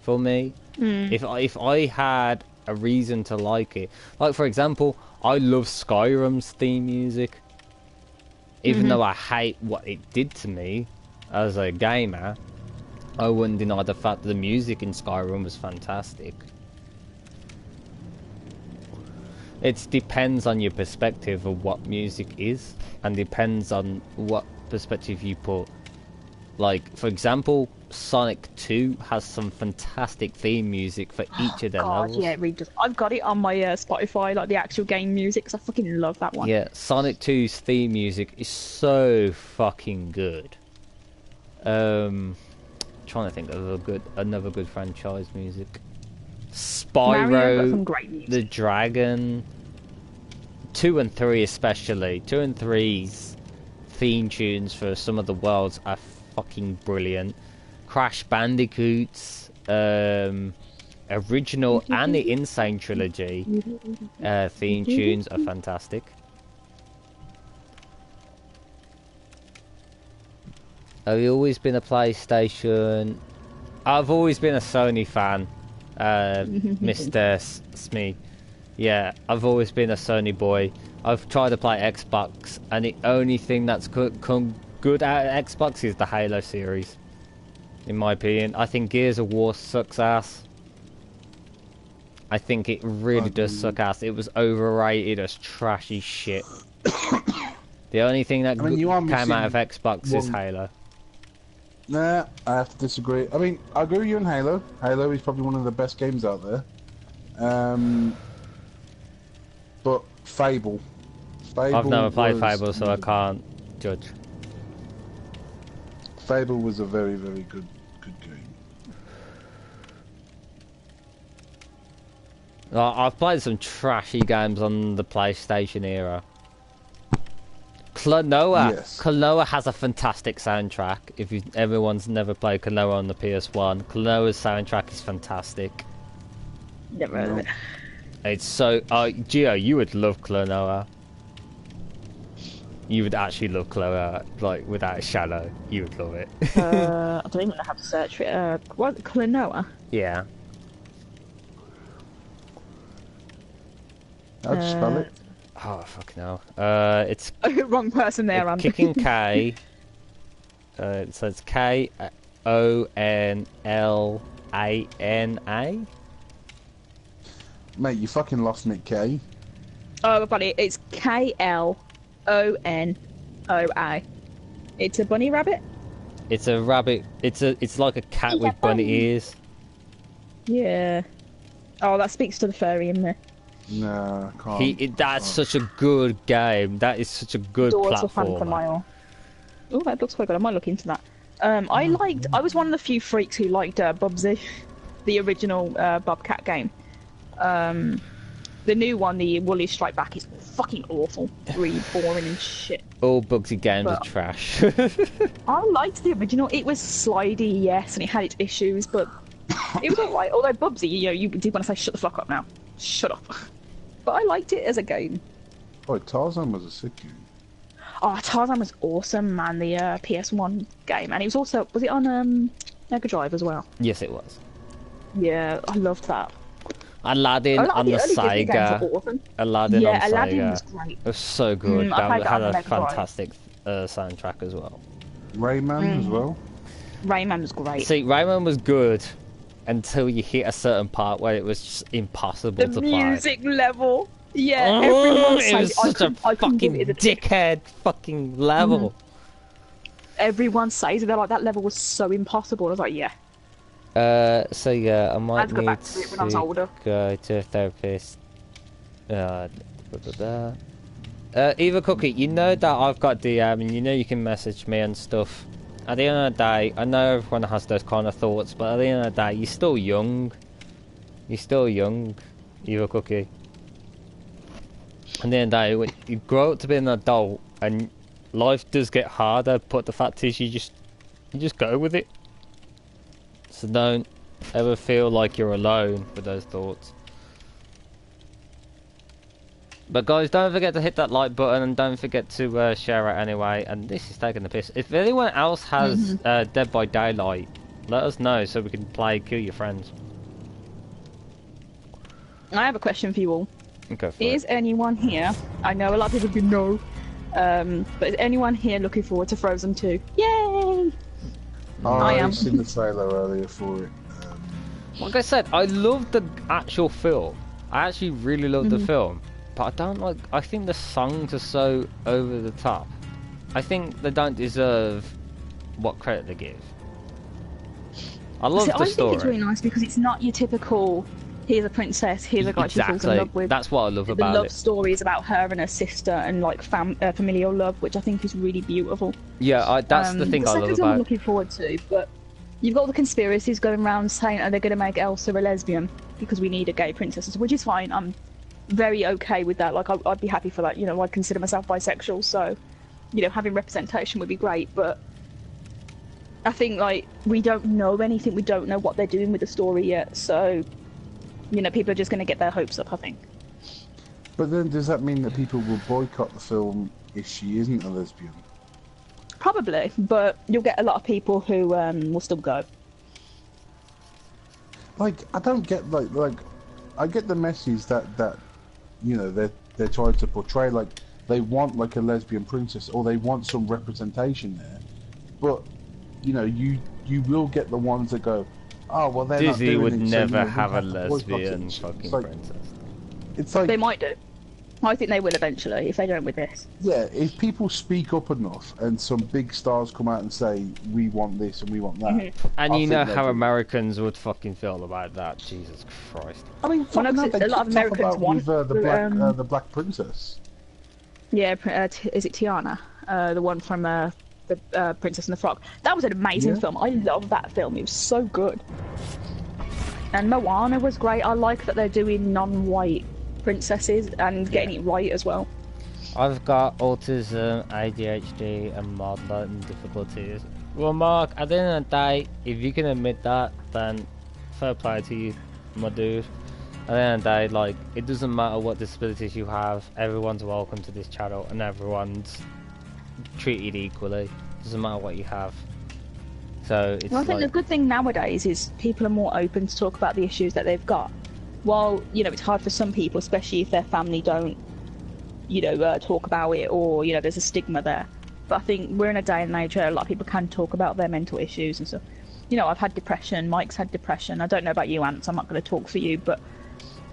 for me. If I had a reason to like it, like for example, I love Skyrim's theme music, even though I hate what it did to me as a gamer. I wouldn't deny the fact that the music in Skyrim was fantastic. It depends on your perspective of what music is, and depends on what perspective you put. Like, for example, Sonic 2 has some fantastic theme music for each of their levels. Yeah, it really does. I've got it on my Spotify, like the actual game music, because I fucking love that one. Yeah, Sonic 2's theme music is so fucking good. Trying to think of another good franchise music. Mario got some Spyro, great music. the Dragon, 2 and 3 especially. 2 and 3's theme tunes for some of the worlds are fucking brilliant. Crash Bandicoots, original and the Insane Trilogy theme tunes are fantastic. Have you always been a PlayStation? I've always been a Sony fan, Mr. Smee. Yeah, I've always been a Sony boy. I've tried to play Xbox, and the only thing that's come good out of Xbox is the Halo series. In my opinion, I think Gears of War sucks ass. I think it really does suck ass. It was overrated as trashy shit. The only thing that came out of Xbox is Halo. Nah, I have to disagree. I mean, I agree with you on Halo. Halo is probably one of the best games out there. But Fable. I've never played Fable, so I can't judge. Fable was a very, very good game. I've played some trashy games on the PlayStation era. Klonoa. Yes. Klonoa has a fantastic soundtrack. If everyone's never played Klonoa on the PS1, Klonoa's soundtrack is fantastic. Never heard of it. It's so... Gio, you would love Klonoa. You would actually love Klonoa, like, without a shadow. You would love it. I don't even know how to search for it. What? Klonoa? Yeah. How'd you spell it? Oh, fucking hell. It's... Wrong person there, Andy. Kicking K. It says K-O-N-L-A-N-A. Mate, you fucking lost Nick K. Oh, I've got it. It's K-L-O-N-O-A. It's a bunny rabbit? It's a rabbit. It's like a cat with bunny ears. Yeah. Oh, that speaks to the furry in there. No, I can't. That's such a good game. That is such a good platform. Oh, that looks quite good. I might look into that. I was one of the few freaks who liked Bubsy, the original Bobcat game. The new one, the Woolly Strike Back, is fucking awful. Really boring and shit. All Bugsy games are trash. I liked the original. It was slidey, yes, and it had its issues, but it was alright. Although Bubsy, you did want to say shut the fuck up now. Shut up. But I liked it as a game. Oh, Tarzan was a sick game. Oh, Tarzan was awesome, man. The PS1 game, and it was also it on Mega Drive as well? Yes, it was. Yeah, I loved that. Aladdin on the Sega. Aladdin on Aladdin Sega. was great. It was so good. That had a fantastic soundtrack as well. Rayman as well. Rayman was great. See, Rayman was good until you hit a certain part where it was just impossible to play. The music level. Yeah, everyone it was such a fucking dickhead fucking level. Everyone says it. They're like, that level was so impossible. I was like, yeah. So yeah, I might go back to it when I was older. Go to a therapist. Eva Cookie, you know that I've got DM and you know you can message me and stuff. At the end of the day, I know everyone has those kind of thoughts, but at the end of the day, you're still young. You're still young, Eva Cookie. At the end of the day, when you grow up to be an adult and life does get harder, but the fact is you just go with it. So don't ever feel like you're alone with those thoughts. But guys, don't forget to hit that like button and don't forget to share it anyway. And this is taking the piss. If anyone else has Dead by Daylight, let us know so we can play Kill Your Friends. I have a question for you all. Okay. Is anyone here? I know a lot of people can know. But is anyone here looking forward to Frozen 2? Yay! I am. I've seen the trailer earlier for it. Like I said, I love the actual film. I actually really love the film. But I don't like... I think the songs are so over the top. I think they don't deserve what credit they give. I love the story. I think it's really nice because it's not your typical... Here's a princess, here's a guy she falls in love with. That's what I love about it. The love story is about her and her sister and like familial love, which I think is really beautiful. Yeah, that's the thing I love about it. I'm looking forward to, but you've got the conspiracies going around saying, oh, they're going to make Elsa a lesbian because we need a gay princess, which is fine. I'm very okay with that. Like, I'd be happy for that. You know, I'd consider myself bisexual, so, you know, having representation would be great, but I think like we don't know anything. We don't know what they're doing with the story yet. So, you know, people are just going to get their hopes up, I think. But then, does that mean that people will boycott the film if she isn't a lesbian? Probably, but you'll get a lot of people who will still go. Like, I don't get like I get the message that you know they're trying to portray, like they want like a lesbian princess or they want some representation there. But you know, you will get the ones that go, oh well, they're not Disney doing would it, never so, you know, have a to boycott it lesbian and shit. fucking Like, princess. it's like They might do. I think they will eventually if they don't with this. yeah, if people speak up enough and some big stars come out and say we want this and we want that, And I you think know they'll how do it. Americans would fucking feel about that. Jesus Christ. I mean, Well, no, fucking hell, 'cause they a lot of kicked off Americans about want with the Black Princess. Yeah, is it Tiana? The one from the Princess and the Frog. That was an amazing Yeah. film. I love that film. It was so good. And Moana was great. I like that they're doing non-white princesses and getting it right as well. I've got autism, ADHD, and mild learning difficulties. Well, Mark, at the end of the day, if you can admit that, then fair play to you, my dude. At the end of the day, like, it doesn't matter what disabilities you have, everyone's welcome to this channel, and everyone's treated equally. Doesn't matter what you have. So, it's Well, I think like... the good thing nowadays is people are more open to talk about the issues that they've got. While, you know, it's hard for some people, especially if their family don't, you know, talk about it or, you know, there's a stigma there. But I think we're in a day and age where a lot of people can talk about their mental issues and stuff. You know, I've had depression, Mike's had depression. I don't know about you, Ant, so I'm not going to talk for you, but,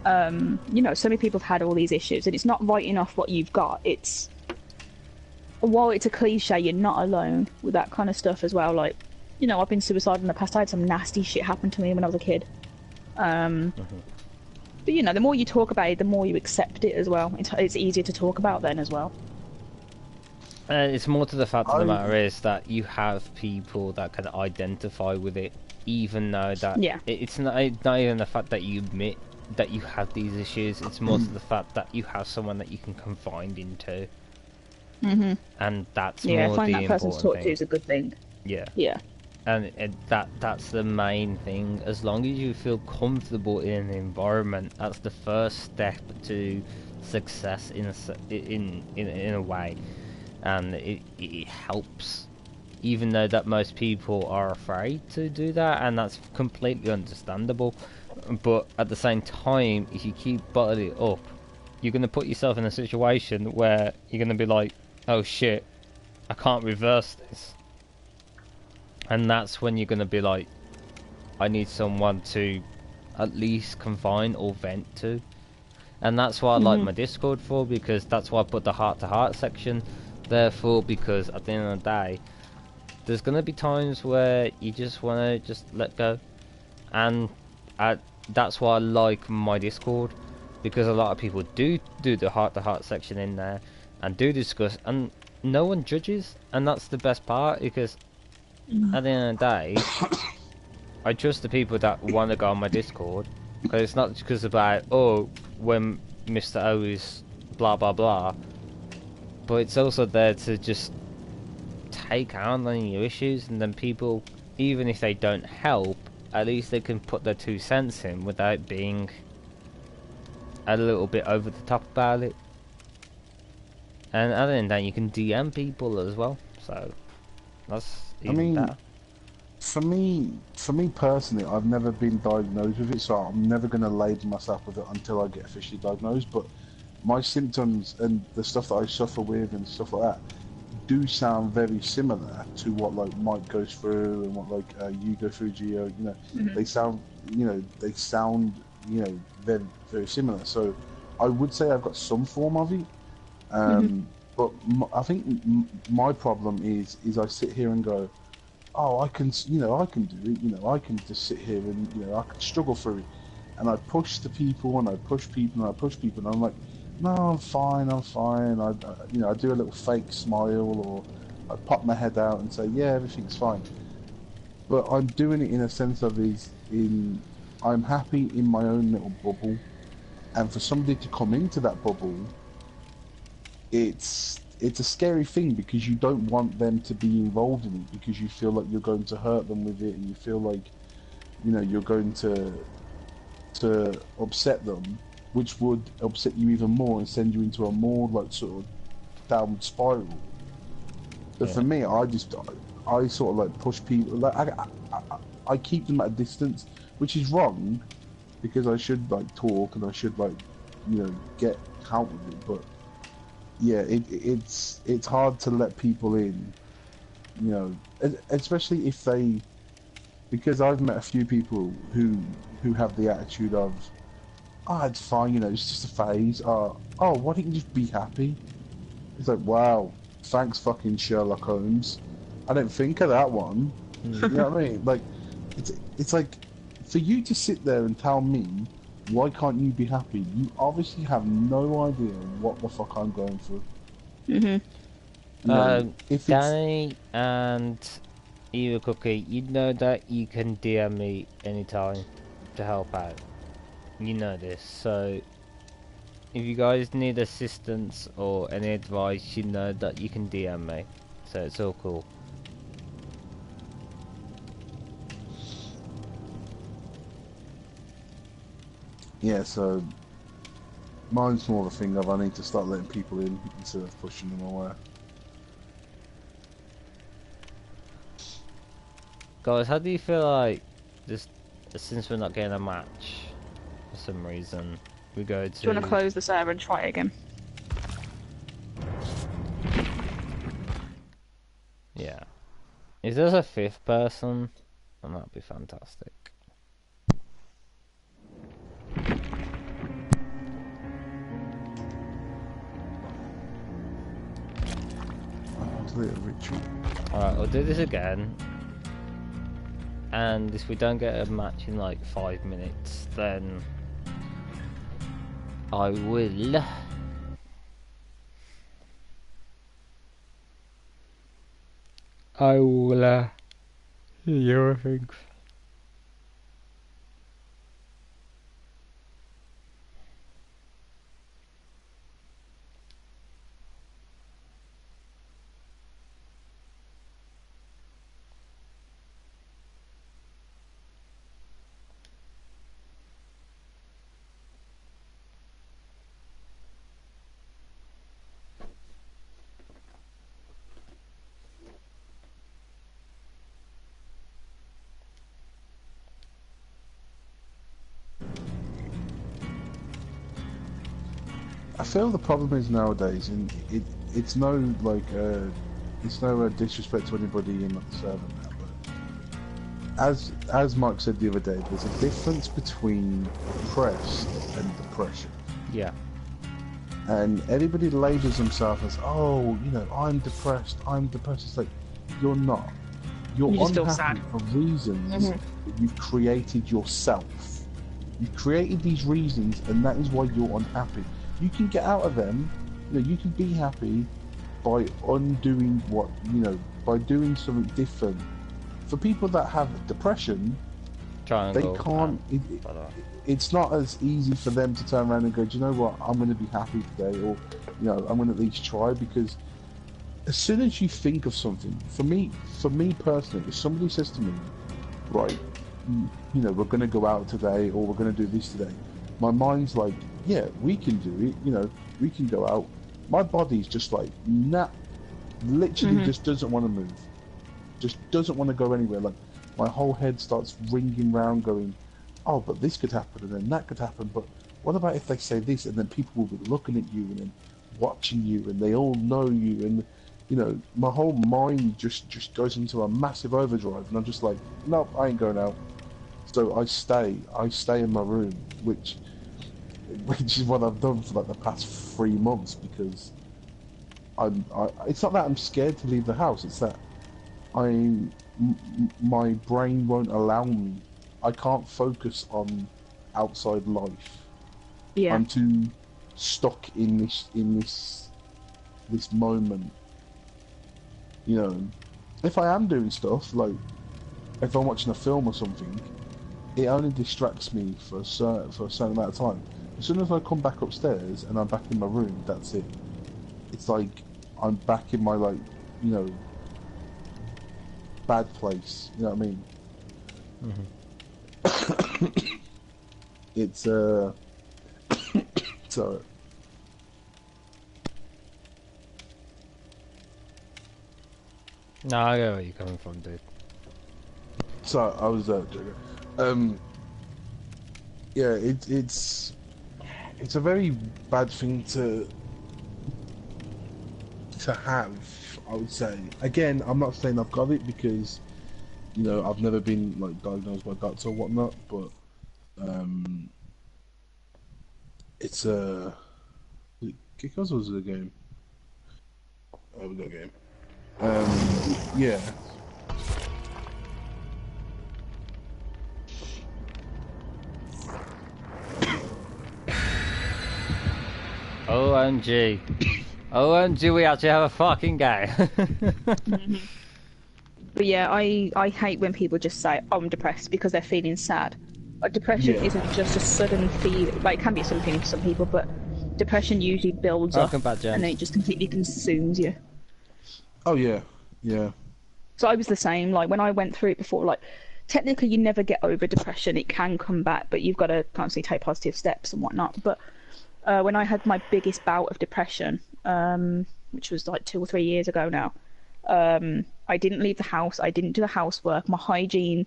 you know, so many people have had all these issues and it's not writing off what you've got. It's, while it's a cliche, you're not alone with that kind of stuff as well. Like, you know, I've been suicidal in the past. I had some nasty shit happen to me when I was a kid. But, you know, the more you talk about it, the more you accept it as well. It's easier to talk about then as well. It's more to the fact of the matter is that you have people that can identify with it, even though that it's not even the fact that you admit that you have these issues. It's more to the fact that you have someone that you can confide into, and that's more the important finding that person to talk thing. to is a good thing. Yeah. And that's the main thing. As long as you feel comfortable in an environment, that's the first step to success in a way. And it helps, even though that most people are afraid to do that, and that's completely understandable. But at the same time, if you keep bottling it up, you're going to put yourself in a situation where you're going to be like, oh shit, I can't reverse this. And that's when you're going to be like, I need someone to at least confine or vent to. And that's why I like my Discord for, because that's why I put the heart-to-heart section there for, because at the end of the day, there's going to be times where you just want to just let go. And that's why I like my Discord, because a lot of people do the heart-to-heart section in there, and do discuss, and no one judges, and that's the best part, because at the end of the day, I trust the people that want to go on my Discord, because it's not because about, oh, when Mr. O is blah blah blah, but it's also there to just take on your issues, and then people, even if they don't help, at least they can put their 2 cents in without being a little bit over the top about it. And other than that, you can DM people as well, so that's even better. For me personally, I've never been diagnosed with it, so I'm never going to label myself with it until I get officially diagnosed. But my symptoms and the stuff that I suffer with and stuff like that do sound very similar to what like Mike goes through and what like you go through, Gio. You know, they sound very very similar. So I would say I've got some form of it. But I think my problem is I sit here and go, oh, I can do it. I can just sit here and I can struggle through it, and I push the people and I push people and I push people, and I'm like, no, I'm fine. I do a little fake smile, or I pop my head out and say, yeah, everything's fine. But I'm doing it in a sense of I'm happy in my own little bubble, and for somebody to come into that bubble, it's it's a scary thing because you don't want them to be involved in it because you feel like you're going to hurt them with it, and you feel like, you know, you're going to upset them, which would upset you even more and send you into a more like sort of downward spiral. But for me, I sort of like push people. Like I keep them at a distance, which is wrong because I should like talk and I should like, you know, get out with it. But yeah, it's hard to let people in, you know, especially if they, because I've met a few people who have the attitude of, oh, it's fine, you know, it's just a phase. Oh, why don't you just be happy? It's like, wow, thanks fucking Sherlock Holmes. I didn't think of that one. You know what I mean? Like, it's like, for you to sit there and tell me, why can't you be happy? You obviously have no idea what the fuck I'm going through. Mhm. If Danny and Eva Cookie, you know that you can DM me anytime to help out. You know this, so if you guys need assistance or any advice, you know that you can DM me. So it's all cool. Yeah, so mine's more the thing of I need to start letting people in instead of pushing them away. Guys, how do you feel like this, since we're not getting a match for some reason, we go to... Do you want to close the server and try it again? Yeah. If there's a fifth person, then that'd be fantastic. Ritual. Alright, we'll do this again. And if we don't get a match in like 5 minutes, then I will your things. I feel the problem is nowadays, and it's no like it's no disrespect to anybody in the server now, but as Mike said the other day, there's a difference between oppressed and depression. Yeah. And everybody labels themselves as, oh, you know, I'm depressed. It's like, you're not. You're just feel unhappy sad. for reasons that you've created yourself. You've created these reasons, and that is why you're unhappy. You can get out of them. You know, you can be happy by undoing what, you know, by doing something different. For people that have depression, Triangle. they can't. It's not as easy for them to turn around and go, do you know what? I'm going to be happy today, or, you know, I'm going to at least try, because as soon as you think of something, for me personally, if somebody says to me, right, you know, we're going to go out today, or we're going to do this today, my mind's like, yeah, we can do it, you know, we can go out. My body's just like, nah, literally just doesn't want to move. Just doesn't want to go anywhere. Like, my whole head starts ringing round going, oh, but this could happen, and then that could happen, but what about if they say this, and then people will be looking at you, and then watching you, and they all know you, and, you know, my whole mind just goes into a massive overdrive, and I'm just like, no, I ain't going out. So I stay in my room, which is what I've done for like the past 3 months, because it's not that I'm scared to leave the house, it's that my brain won't allow me. I can't focus on outside life. Yeah. I'm too stuck in this moment. You know, if I am doing stuff, like if I'm watching a film or something, it only distracts me for a certain amount of time. As soon as I come back upstairs and I'm back in my room, that's it. It's like I'm back in my, like, you know, bad place. You know what I mean? It's sorry. No, I get where you're coming from, dude. So I was joking. Yeah, it's a very bad thing to have, I would say. Again, I'm not saying I've got it because, you know, I've never been like diagnosed by guts or whatnot, but it's a kickers or was it a game? Oh, we got a game. Yeah. OMG. OMG, we actually have a fucking game. But yeah, I hate when people just say, oh, I'm depressed because they're feeling sad. Like, depression isn't just a sudden feeling. Like, it can be a sudden feeling for some people, but depression usually builds up and then it just completely consumes you. Oh, yeah. Yeah. So I was the same. Like, when I went through it before, like, technically you never get over depression. It can come back, but you've got to constantly take positive steps and whatnot. But when I had my biggest bout of depression, which was like 2 or 3 years ago now, I didn't leave the house. I didn't do the housework. My hygiene,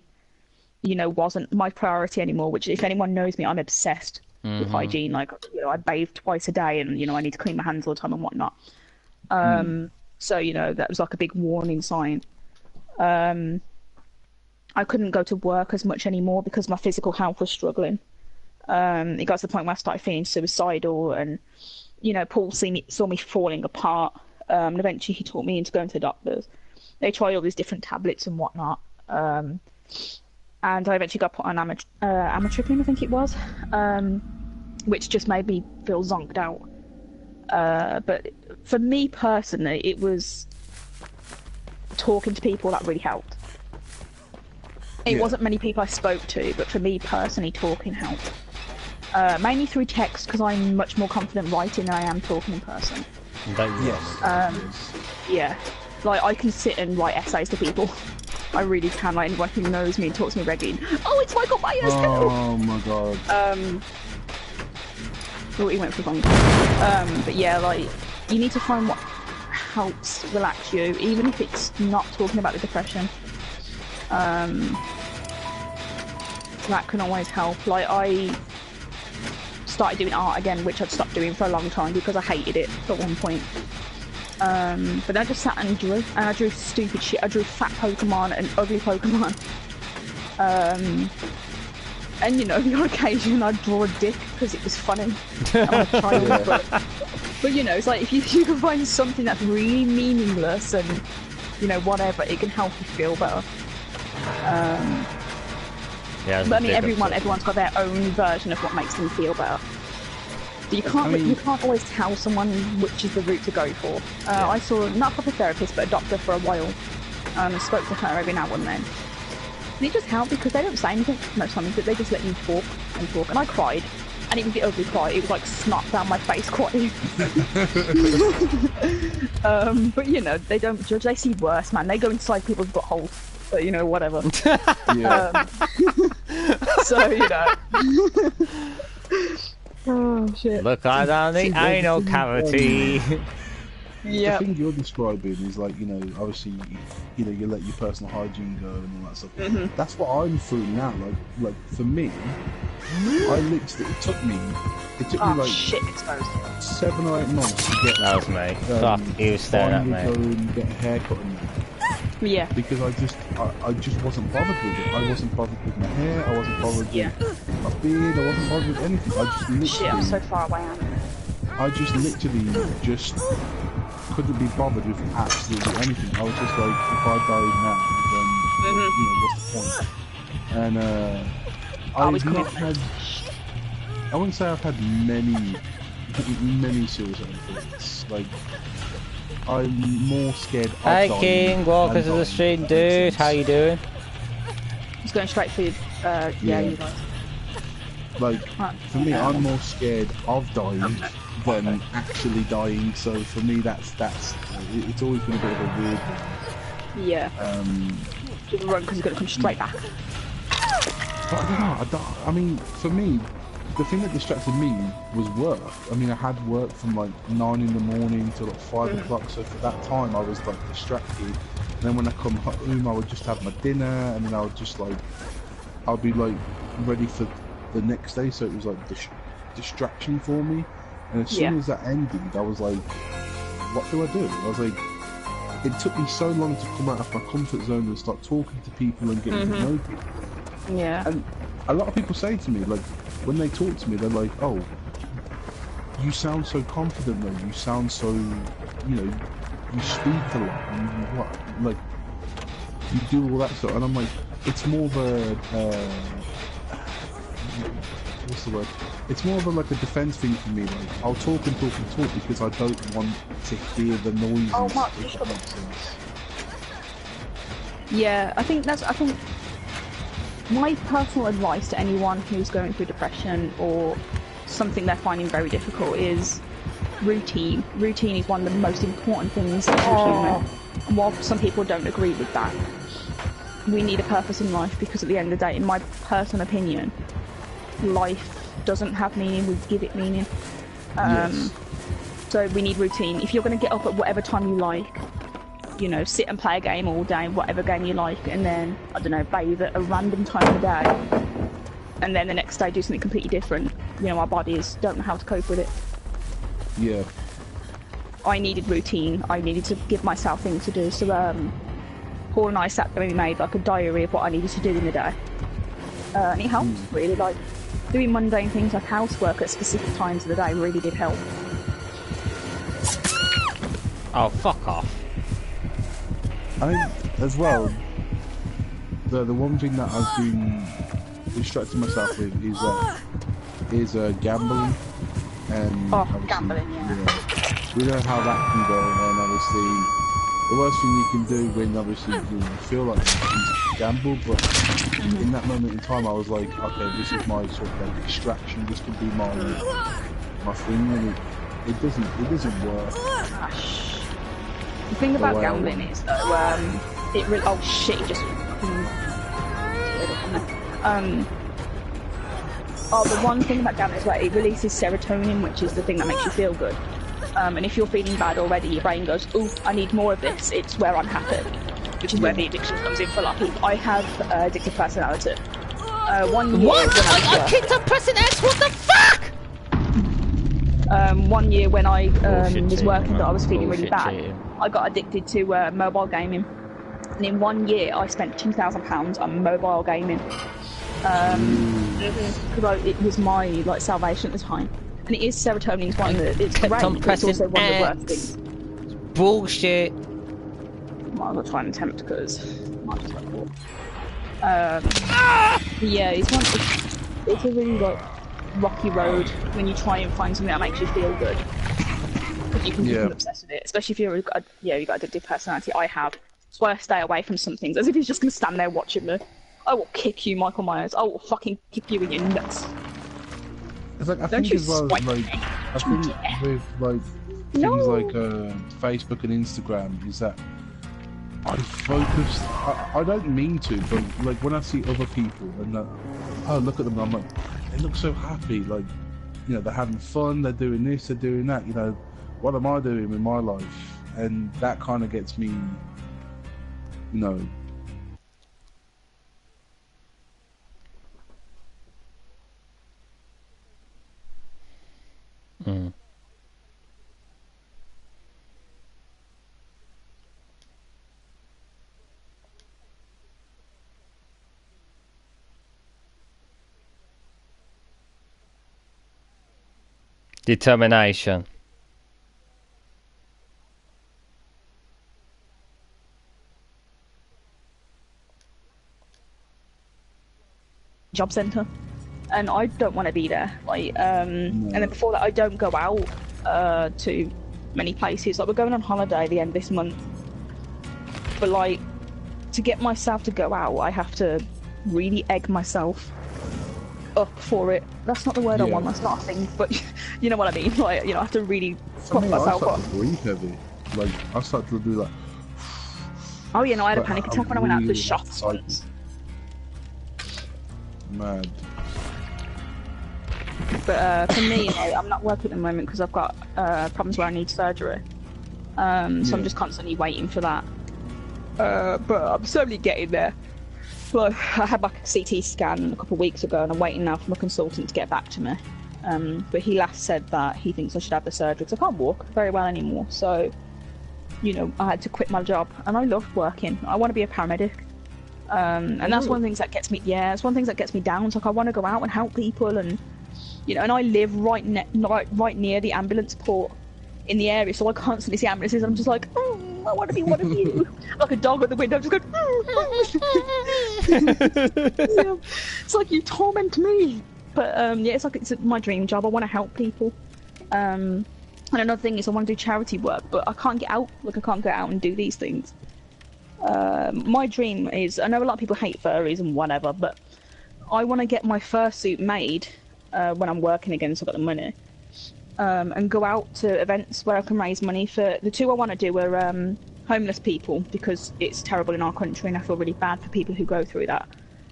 you know, wasn't my priority anymore, which if anyone knows me, I'm obsessed with hygiene. Like, you know, I bathe twice a day and, you know, I need to clean my hands all the time and whatnot. So, you know, that was like a big warning sign. I couldn't go to work as much anymore because my physical health was struggling. It got to the point where I started feeling suicidal and, you know, Paul saw me falling apart. And eventually he talked me into going to the doctors. They tried all these different tablets and whatnot. And I eventually got put on amitriptyline, I think it was, which just made me feel zonked out. But for me personally, it was talking to people that really helped. It wasn't many people I spoke to, but for me personally, talking helped. Mainly through text, because I'm much more confident writing than I am talking in person. Yeah. Like, I can sit and write essays to people. I really can. Like, anyone who knows me and talks to me regularly. Oh, it's Michael Myers! Oh my god. Oh, he went for fun. But yeah, like, you need to find what helps relax you, even if it's not talking about the depression. That can always help. Like, I started doing art again, which I'd stopped doing for a long time because I hated it at one point. But then I just sat and drew, and I drew stupid shit. I drew fat Pokemon and ugly Pokemon. And, you know, on occasion I'd draw a dick because it was funny. I'm a child, but you know, it's like if you can find something that's really meaningless and, you know, whatever, it can help you feel better. But I mean, everyone's got their own version of what makes them feel better. So you can't always tell someone which is the route to go for. I saw not a proper therapist, but a doctor for a while. Spoke to her every now and then. And it just helped because they don't say anything most times, but they just let you talk and talk. And I cried, and it was the ugly cry. It was like snot down my face crying. But you know, they don't judge. They see worse, man. They go inside people's buttholes. So, you know, whatever. So, you know. Oh, shit. Look like on the anal cavity. The thing you're describing is like, you know, obviously, you know, you let your personal hygiene go and all that stuff. That's what I'm through now. Like for me, I literally, it took me like shit, exposed. 7 or 8 months to get. That was me. Fuck, he was staring at me. Go and get a haircut and that. Yeah. Because I just wasn't bothered with it. I wasn't bothered with my hair. I wasn't bothered with my beard. I wasn't bothered with anything. I just literally. Shit, I'm so far away. I just literally couldn't be bothered with absolutely anything. I was just like, if I die now, then you know, what's the point? And I've not had. I wouldn't say I've had many suicide thoughts. Like, I'm more scared of dying. Hey King, welcome to the stream, dude. How you doing? He's going straight for you guys. Like, for me, I'm more scared of dying than actually dying. So for me, that's it's always been a bit of a weird one. Yeah. Just run because you're gonna come straight back. But I don't know. I mean, for me, the thing that distracted me was work. I mean, I had work from like 9 in the morning till like 5 o'clock. So for that time, I was like distracted. And then when I come home, I would just have my dinner, and then I would just like, I'll be like ready for the next day. So it was like distraction for me. And as soon as that ended, I was like, what do I do? I was like, it took me so long to come out of my comfort zone and start talking to people and getting to know people. Yeah. And a lot of people say to me, like, when they talk to me, they're like, oh, you sound so confident though, you sound so, you know, you speak a lot, like, you do all that stuff, and I'm like, it's more of a, what's the word? It's more of a, like, a defense thing for me, like, I'll talk and talk and talk because I don't want to hear the noises. Oh, Mark, yeah, I think my personal advice to anyone who's going through depression or something they're finding very difficult is routine. Routine is one of the most important things as a human. And while some people don't agree with that, we need a purpose in life, because at the end of the day, in my personal opinion, life doesn't have meaning, we give it meaning. Yes. So we need routine. If you're going to get up at whatever time you like, you know, sit and play a game all day, whatever game you like, and then, I don't know, bathe at a random time of the day, and then the next day do something completely different, you know, our bodies don't know how to cope with it. Yeah. I needed routine. I needed to give myself things to do. So Paul and I sat there and we made like a diary of what I needed to do in the day. And it helped, really. Like, doing mundane things like housework at specific times of the day really did help. Oh, fuck off. I think, as well, the one thing that I've been distracting myself with is gambling. And gambling, yeah. We know how that can go, and obviously the worst thing you can do when obviously you feel like you gamble, but in that moment in time I was like, okay, this is my sort of like distraction, this could be my thing, and it doesn't work. The thing about gambling is though, it really, oh shit, it just the one thing about gambling is that it releases serotonin, which is the thing that makes you feel good. And if you're feeling bad already, your brain goes, ooh, I need more of this, it's where I'm happy. Which is where the addiction comes in for a lot of people. I have addictive personality. 1 year... What? I kicked on pressing X, what the fuck?! 1 year when I was cheating, working man. that I was feeling really bad, Cheating. I got addicted to mobile gaming. And in 1 year, I spent £2,000 on mobile gaming. Because it was my like salvation at the time. And it is serotonin, it's one that it's great, but it's also one of the worst things. Bullshit. Might as well try and attempt because might just like walk. Yeah, it's a really like rocky road when you try and find something that makes you feel good. Because you can become obsessed with it, especially if you've got addictive personality. I have. That's why I stay away from some things. As if he's just gonna stand there watching me. I will kick you, Michael Myers. I will fucking kick you in your nuts. It's like, I think as well, like, I think with like things like Facebook and Instagram is that I focus. I don't mean to, but like when I see other people and oh look at them, I'm like, they look so happy. Like, you know, they're having fun, they're doing this, they're doing that. You know, what am I doing in my life? And that kind of gets me, you know. Determination. Job centre, and I don't want to be there. Like, and then before that, I don't go out to many places. Like, we're going on holiday the end of this month, but like, to get myself to go out, I have to really egg myself. up for it. That's not the word I want. That's not a thing, but you know what I mean. Like, I have to really pump myself up. I started to breathe heavy. Like, I started to do like. Oh yeah, no, I had a panic attack when I went out to the shops. Mad. But for me, I'm not working at the moment because I've got problems where I need surgery. So I'm just constantly waiting for that. But I'm slowly getting there. Well, I had my CT scan a couple of weeks ago, and I'm waiting now for my consultant to get back to me. But he last said that he thinks I should have the surgery because I can't walk very well anymore. So, I had to quit my job, and I love working. I want to be a paramedic. And that's one of the things that gets me. Yeah, it's one of the things that gets me down. It's like I want to go out and help people, and and I live right near the ambulance port in the area, so I constantly see ambulances. And I'm just like, I want to be one of you, like a dog at the window, just going. Yeah. It's like you torment me, but it's like it's my dream job. I want to help people. And another thing is I want to do charity work, but I can't get out. Like I can't go out and do these things. My dream is, I know a lot of people hate furries and whatever, but I want to get my fursuit made when I'm working again, so I've got the money, and go out to events where I can raise money for the two I want to do are homeless people, because it's terrible in our country and I feel really bad for people who go through that.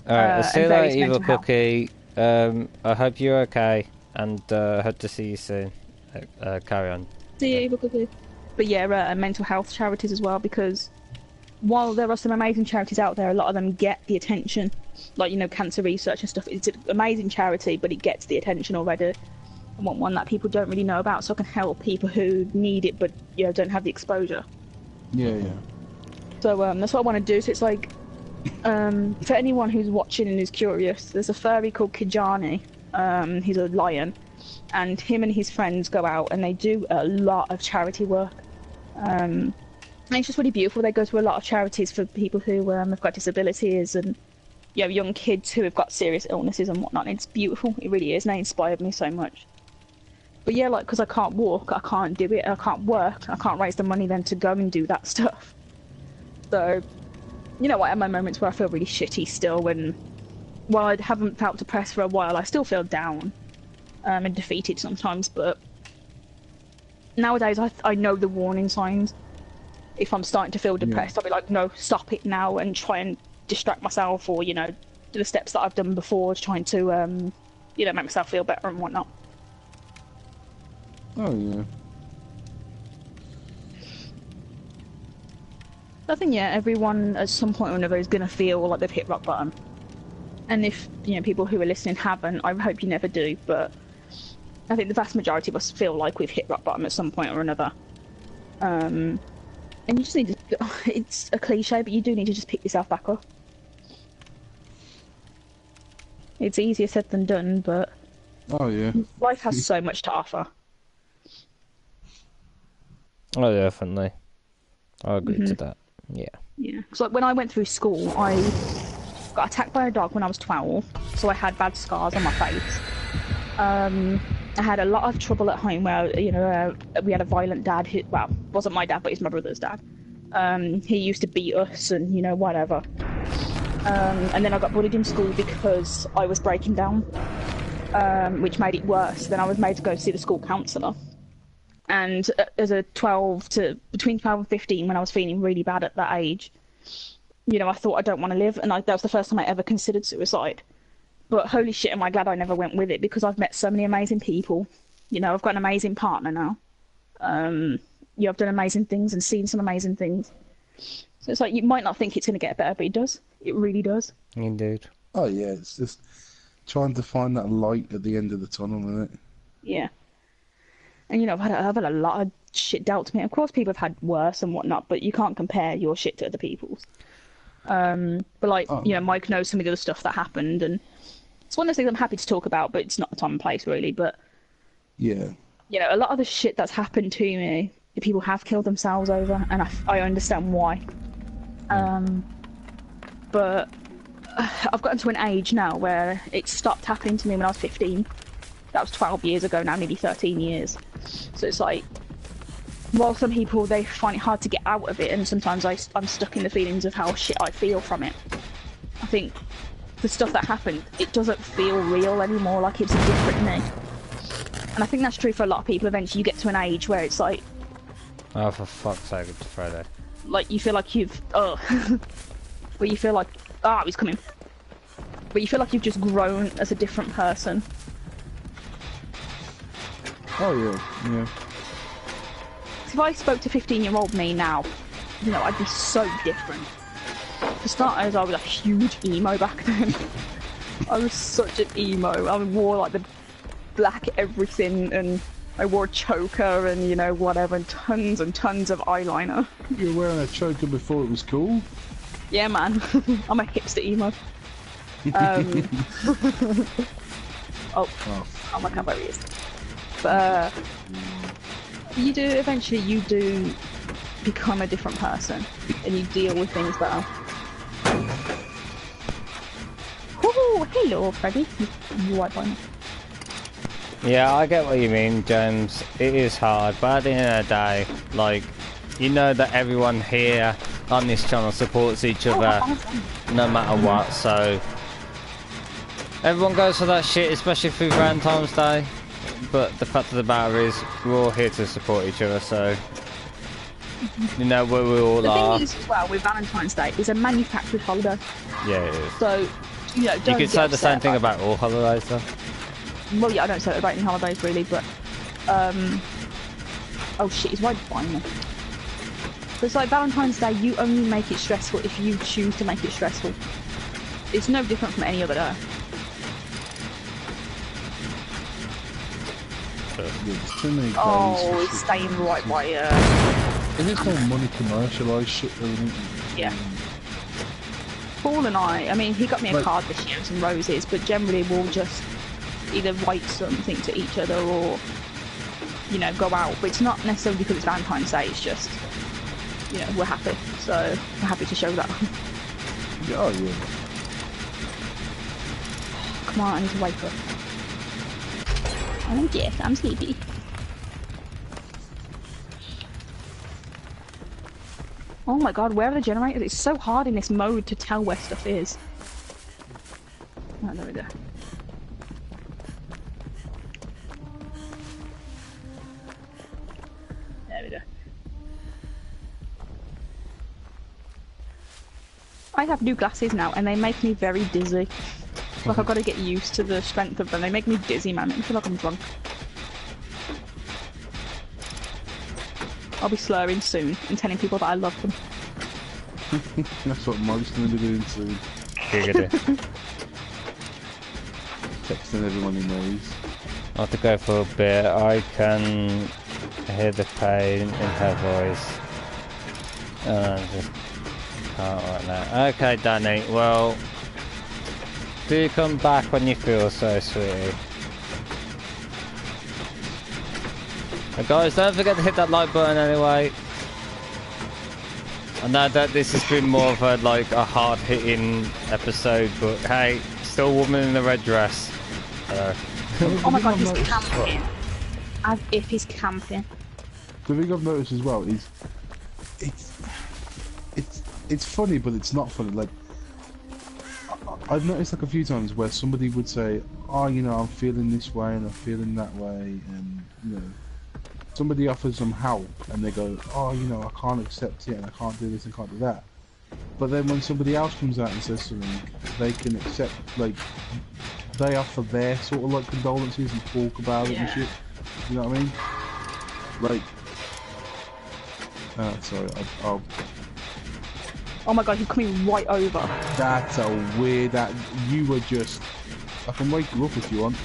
Alright, see you later, Evil Cookie. I hope you're okay, and hope to see you soon. Carry on. See you, Evil Cookie. But yeah, mental health charities as well, because while there are some amazing charities out there, a lot of them get the attention, like cancer research and stuff. It's an amazing charity, but it gets the attention already. I want one that people don't really know about, so I can help people who need it but don't have the exposure. Yeah. So that's what I want to do. So it's like, for anyone who's watching and who's curious, there's a furry called Kijani. He's a lion, and him and his friends go out and they do a lot of charity work. And it's just really beautiful. They go to a lot of charities for people who have got disabilities and young kids who have got serious illnesses and whatnot. And it's beautiful. It really is, and they inspired me so much. But yeah, like, because I can't walk, I can't do it, I can't work, I can't raise the money then to go and do that stuff. So, I have my moments where I feel really shitty still when, while I haven't felt depressed for a while, I still feel down and defeated sometimes, but nowadays I know the warning signs. If I'm starting to feel depressed, I'll be like, no, stop it now, and try and distract myself, or, do the steps that I've done before, trying to, make myself feel better and whatnot. Oh, yeah. I think, everyone at some point or another is going to feel like they've hit rock bottom. And if, people who are listening haven't, I hope you never do, but I think the vast majority of us feel like we've hit rock bottom at some point or another. And you just need to, it's a cliche, but you do need to just pick yourself back up. It's easier said than done, but oh yeah, life has so much to offer. Oh, definitely. I agree to that. Yeah. Yeah. So like when I went through school, I got attacked by a dog when I was 12, so I had bad scars on my face. I had a lot of trouble at home where, we had a violent dad who, well, wasn't my dad, but he's my brother's dad. He used to beat us and, whatever. And then I got bullied in school because I was breaking down, which made it worse. Then I was made to go see the school counsellor. And as a between 12 and 15, when I was feeling really bad at that age, I thought I don't want to live, and that was the first time I ever considered suicide. But holy shit, am I glad I never went with it, because I've met so many amazing people. I've got an amazing partner now. I've done amazing things and seen some amazing things. So it's like, you might not think it's going to get better, but it does. It really does. Indeed. Oh yeah, it's just trying to find that light at the end of the tunnel, isn't it? Yeah. And I've had a lot of shit dealt to me. Of course, people have had worse and whatnot, but you can't compare your shit to other people's. But like, Mike knows some of the other stuff that happened, and it's one of those things I'm happy to talk about, but it's not the time and place really. But yeah, a lot of the shit that's happened to me, people have killed themselves over, and I understand why. But I've gotten to an age now where it stopped happening to me when I was 15. That was 12 years ago now, maybe 13 years. So it's like, while some people, they find it hard to get out of it, and sometimes I'm stuck in the feelings of how shit I feel from it. I think the stuff that happened, it doesn't feel real anymore, like it's a different me. And I think that's true for a lot of people. Eventually you get to an age where it's like... Oh, for fuck's sake, it's Friday. Like, you feel like you've... where you feel like... Ah, he's coming. But you feel like you've just grown as a different person. Oh yeah, yeah. If I spoke to 15-year-old me now, you know, I'd be so different. For starters, I was a huge emo back then. I was such an emo. I wore like the black everything, and I wore a choker and, you know, whatever, and tons of eyeliner. You were wearing a choker before it was cool? Yeah, man. I'm a hipster emo. Oh my god, there he is. But you do, eventually you do become a different person, and you deal with things better. Oh, hello, Freddy. You right by me. Yeah, I get what you mean, James. It is hard, but at the end of the day, like, you know that everyone here on this channel supports each other no matter what, so everyone goes for that shit, especially through Valentine's Day. But the fact of the matter is, we're all here to support each other, so you know where we all are. The thing is, as well, with Valentine's Day, it's a manufactured holiday. Yeah, it is. So, you know, don't you could say the same thing it. about all holidays, though. Well, yeah, I don't celebrate any holidays really, but oh shit, he's right behind me. But it's like Valentine's Day, you only make it stressful if you choose to make it stressful. It's no different from any other day. Oh, it's staying right by Is it some money commercialised shit though, isn't it? Yeah. Paul and I mean, he got me a card this year and some roses, but generally we'll just either write something to each other or, you know, go out. But it's not necessarily because it's Valentine's Day, it's just, you know, we're happy. So, we're happy to show that. Yeah, oh yeah. Come on, I need to wake up. Oh yes, I'm sleepy. Oh my god, where are the generators? It's so hard in this mode to tell where stuff is. Oh, there we go. There we go. I have new glasses now and they make me very dizzy. Like, I've got to get used to the strength of them. They make me dizzy, man. Make me feel like I'm drunk. I'll be slurring soon and telling people that I love them. That's what Mug's going to be doing soon. Giggity. Texting everyone he knows. I have to go for a bit. I can hear the pain in her voice. I just can't right now. Okay, Danny. Well, do come back when you feel so, sweetie. Guys, don't forget to hit that like button anyway. I know that this has been more of a hard-hitting episode, but hey, still woman in the red dress. Oh my god, he's camping. As if he's camping. The thing I've noticed as well is, it's funny, but it's not funny. Like, I've noticed like a few times where somebody would say, "Oh, you know, I'm feeling this way and I'm feeling that way," and you know, somebody offers them help and they go, "Oh, you know, I can't accept it and I can't do this and can't do that." But then when somebody else comes out and says something, they can accept, like, they offer their sort of like condolences and talk about it and shit. You know what I mean? Like, sorry, I'll. Oh my god, he's coming right over. That's a weird. That you were just. I can wake you up if you want.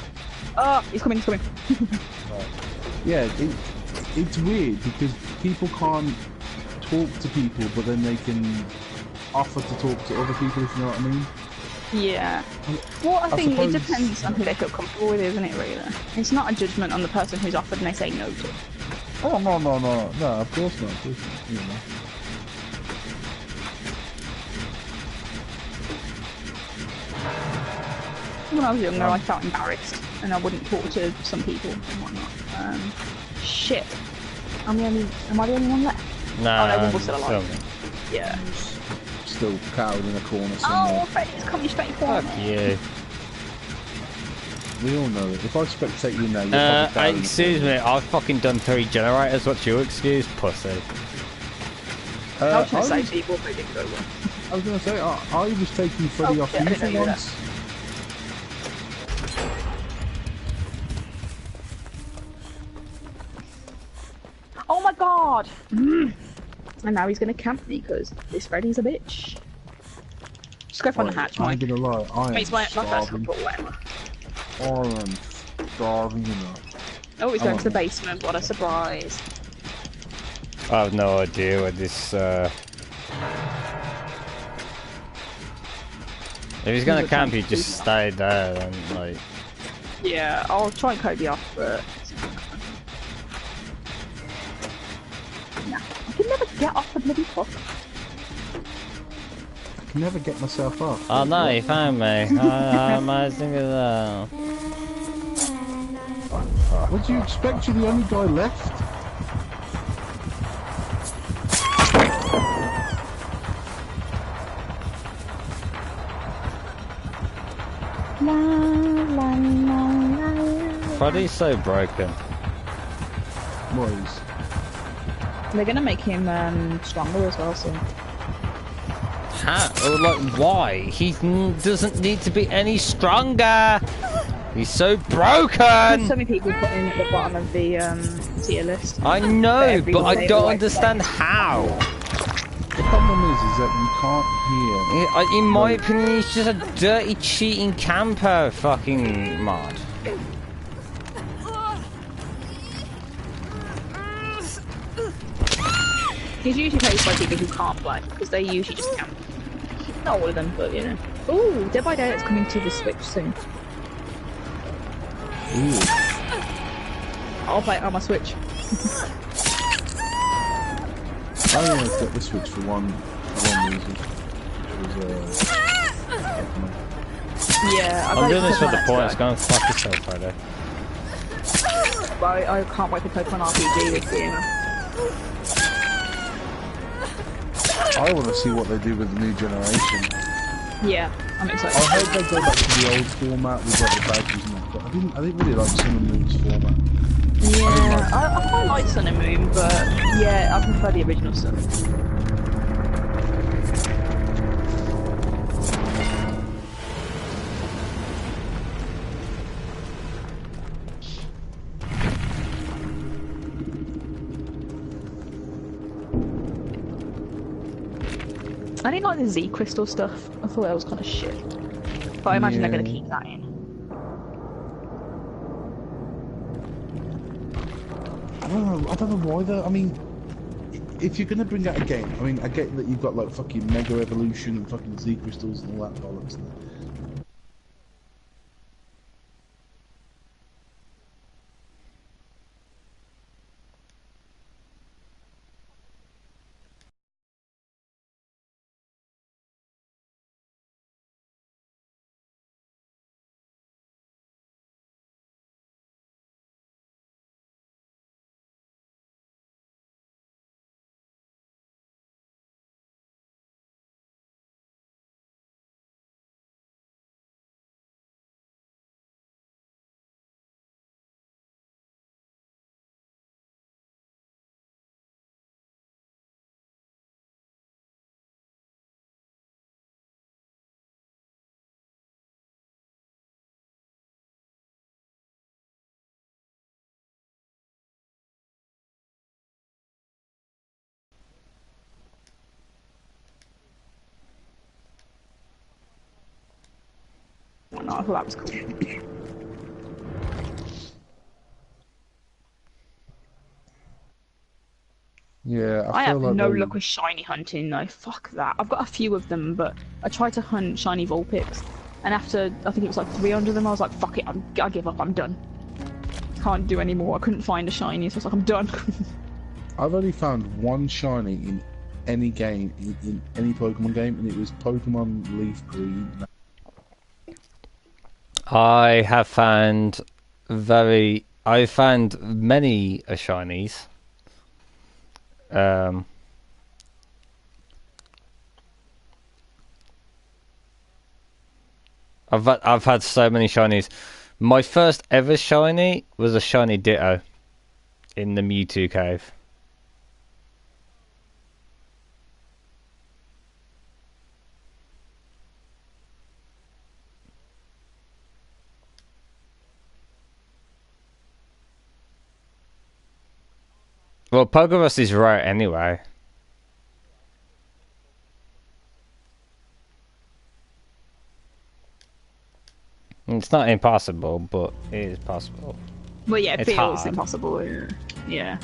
Oh, he's coming, he's coming. Yeah, it's weird because people can't talk to people, but then they can offer to talk to other people, if you know what I mean. Yeah. Well, I think it depends on who they feel comfortable with, isn't it, really? It's not a judgment on the person who's offered and they say no to. Oh, no, of course not, you know. When I was younger, I felt embarrassed, and I wouldn't talk to some people and whatnot. Shit. Am I the only one left? No, oh, no, one was still alive. Yeah. still cowered in a corner somewhere. Oh, Freddy's coming straight for Fuck me. you. We all know it. If I spectate you now, you're probably cowered in a Excuse corner. me, I've fucking done 3 generators. What's your excuse, pussy? I was trying to say people, but it didn't go well. I was going to say, I was taking Freddy off shit, I you didn't for know you were once. Oh my god! And now he's gonna camp me because this Freddy's a bitch. Just go find the hatch, I ain't Mike. gonna lie, I am It's my first starving. couple, whatever. I am starving, you know. Oh, he's I going want to the one. basement. What a surprise. I have no idea what this, If he's gonna He's camp, trying you to just do stay there and, like... Yeah, I'll try and Kobe off, but... Nah, I can never get off the bloody hook. I can never get myself up. Oh no, you found me. How am I thinking of that? What do you expect? You're the only guy left? La, la, la, la, la. Freddy's so broken. Boys. They're gonna make him stronger as well soon. How? Or like, why? He doesn't need to be any stronger! He's so broken! There's so many people put him at the bottom of the tier list. I know, but I Everyone don't like understand how. The problem is that you can't hear. In my opinion, he's just a dirty, cheating camper fucking mod. He's usually played by people who can't play, because they usually just camp. Not all of them, but you know. Ooh, Dead by Daylight's coming to the Switch soon. Ooh. I'll play it on my Switch. I only got the Switch for one reason. It was, Yeah, I'm doing this for the Pokemon points. Expo. Go and fuck yourself, Friday. But I can't wait for Pokemon RPG this year. I want to see what they do with the new generation. Yeah, I'm I excited. hope they go back to the old format with like the badges and that, but I didn't really like Sun and Moon's format. Yeah, I quite like Sun and Moon, but yeah, I prefer the original Sun. I didn't like the Z crystal stuff. I thought that was kind of shit. But I imagine they're going to keep that in. I don't know why though. I mean, if you're gonna bring out a game, I mean, I get that you've got like fucking Mega Evolution and fucking Z crystals and all that bollocks. No, I thought that was cool. Yeah, I feel have like no they- luck with shiny hunting though. Fuck that. I've got a few of them, but I tried to hunt shiny Vulpix, and after I think it was like 300 of them, I was like, fuck it, I give up. I'm done. Can't do any more. I couldn't find a shiny, so I was like, I'm done. I've only found one shiny in any game, in any Pokemon game, and it was Pokemon Leaf Green. I have found many shinies. I've had so many shinies. My first ever shiny was a shiny Ditto in the Mewtwo cave. Well, Pokerus is rare anyway. It's not impossible, but it is possible. Well, yeah, it It's feels hard. impossible. Yeah.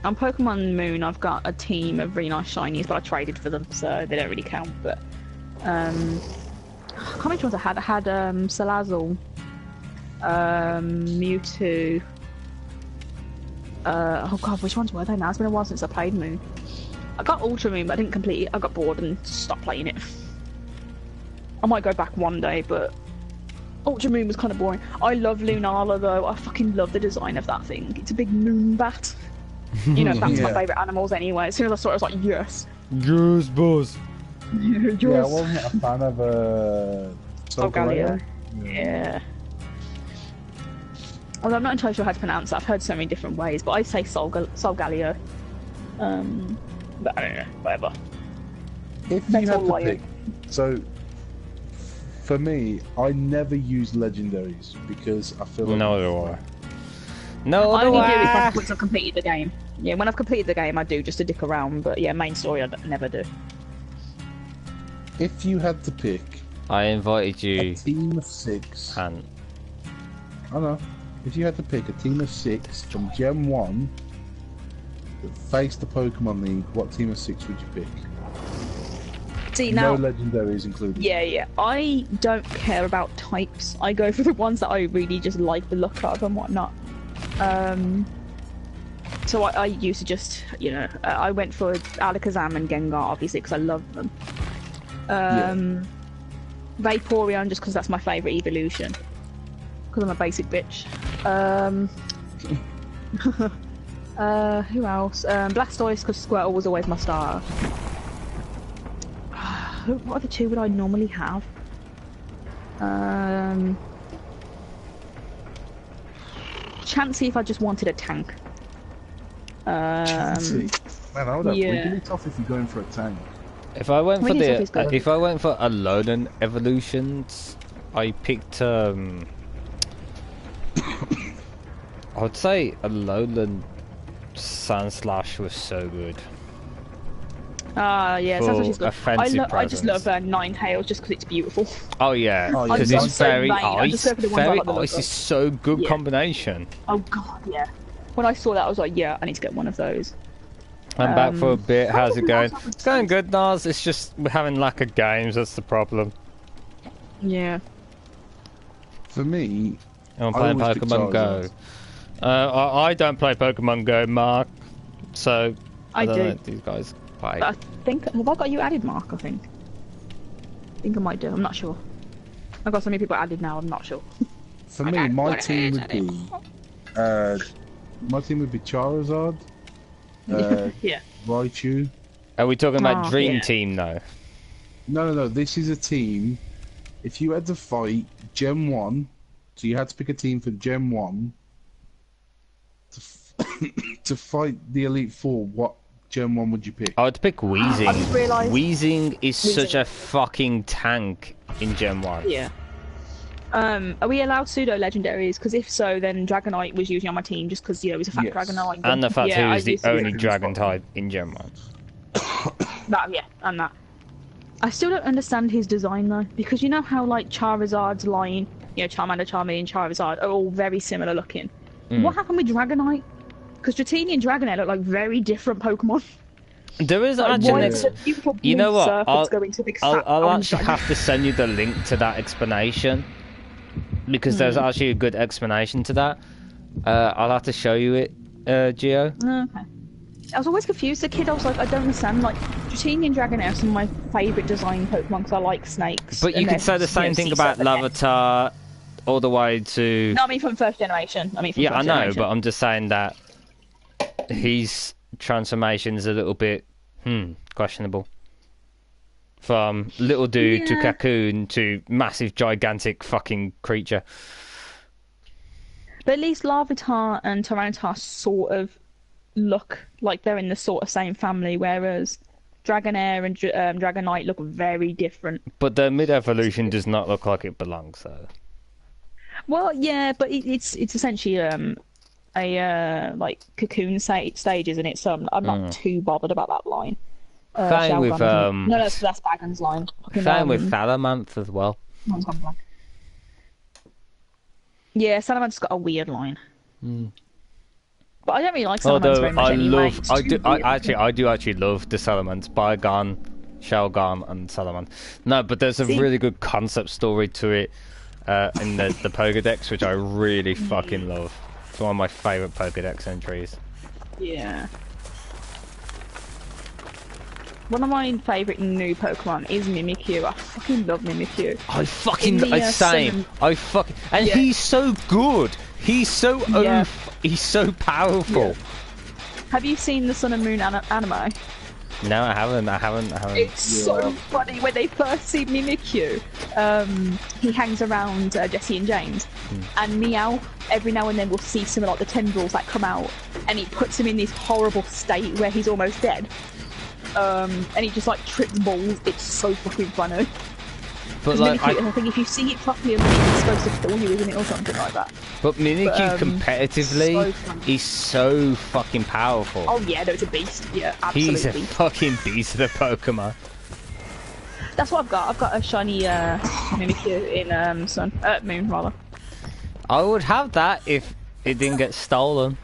On Pokemon Moon, I've got a team of really nice shinies, but I traded for them, so they don't really count. But I can't remember which ones I had. I had Salazzle, Mewtwo. Oh god, which ones were they now? It's been a while since I played Moon. I got Ultra Moon, but I didn't complete it. I got bored and stopped playing it. I might go back one day, but Ultra Moon was kind of boring. I love Lunala though. I fucking love the design of that thing. It's a big moon bat. You know, that's my favourite animals anyway. As soon as I saw it, I was like, yes. Yes, boss. Yes. Yeah, I wasn't a fan of Solgaleo. Yeah. Although I'm not entirely sure how to pronounce that. I've heard so many different ways, but I say Solgaleo. But I don't know, whatever. If you had to pick, so for me, I never use legendaries because I feel like No, do I. No, I only do if I. once I've completed the game. Yeah, when I've completed the game, I do just to dick around. But yeah, main story I never do. if you had to pick I invited a you, team of 6, and I know. If you had to pick a team of 6 from Gen 1 that faced the Pokemon League, what team of 6 would you pick? See now, No legendaries included. yeah. I don't care about types. I go for the ones that I really just like the look of and whatnot. So I used to just, you know, I went for Alakazam and Gengar obviously because I love them. Vaporeon just because that's my favourite evolution. Because I'm a basic bitch. Who else? Blastoise because Squirtle was always my starter. What other two would I normally have? Chansey if I just wanted a tank. Chansey. Man, I would have yeah. Wigglytuff if you're going for a tank. if I went for Wigglytuff is the, good. if I went for Alolan evolutions, I picked I would say Alolan Sandslash was so good. Yeah, For sounds like she's good. offensive I just love presence. Ninetales just because it's beautiful. Oh yeah, Oh, yeah. because I'm it's so very vain. I'm just ice. going for the ones I Very like the look ice of. is so good Yeah. combination. Oh god, yeah. When I saw that, I was like, yeah, I need to get one of those. I'm back for a bit. How's it who going? else I would It's going good, Nars. It's just we're having lack of games. That's the problem. Yeah. For me, I'm I playing always pick Pokemon Go. Charizard. I don't play Pokemon Go, Mark. So I don't do. know if these guys play. But I think, have I got you added, Mark? I think I might do. I'm not sure. I've got so many people added now. I'm not sure. for me, my team would be Charizard, Yeah. Raichu. Are we talking about Oh, Dream yeah. Team though? No. This is a team. If you had to fight Gen 1, so you had to pick a team for Gen 1 to fight the Elite Four, what Gen 1 would you pick? I would pick Weezing. I just realised- Weezing is such Weezing. a fucking tank in Gen 1. Yeah. Are we allowed pseudo legendaries? Because if so, then Dragonite was usually on my team just because he's a fat Yes. Dragonite. And the fact yeah, he I was the used to do only it. dragon type in Gen 1. That, yeah, and that. I still don't understand his design though, because you know how like Charizard's line, you know, Charmander, Charmeleon, Charizard are all very similar looking. What happened with Dragonite? Because Dratini and Dragonite look like very different Pokemon. There is Like, actually why an is the beautiful blue You know what? serpents going to big fat I'll orange actually dragon? have to send you the link to that explanation because there's actually a good explanation to that. I'll have to show you it, Gio. Okay. I was always confused as a kid. I was like, I don't understand. Like, Dratini and Dragonite are some of my favourite design Pokemon because I like snakes. But you and could they're, say the same know, thing sea about serpent heads. Lavatar all the way to... No, I mean from first generation. Yeah, I know, but I'm just saying that his transformation is a little bit questionable. from little dude to Yeah. cocoon to massive, gigantic fucking creature. But at least Larvitar and Tyranitar sort of look like they're in the sort of same family, whereas Dragonair and Dragonite look very different. But the mid-evolution does not look like it belongs, though. Well, yeah, but it's essentially a like cocoon stage, isn't it? So I'm not too bothered about that line. Same with No, that's Bagon's line. same with Salamanth as well. Mine's gone blank. Yeah, Salamanth's got a weird line. But I don't really like Salamanth Although very much anyway. I do actually love the Salamanth, Bygone, Shelgon, and Salamanth. No, but there's a really good concept story to it in the Pokédex, which I really fucking love. It's one of my favourite Pokédex entries. Yeah. One of my favourite new Pokemon is Mimikyu. I fucking love Mimikyu. And he's so good. He's so he's so powerful. Yeah. Have you seen the Sun and Moon anime? No, I haven't. It's so funny when they first see Mimikyu. He hangs around Jesse and James, and Meow every now and then will see some of like the tendrils that come out, and he puts him in this horrible state where he's almost dead. And he just like trips balls. It's so fucking funny. But like, Mimikyu, I think if you see it properly, it's supposed to kill you, isn't it, or something like that? But Mimikyu competitively, he's so fucking powerful. Oh yeah, no, it's a beast. Yeah, absolutely. He's a fucking beast of the Pokemon. That's what I've got. I've got a shiny Mimikyu in Moon rather. I would have that if it didn't get stolen.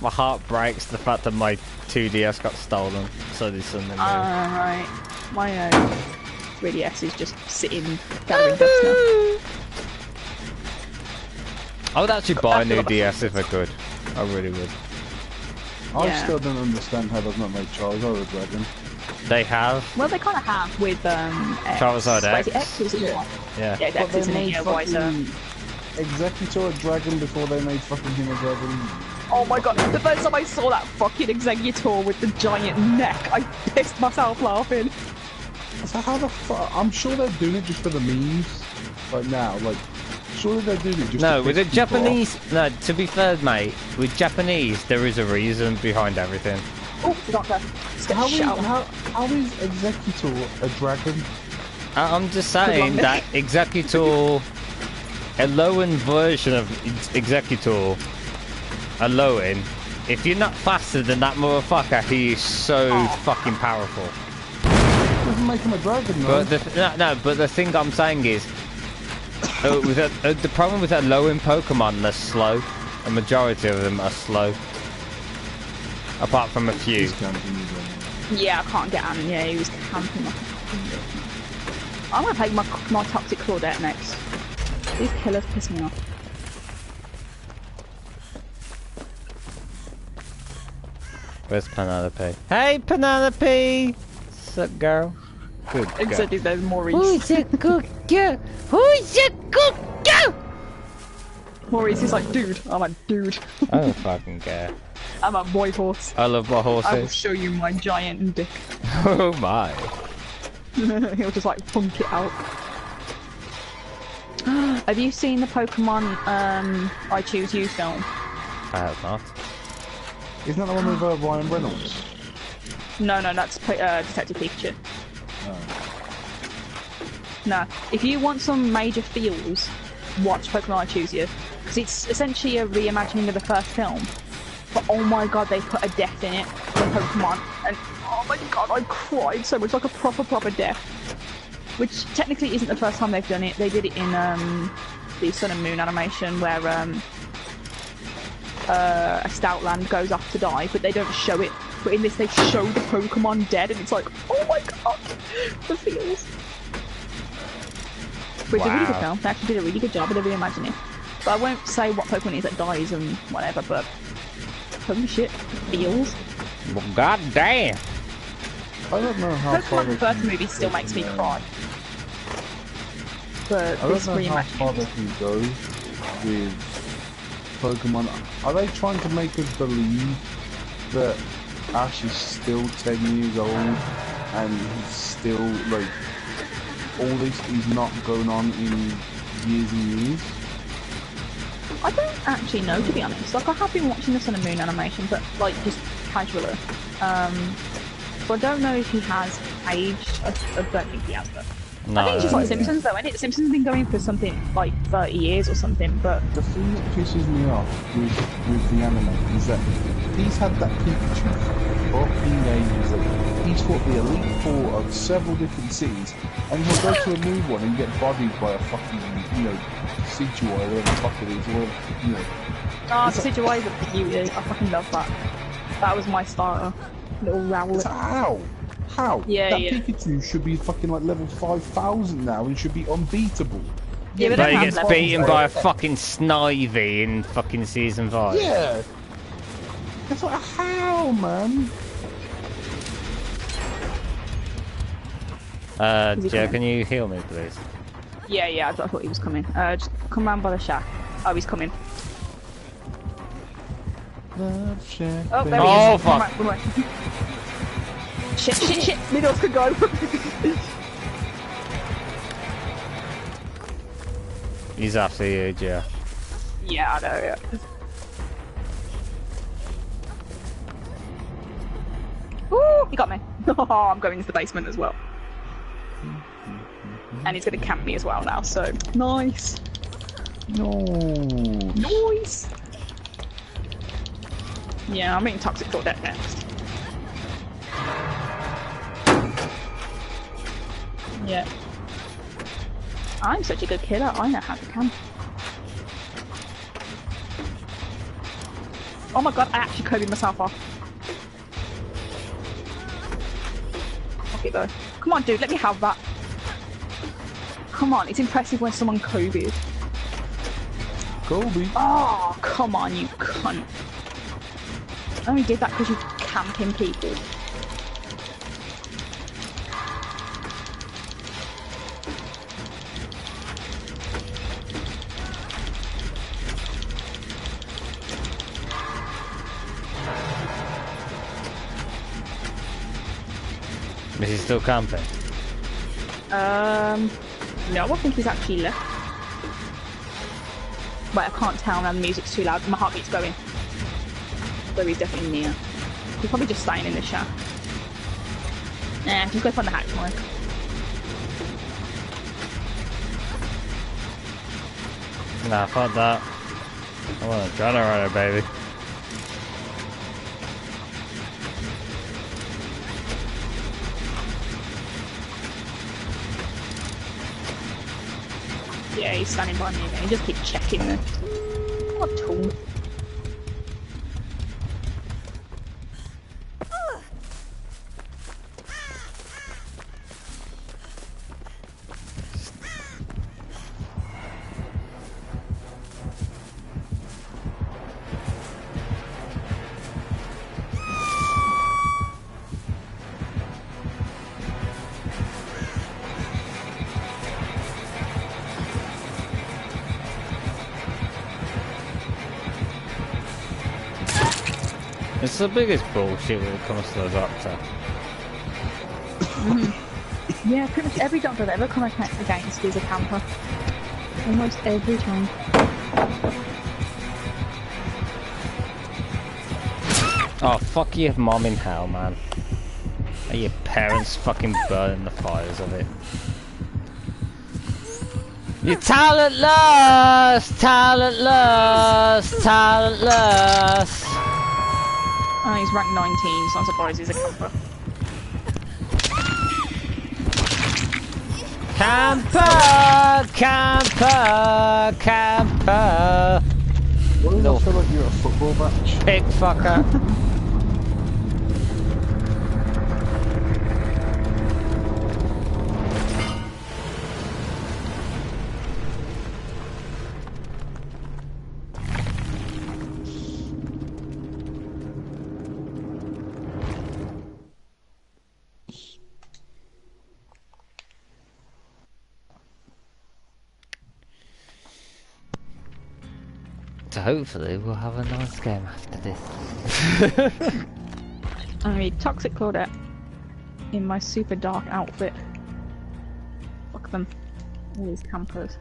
My heart breaks the fact that my 2DS got stolen. So did Sun and Moon. Right. My 3DS is just sitting gathering dust now. I would actually buy a new DS if I could. I really would. I still don't understand how they've not made Charizard a dragon. They have. Well, they kind of have with Charizard X. Wait, X was it? Yeah. Yeah, But X they isn't it? made Yeah, why so? fucking Executor a dragon before they made fucking him a dragon. Oh my god, the first time I saw that fucking Executor with the giant neck, I pissed myself laughing. So how the fuck? I'm sure they're doing it just for the memes. Like now, like surely they're doing it just. No, to with the piss people Japanese. off. No, to be fair, mate. With Japanese, there is a reason behind everything. Oh, forgot that. How is Executor a dragon? I'm just saying that Executor, a low-end version of Executor, Alolan, if you're not faster than that motherfucker, he is so fucking powerful. Doesn't make him a dragon, though. But but the thing I'm saying is, the problem with that low-end Pokemon, they're slow. A majority of them are slow, apart from a few. Yeah, I can't get Anon. Yeah, he was camping. I'm gonna play my Toxic Claudette next. These killers piss me off. Where's Penelope? Hey, Penelope! Sup, girl? Good girl. Except if there's Maurice. Who's a good girl? Who's a good girl? Maurice is like, dude. I'm like, dude. I don't fucking care. I'm a boy horse. I love my I will horses. show you my giant dick. Oh my. He'll just like funk it out. Have you seen the Pokemon I Choose You film? I have not. Isn't that the one with Ryan Reynolds? No, that's Detective Pikachu. Oh. No, if you want some major feels, watch Pokemon I Choose You. Because it's essentially a reimagining of the first film. But oh my god, they put a death in it for Pokemon. And oh my god, I cried so much, like a proper death. Which technically isn't the first time they've done it. They did it in the Sun and Moon animation where a Stoutland goes off to die, but they don't show it. But in this, they show the Pokemon dead, and it's like, oh my god, the feels. But it's a really good film. They actually did a really good job of the reimagining. But I won't say what Pokemon it is that dies and whatever, but holy shit, feels. Well, god damn. I don't know how far Pokemon the first movie still makes me cry. But I this don't know how far they reimagining. can go with Pokemon. Are they trying to make us believe that Ash is still 10 years old and he's still like all this is not going on in years and years? I don't actually know, to be honest. Like, I have been watching the Sun and Moon animation, but like just casually. So I don't know if he has aged. I don't think he has, but No, I think it's just like Simpsons, though, isn't it? Simpsons have been going for something like 30 years or something, but The thing that pisses me off with the anime is that he's had that Pikachu for fucking ages. Like, he's fought the Elite Four of several different cities, and he'll go to a new one and get bodied by a fucking, Sigil or whatever the fuck it is, or, oh, the Sigil is a beauty. I fucking love that. That was my starter. Little Rowlet. How? How? Yeah, that yeah. Pikachu should be fucking like level 5,000 now and should be unbeatable. Yeah, but he don't gets have beaten levels. by a fucking Snivy in fucking season 5. Yeah. It's like, how, man? Joe, coming? can you heal me, please? Yeah, I thought he was coming. Just come round by the shack. Oh, he's coming. Love shack, Oh, there baby. he Oh, is. fuck. Run away. Shit. Middles could go. He's after you, Joe. Yeah, I know, yeah. Ooh, he got me. Oh, I'm going into the basement as well. And he's going to camp me as well now, so nice. No. Nice. Yeah, I'm eating Toxic Claudette next. Yeah. I'm such a good killer, I know how to camp. Oh my god, I actually Kobe'd myself off. Okay, though. Come on, dude, let me have that. Come on, it's impressive when someone Kobe'd. Kobe. Oh, come on, you cunt. I only did that because you're camping people. Is he still camping? No, I don't think he's actually left. Wait, I can't tell now, the music's too loud. My heartbeat's going. So he's definitely near. He's probably just staying in the shack. Nah, just go find the hatch, Mike. Nah, fuck that. I want a generator, baby. Yeah, he's standing by me again. He just keeps checking the... What a tool. It's the biggest bullshit when it comes to the doctor. Yeah, pretty much every doctor I've ever come against is a camper. Almost every time. Oh, fuck your mom in hell, man. And your parents fucking burning the fires of it. You're talentless! Talentless! Talentless! Oh, he's rank 19, so I'm surprised he's a camper. Camper! Camper! Camper! Why does No. that feel like you're at a football match? Pig fucker. So hopefully we'll have a nice game after this. I mean, Toxic Claudette. in my super dark outfit. Fuck them. All these campers.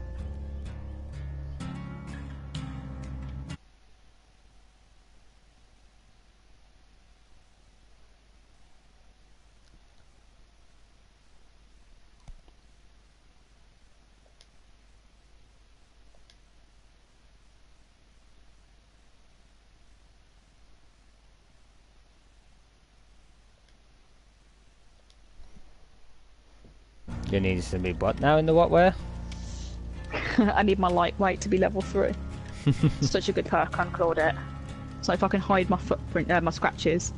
You need to be what now in the what where? I need my lightweight to be level 3. Such a good perk on Claudette. So if I can hide my footprint, my scratches,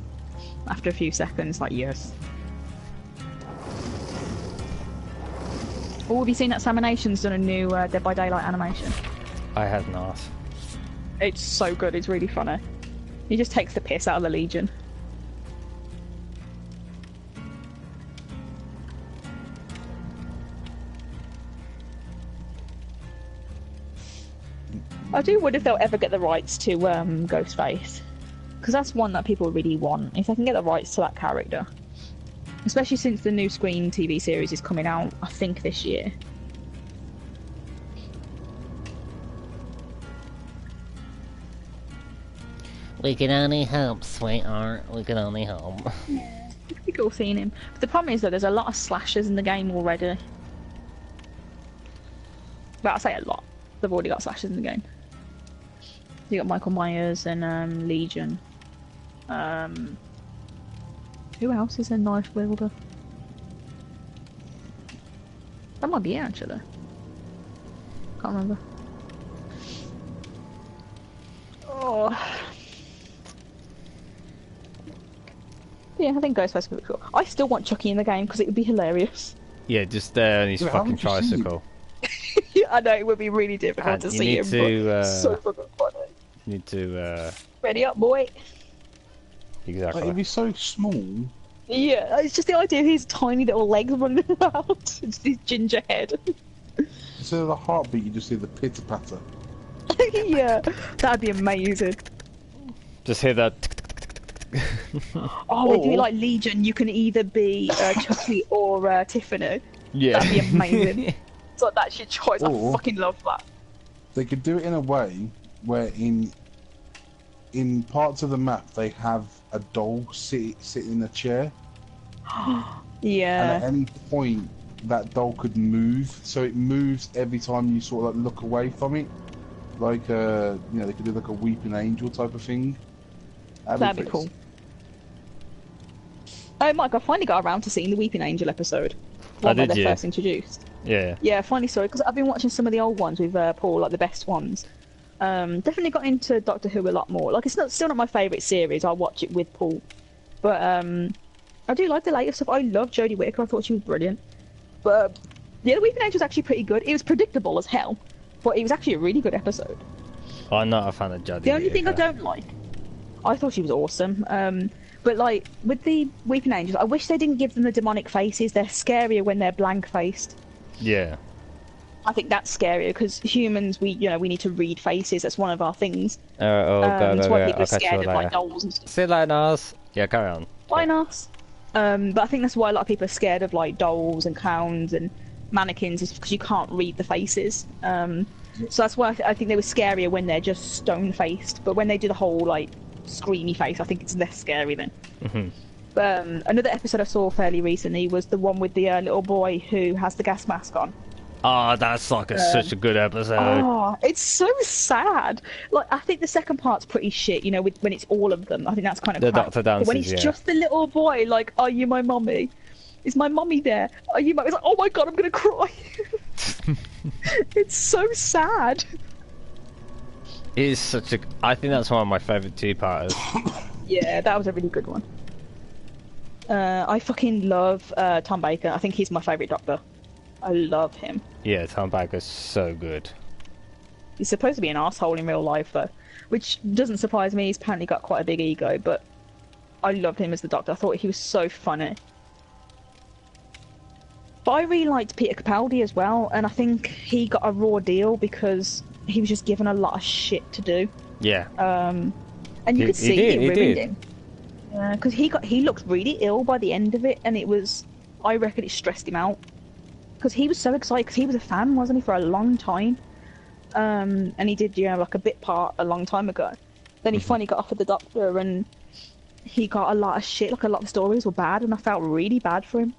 after a few seconds, like yes. Oh, have you seen that Samination's done a new Dead by Daylight animation? I have not. It's so good, it's really funny. He just takes the piss out of the Legion. I do wonder if they'll ever get the rights to Ghostface. Because that's one that people really want. If they can get the rights to that character. Especially since the new Screen TV series is coming out, I think, this year. We can only hope, sweetheart. We can only hope. Yeah, it'd be cool seeing him. But the problem is that there's a lot of slashers in the game already. Well, I say a lot. They've already got slashers in the game. You got Michael Myers and Legion. Who else is a knife wielder? That might be it, actually. Can't remember. Oh. Yeah, I think Ghostface would be cool. I still want Chucky in the game because it would be hilarious. Yeah, just there on his fucking tricycle. Yeah, I know, it would be really difficult to see him, but so fucking funny. You need to, Ready up, boy. Exactly. Like, if he's so small... Yeah, it's just the idea of his tiny little legs running about. It's his ginger head. Instead of the heartbeat, you just hear the pitter-patter. Yeah, that'd be amazing. Just hear that... Oh, if you like Legion, you can either be Chucky or Tiffany. Yeah. That'd be amazing. So that's your choice. Or, I fucking love that. They could do it in a way where in parts of the map they have a doll sitting in a chair. Yeah. And at any point that doll could move, so it moves every time you sort of like look away from it. Like you know, they could do like a weeping angel type of thing. That'd be cool. Oh, Mike, I finally got around to seeing the Weeping Angel episode. One where they're first introduced. Yeah. Yeah, finally saw it, because I've been watching some of the old ones with Paul, like the best ones. Definitely got into Doctor Who a lot more. Like, it's still not my favourite series, I'll watch it with Paul. But I do like the later stuff. I love Jodie Whittaker, I thought she was brilliant. But yeah, the Weeping Angel was actually pretty good. It was predictable as hell, but it was actually a really good episode. I'm not a fan of Jodie. The only thing I don't like, I thought she was awesome. But like with the Weeping Angels, I wish they didn't give them the demonic faces. They're scarier when they're blank faced. Yeah. I think that's scarier because humans, we need to read faces. That's one of our things. That's why people are scared of like dolls and stuff. See you later, Nars. Yeah, carry on. Bye, Nars. But I think that's why a lot of people are scared of like dolls and clowns and mannequins, is because you can't read the faces. So that's why I think they were scarier when they're just stone faced. But when they do the whole like screamy face, I think it's less scary then. But another episode I saw fairly recently was the one with the little boy who has the gas mask on. Oh, that's like such a good episode. Oh, it's so sad. Like, I think the second part's pretty shit, you know, when it's all of them. I think that's kind of the crap. Doctor dances, But when it's just the little boy, like, are you my mummy? Is my mummy there? Are you my... It's like, oh my god, I'm gonna cry. It's so sad. It is such a... I think that's one of my favourite two-parters. Yeah, that was a really good one. I fucking love Tom Baker. I think he's my favourite Doctor. I love him. Yeah, Tom Baker's so good. He's supposed to be an asshole in real life, though, which doesn't surprise me. He's apparently got quite a big ego, but I loved him as the Doctor. I thought he was so funny. But I really liked Peter Capaldi as well, and I think he got a raw deal because he was just given a lot of shit to do. Yeah. And you could see it ruined him. Yeah, because he looked really ill by the end of it, and I reckon it stressed him out. Because he was so excited, because he was a fan, wasn't he, for a long time? And he did, like a bit part a long time ago. Then he finally got offered the doctor, and he got a lot of shit, like a lot of stories were bad, and I felt really bad for him.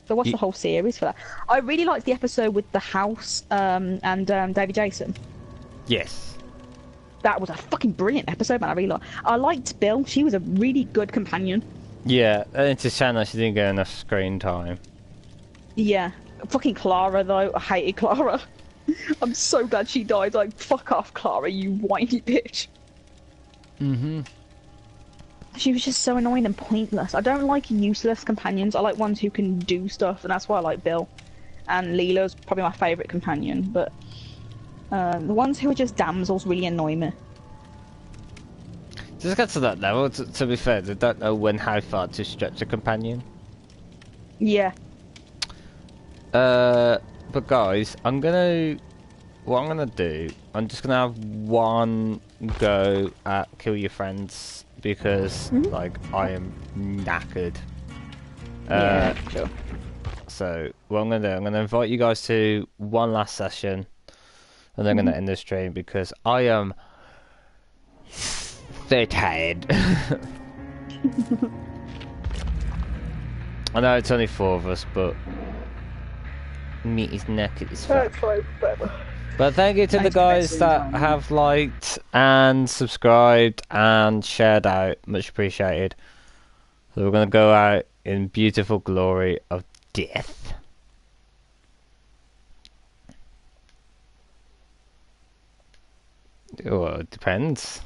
So I watched the whole series for that. I really liked the episode with the house, and David Jason. Yes. That was a fucking brilliant episode, man. I liked Bill. She was a really good companion. Yeah, it's a shame that she didn't get enough screen time. Yeah. Fucking Clara, though. I hated Clara. I'm so glad she died. Like, fuck off, Clara, you whiny bitch. Mm-hmm. She was just so annoying and pointless. I don't like useless companions. I like ones who can do stuff, and that's why I like Bill. And Leela's probably my favourite companion, but the ones who are just damsels really annoy me. Just get to that level, to be fair, they don't know how far to stretch a companion. Yeah. But guys, what I'm gonna do, I'm just gonna have one go at Kill Your Friends, because, like, I am knackered. Yeah, sure. So, what I'm gonna do, I'm gonna invite you guys to one last session, and then I'm gonna end the stream, because I am so tired. I know it's only 4 of us, but me is knackered as fuck. But thank you to the guys that have liked and subscribed and shared out. Much appreciated. So we're going to go out in beautiful glory of death. Well, it depends.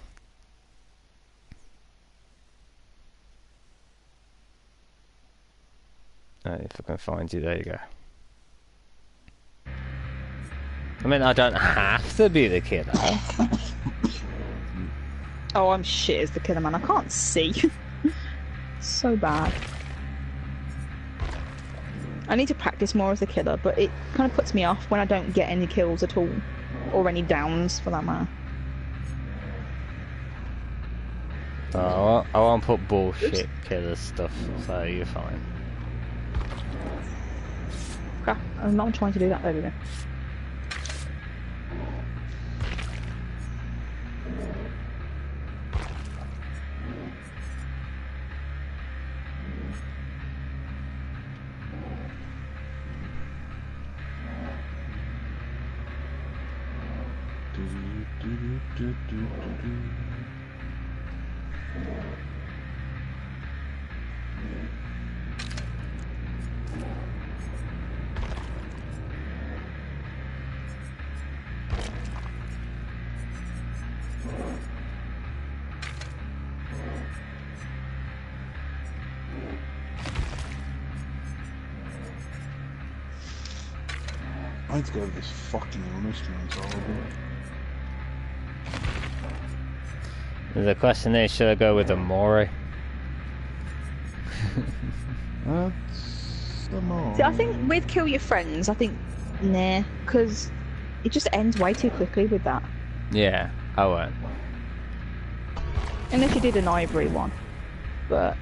If I can find you, there you go. I mean, I don't have to be the killer. Oh, I'm shit as the killer, man. I can't see. So bad. I need to practice more as the killer, but it kind of puts me off when I don't get any kills at all. Or any downs, for that matter. Oh, I won't put bullshit killer stuff, so you're fine. Crap, I'm not trying to do that over there. I need to go to this fucking illness, man. It's horrible. The question is, should I go with the Mori? That's the more. See, I think with Kill Your Friends, I think, nah, because it just ends way too quickly with that. Yeah, I won't. Unless you did an Ivory one. But,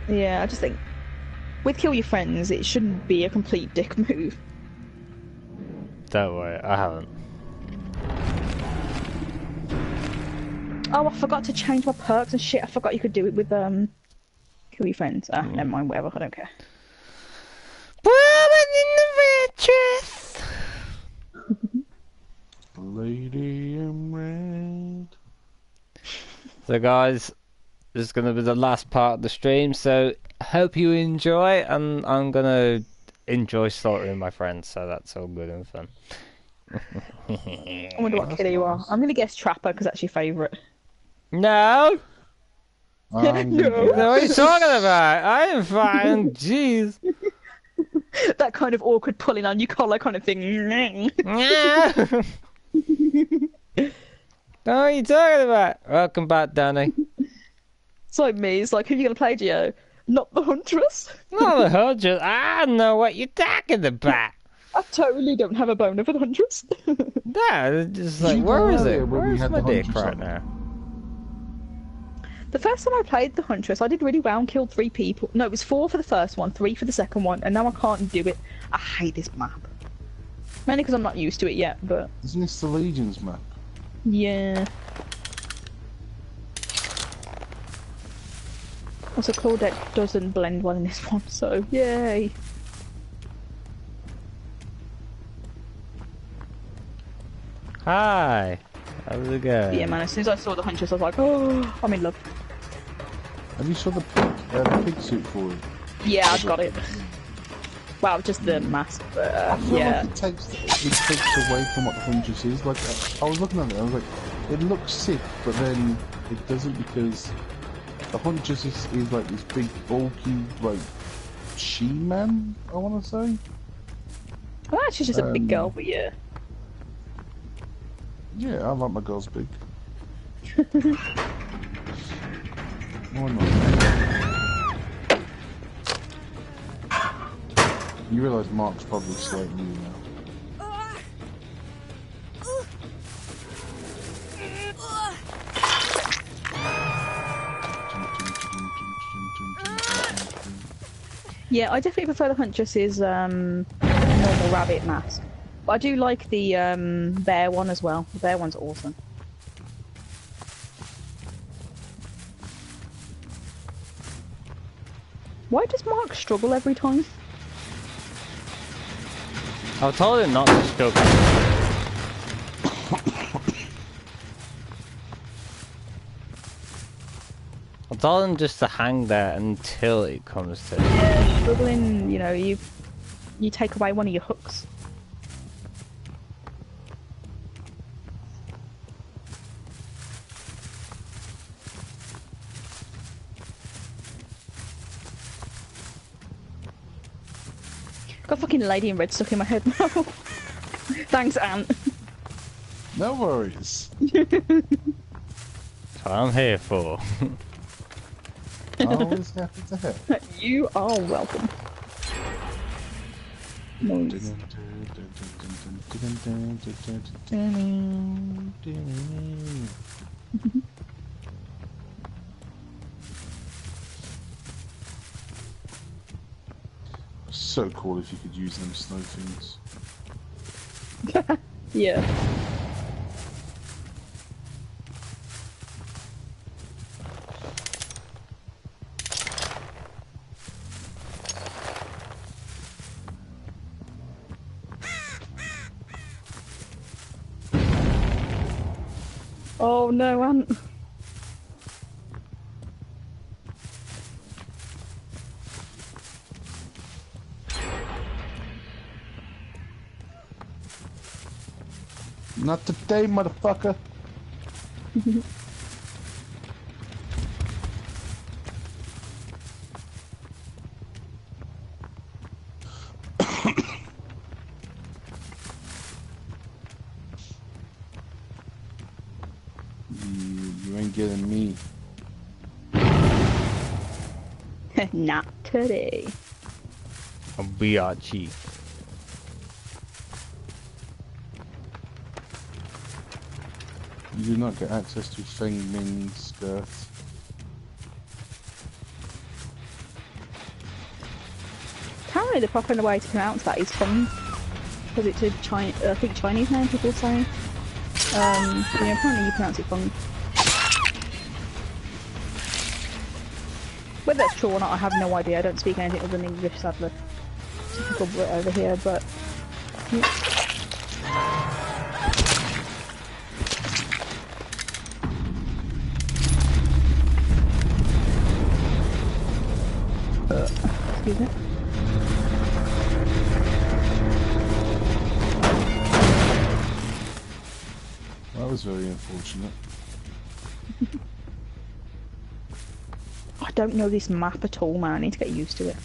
yeah, I just think, with Kill Your Friends, it shouldn't be a complete dick move. Don't worry, I haven't. Oh, I forgot to change my perks and shit. I forgot you could do it with, Kill Your Friends. Ah, never mind, whatever, I don't care. Woman in the red dress! Lady in red. So guys, this is going to be the last part of the stream, so hope you enjoy, and I'm going to enjoy slaughtering my friends, so that's all good and fun. I wonder what killer you are. I'm going to guess Trapper, because that's your favourite. No! No. What are you talking about? I am fine, jeez. That kind of awkward pulling on your collar kind of thing. No! What are you talking about? Welcome back, Danny. It's like me. It's like, who are you going to play, Gio? Not the Huntress. Not the Huntress. I know what you're talking about. I totally don't have a boner for the Huntress. No, it's just like, you where go is earlier it? when we Where's had my the dick Huntress right on? now? The first time I played the Huntress, I did really well and killed 3 people. No, it was 4 for the first one, 3 for the second one, and now I can't do it. I hate this map. Mainly because I'm not used to it yet, but... Isn't this the Legion's map? Yeah. Also, Claudette doesn't blend well in this one, so yay. Hi. How's it going? Yeah, man, as soon as I saw the Huntress, I was like, oh, I'm in love. Have you saw the pig suit for it? Yeah, I've got it. Well, just the mask, but I feel yeah. like it takes away from what the Huntress is. Like, I was looking at it, I was like, it looks sick, but then it doesn't, because the Huntress is like this big, bulky, like, she-man, I want to say. Well, she's just a big girl, but yeah. Yeah, I like my girls big. Why not? You realise Mark's probably slating you now. Yeah, I definitely prefer the Huntress's normal rabbit mask. But I do like the bear one as well. The bear one's awesome. Why does Mark struggle every time? I told him not to struggle. I told him just to hang there until it comes to. Yeah, struggling, you know, you take away one of your hooks. Got a fucking lady in red stuck in my head now. Thanks, Ant. No worries. That's what I'm here for. Always happy to help. You are welcome. Nice. So cool if you could use them snow things. Yeah. Oh no, Ant. Not today, motherfucker. You ain't getting me. Not today. A biatch. You do not get access to Feng Ming's skirts. Apparently the proper way to pronounce that is Feng. Because it's a I think Chinese name people say. Yeah, apparently you pronounce it Feng. Whether that's true or not, I have no idea. I don't speak anything other than English, sadly. Typical Brit over here, but... Yeah. Excuse me. That was very unfortunate. I don't know this map at all, man. I need to get used to it.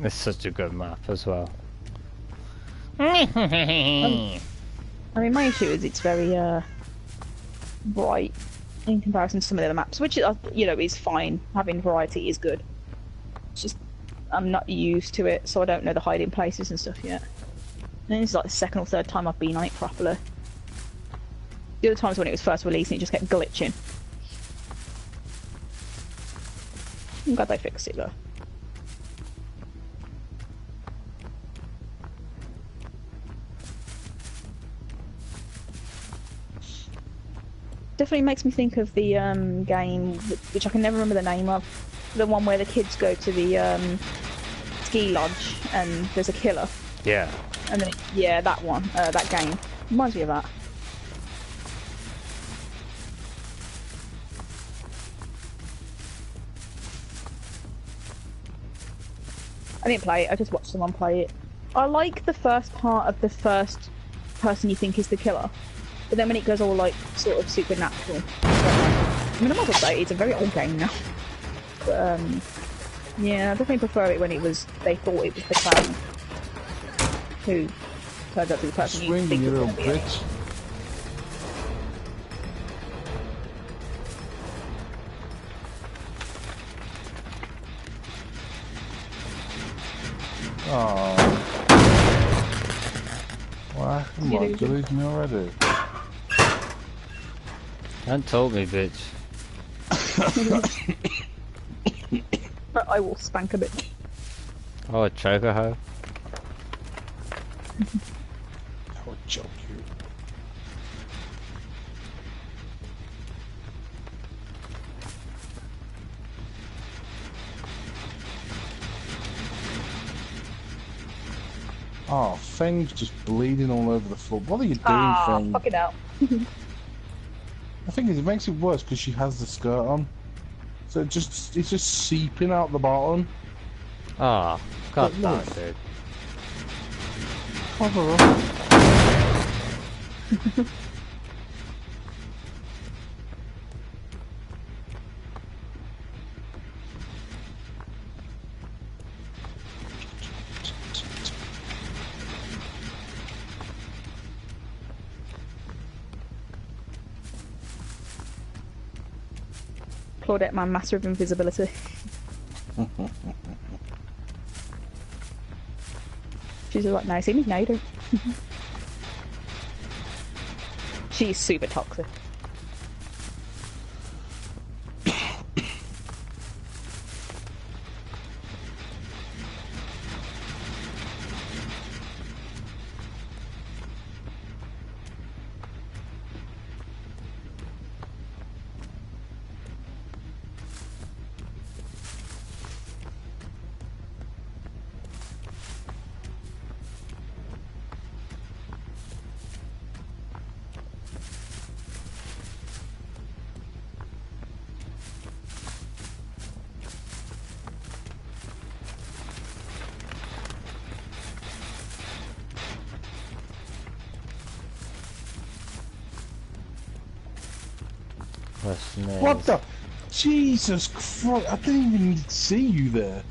It's such a good map as well. I mean, my issue is it's very bright in comparison to some of the other maps, which you know is fine. Having variety is good. It's just I'm not used to it, so I don't know the hiding places and stuff yet. And this is like the second or third time I've been on it properly. The other times when it was first released, it just kept glitching. I'm glad they fixed it though. Definitely makes me think of the game, which I can never remember the name of. The one where the kids go to the ski lodge and there's a killer. Yeah. And then, yeah, that one, that game. Reminds me of that. I didn't play it, I just watched someone play it. I like the first part of the first person you think is the killer. But then when it goes all like sort of supernatural, I mean, I might as well say it's a very old game now. But yeah, I definitely prefer it when it was they thought it was the clown who turned out to be the person you think you was little going to be. bitch. Oh. What happened? What? Did you lose me already? Don't told me, bitch. But I will spank a bitch. Oh, a choker hoe. I would choke you. Oh, Fang's just bleeding all over the floor. What are you doing, Fang? Fuck it out. The thing is, it makes it worse because she has the skirt on. So it's just seeping out the bottom. Ah, god But damn look. it, dude. Cover up. Claudette, my master of invisibility. She's like, no, see me later. She's super toxic. What the? Jesus Christ! I didn't even see you there.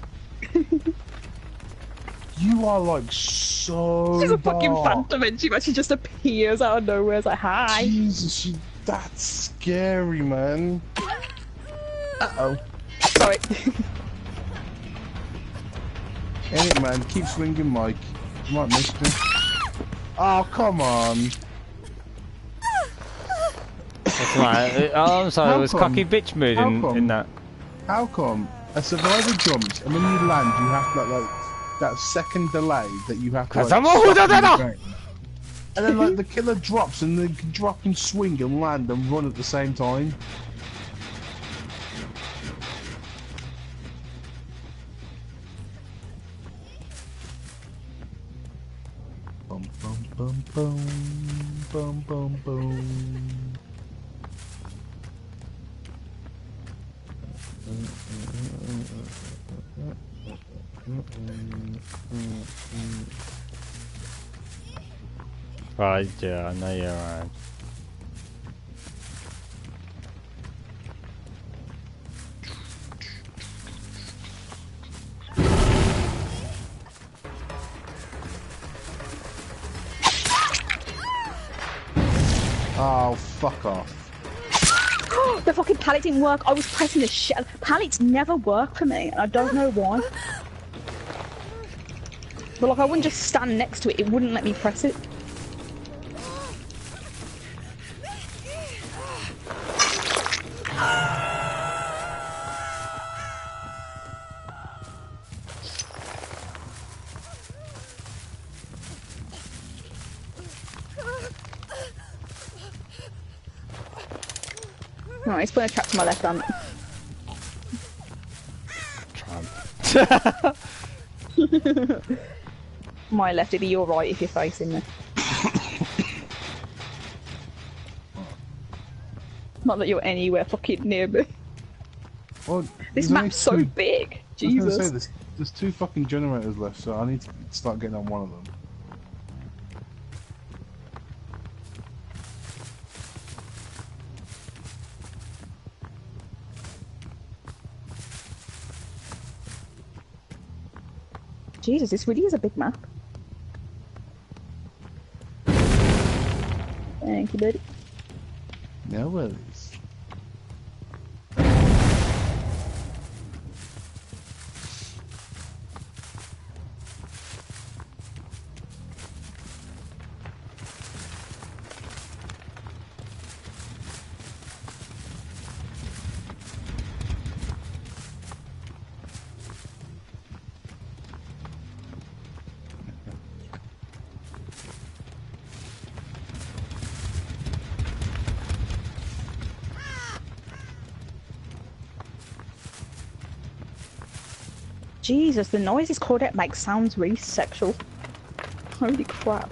You are like so. She's a fucking dark. phantom and she actually just appears out of nowhere. It's like, hi. Jesus, that's scary, man. Uh-oh. Sorry. Ain't it, man? Keep swinging, Mike. You might miss me. Oh, come on. That's right. Oh, I'm sorry, How it was come? cocky bitch mood in that. How come a survivor jumps and when you land, you have to like that second delay that you have to. Cause Like, I'm a stop hooda in the dada! game. And then like the killer drops and they can drop and swing and land and run at the same time. Bum bum bum bum bum bum bum. Right, yeah, I know you're right. Oh, fuck off. The fucking pallet didn't work. I was pressing the shit. Pallets never work for me, and I don't know why. But like, I wouldn't just stand next to it. It wouldn't let me press it. Alright, he's putting a trap to my left hand. Tramp. My left, it'd be your right if you're facing me. Not that you're anywhere fucking near me. Well, This map's so big. Jesus. I was gonna say, there's 2 fucking generators left, so I need to start getting on one of them. Jesus, this really is a big map. Thank you, buddy. No worries. Jesus, the noise this Cordette makes sounds really sexual. Holy crap.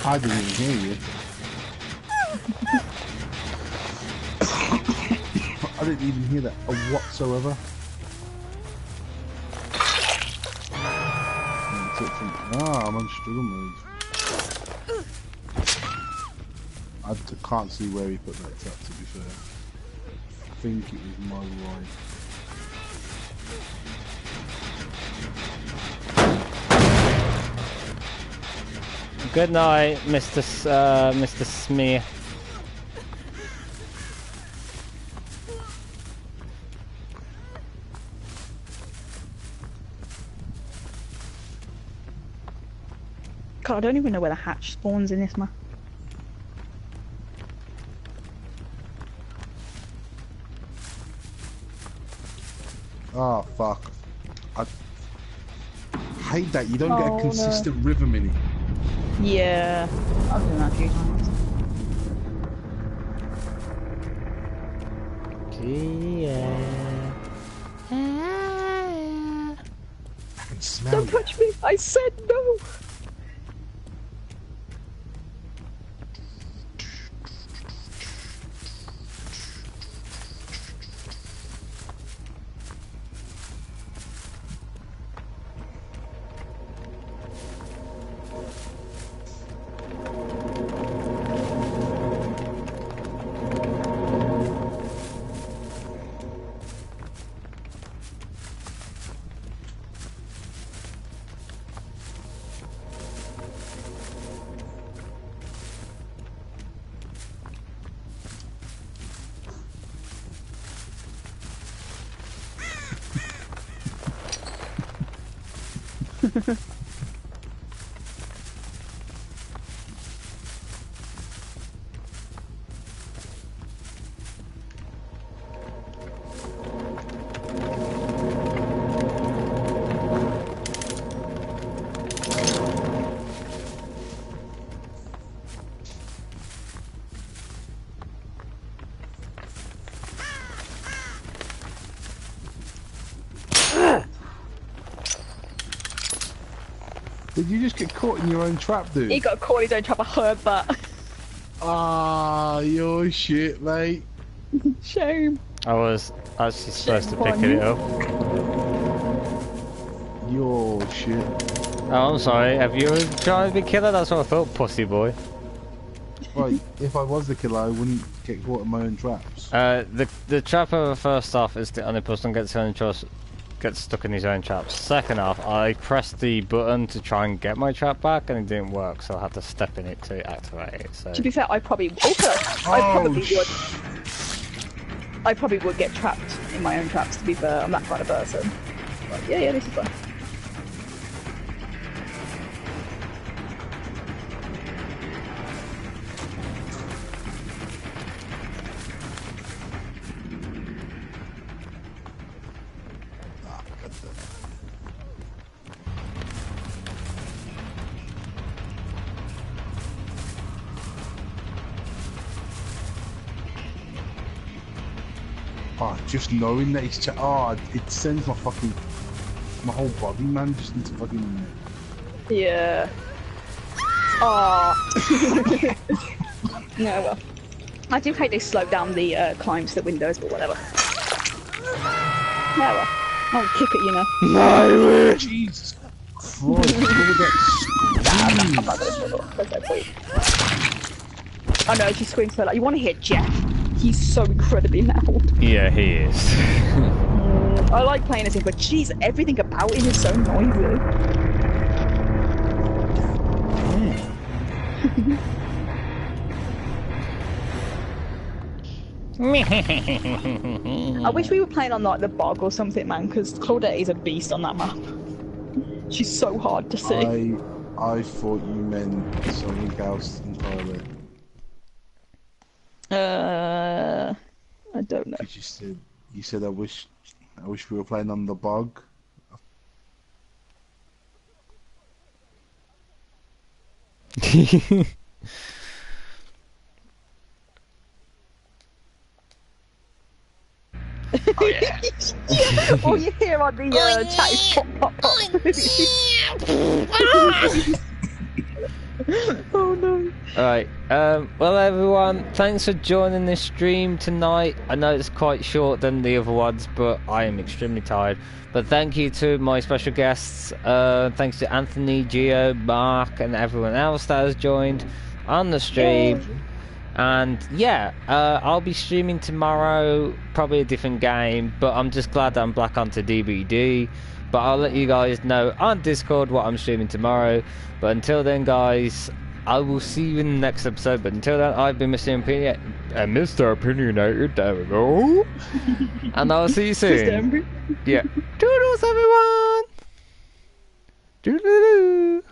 I didn't even hear you. I didn't even hear that whatsoever. I'm on struggle mode. I can't see where he put that trap, to be fair. I think it was my right. Good night, Mr. Smear. God, I don't even know where the hatch spawns in this map. Oh fuck. I hate that you don't get a consistent rhythm in it. Yeah, I've done that a few times. Yeah. I can smell Don't it. touch me! I said no! Did you just get caught in your own trap, dude? He got caught in his own trap, I heard that. Ah, you're shit, mate. Shame. I was I was just supposed to pick it up. Yo, shit. Oh, I'm sorry. Have you tried to be killer? That's what I thought, pussy boy. Right, if I was the killer, I wouldn't get caught in my own traps. The trapper, first off, is the only person who gets stuck in his own traps. Second off, I pressed the button to try and get my trap back and it didn't work, so I had to step in it to activate it. So. To be fair, I probably would get trapped in my own traps, to be fair. I'm that kind of person. But yeah, this is fun. Oh, just knowing that it's it sends my whole body, man, just into fucking... Yeah. Oh. No, well. I do hate they slow down the climbs to the windows, but whatever. Yeah, well. I'll kick it, you know. No! Jesus Christ, look at that scream. I know, she screams so loud. You want to hear Jeff? He's so incredibly loud. Yeah, he is. I like playing as him, but jeez, everything about him is so noisy. I wish we were playing on like the bog or something, man, because Claudette is a beast on that map. She's so hard to see. I thought you meant something else entirely. I don't know. You said I wish we were playing on the bog. Oh yeah. All you hear on the chat is pop pop pop. Oh no. Alright, well everyone, thanks for joining this stream tonight. I know it's quite short than the other ones, but I am extremely tired. But thank you to my special guests, thanks to Anthony, Gio, Mark and everyone else that has joined on the stream. Yay. And yeah, I'll be streaming tomorrow, probably a different game, but I'm just glad that I'm back onto DBD. But I'll let you guys know on Discord what I'm streaming tomorrow. But until then, guys, I will see you in the next episode. But until then, I've been Mr. Opinionated. There we go. And I'll see you soon. Yeah. Toodles, everyone. Doodle-doo.